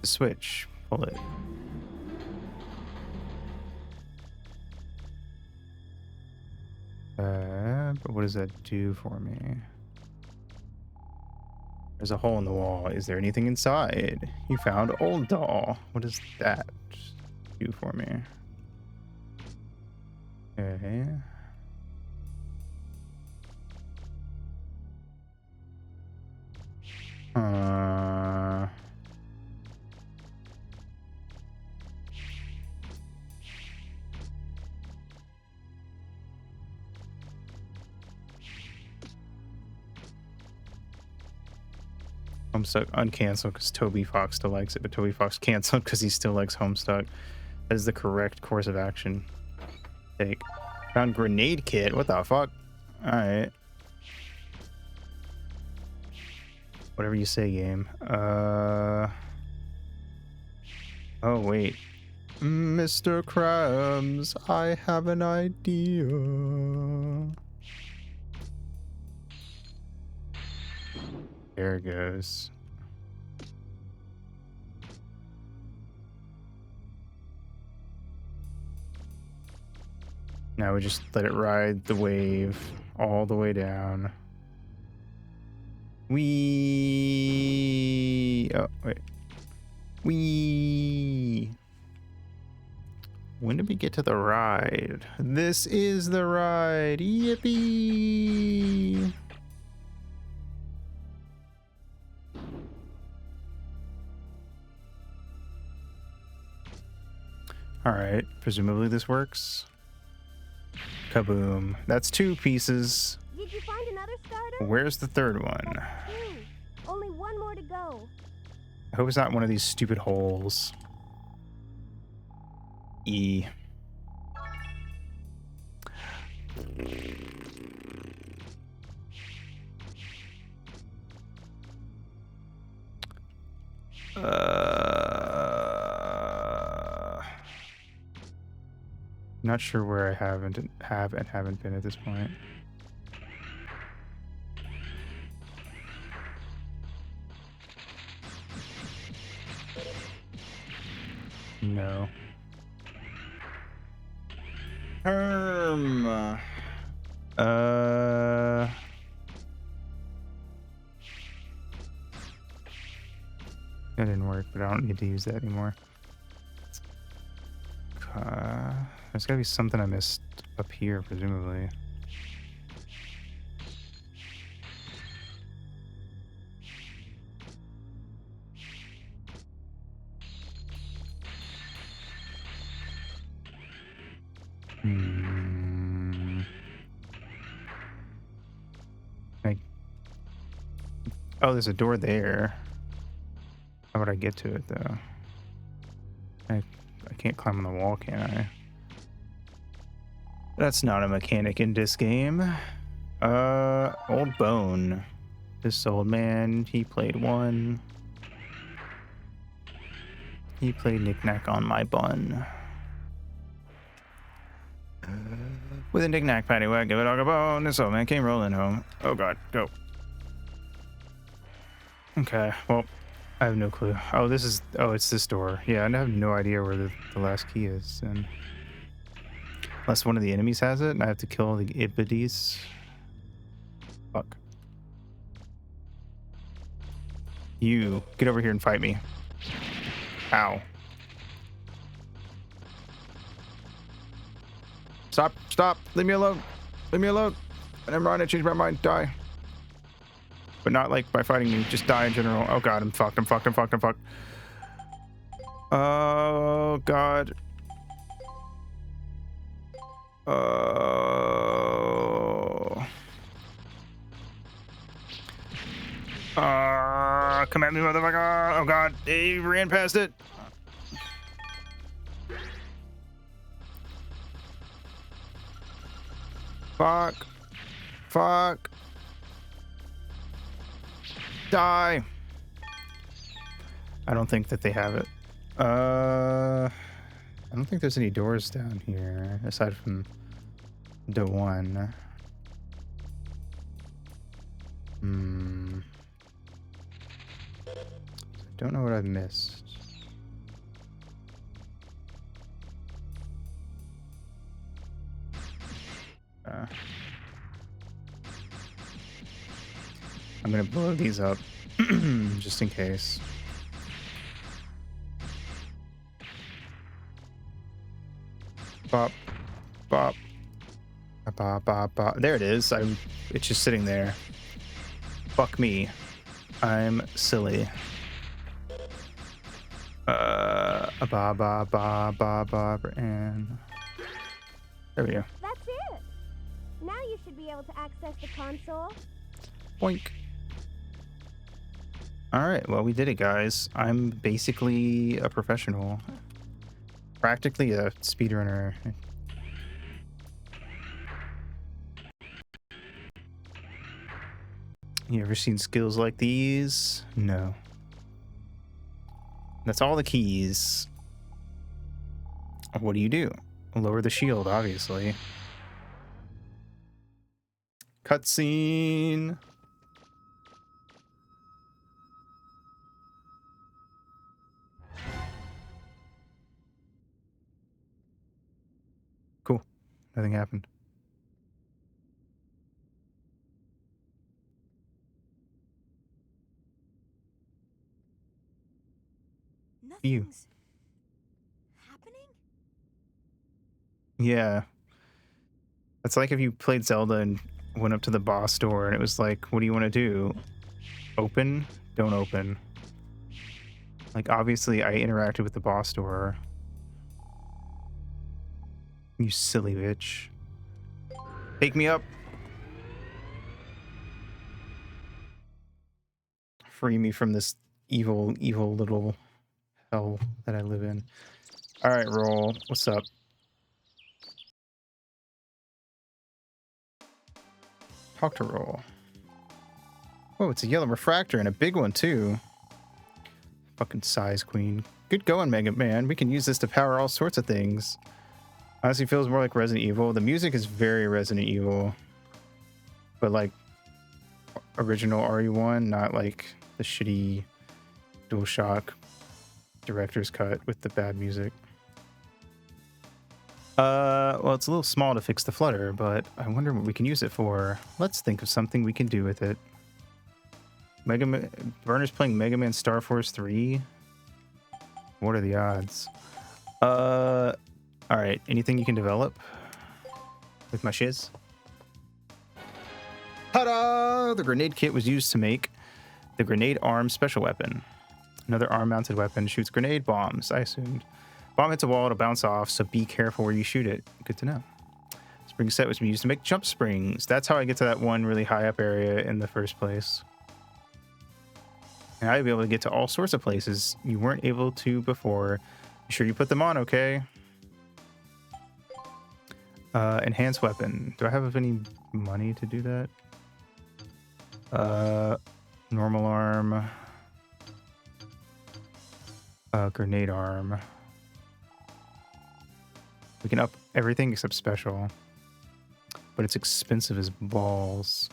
S1: The switch. Pull it. But what does that do for me? There's a hole in the wall. Is there anything inside? You found old doll. What does that do for me? Okay. Homestuck uncanceled because Toby Fox still likes it, but Toby Fox canceled because he still likes Homestuck. That is the correct course of action. Take. Found grenade kit. What the fuck? Alright. Whatever you say, game. Oh, wait. Mr. Krabs, I have an idea. There it goes. Now we just let it ride the wave all the way down. Wee. Oh, wait. Wee. When did we get to the ride? This is the ride. Yippee. All right. Presumably this works. Kaboom. That's 2 pieces.
S4: Did you find another starter?
S1: Where's the third one?
S4: That's 2. Only one more to go.
S1: I hope it's not one of these stupid holes. E. Not sure where I have and haven't been at this point. No. That didn't work, but I don't need to use that anymore. There's gotta be something I missed up here, presumably. Oh, there's a door there. How would I get to it, though? I can't climb on the wall, can I? That's not a mechanic in this game. Old Bone. This old man, he played one. He played knick-knack on my bun. With a knick-knack paddywhack, give a dog a bone. This old man came rolling home. Oh god, go. Okay, well, I have no clue. Oh, this is... Oh, it's this door. Yeah, I have no idea where the last key is. And unless one of the enemies has it, and I have to kill the Ibidis. Fuck. You, get over here and fight me. Ow. Stop, stop, leave me alone. Leave me alone. Never mind, I changed my mind, die. But not like by fighting me, just die in general. Oh god, I'm fucked, I'm fucked, I'm fucked, I'm fucked. Oh god. Oh. Come at me, motherfucker. Oh god, he ran past it. Fuck. Fuck. Die. I don't think that they have it. I don't think there's any doors down here aside from the one. I don't know what I've missed. I'm gonna blow these up just in case. Bop, bop, bop, bop, bop. There it is. It's just sitting there. Fuck me. I'm silly. Ba ba ba ba ba, and there we go.
S4: That's it. Now you should be able to access the console.
S1: Boink. All right, well, we did it, guys. I'm basically a professional. Practically a speedrunner. You ever seen skills like these? No. That's all the keys. What do you do? Lower the shield, obviously. Cutscene. Cool. Nothing happened.
S3: Nothing's happening?
S1: Yeah. It's like if you played Zelda and went up to the boss door and it was like, what do you want to do? Open? Don't open. Like, obviously, I interacted with the boss door. You silly bitch. Take me up. Free me from this evil, evil little hell that I live in. All right, roll. What's up? Talk to roll. Oh, it's a yellow refractor and a big one too. Fucking size queen. Good going, Mega Man. We can use this to power all sorts of things. Honestly, feels more like Resident Evil. The music is very Resident Evil, but like original RE1, not like the shitty DualShock director's cut with the bad music. Well, it's a little small to fix the flutter, but I wonder what we can use it for. Let's think of something we can do with it. Burner's playing Mega Man Star Force 3. What are the odds? All right. Anything you can develop with my shiz? Ta-da! The grenade kit was used to make the grenade arm special weapon. Another arm-mounted weapon shoots grenade bombs, I assumed. Bomb hits a wall, it'll bounce off, so be careful where you shoot it. Good to know. Spring set was used to make jump springs. That's how I get to that one really high up area in the first place. And I'd be able to get to all sorts of places you weren't able to before. Be sure you put them on, okay? Enhanced weapon. Do I have any money to do that? Normal arm. Grenade arm. We can up everything except special. But it's expensive as balls.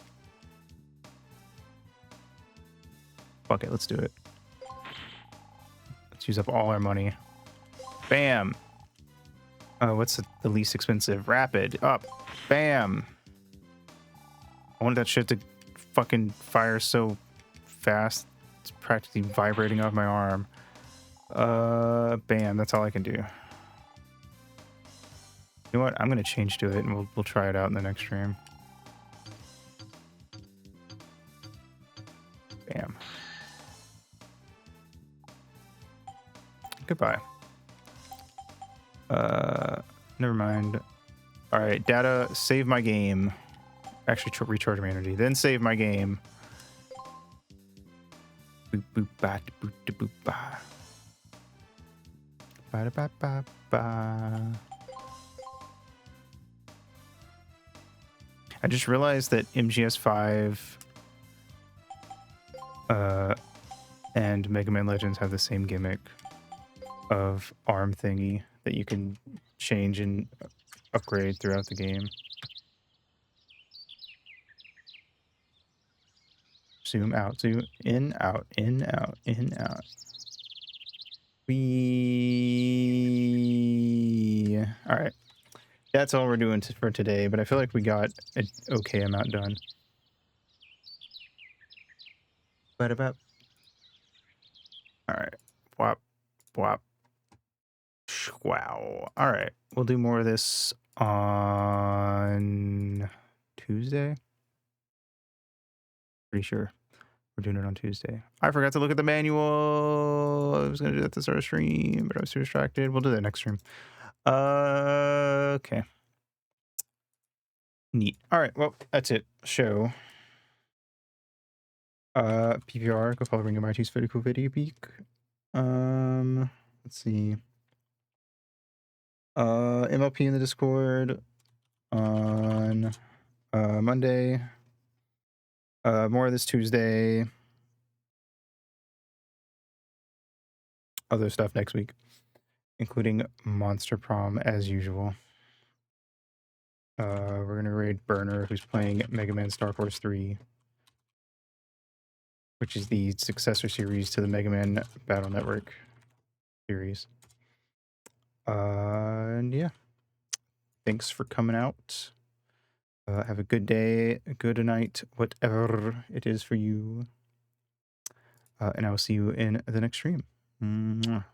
S1: Fuck it, let's do it. Let's use up all our money. Bam. What's the least expensive? Rapid. Up. Bam. I wanted that shit to fucking fire so fast. It's practically vibrating off my arm. Bam. That's all I can do. You know what? I'm gonna change to it, and we'll try it out in the next stream. Bam. Goodbye. Never mind. All right, data. Save my game. Actually, recharge my energy. Then save my game. Boop boop ba boop da boop ba. Ba da ba ba ba. I just realized that MGS5 and Mega Man Legends have the same gimmick of arm thingy that you can change and upgrade throughout the game. Zoom out, zoom in, out, in, out, in, out. All right. That's all we're doing for today, but I feel like we got an okay amount done. Ba-da-ba. All right. Whop, whop. Wow. All right. We'll do more of this on Tuesday. Pretty sure we're doing it on Tuesday. I forgot to look at the manual. I was going to do that to start a stream, but I was too distracted. We'll do that next stream. Okay. Neat. All right. Well, that's it. Show. PPR. Go follow Ring of Mighty's very cool video peak. Let's see. MLP in the Discord on Monday. More this Tuesday. Other stuff next week, including Monster Prom as usual. We're gonna raid Burner, who's playing Mega Man Star Force 3, which is the successor series to the Mega Man Battle Network series. And yeah, thanks for coming out. Have a good day, a good night, whatever it is for you. And I will see you in the next stream. Mwah.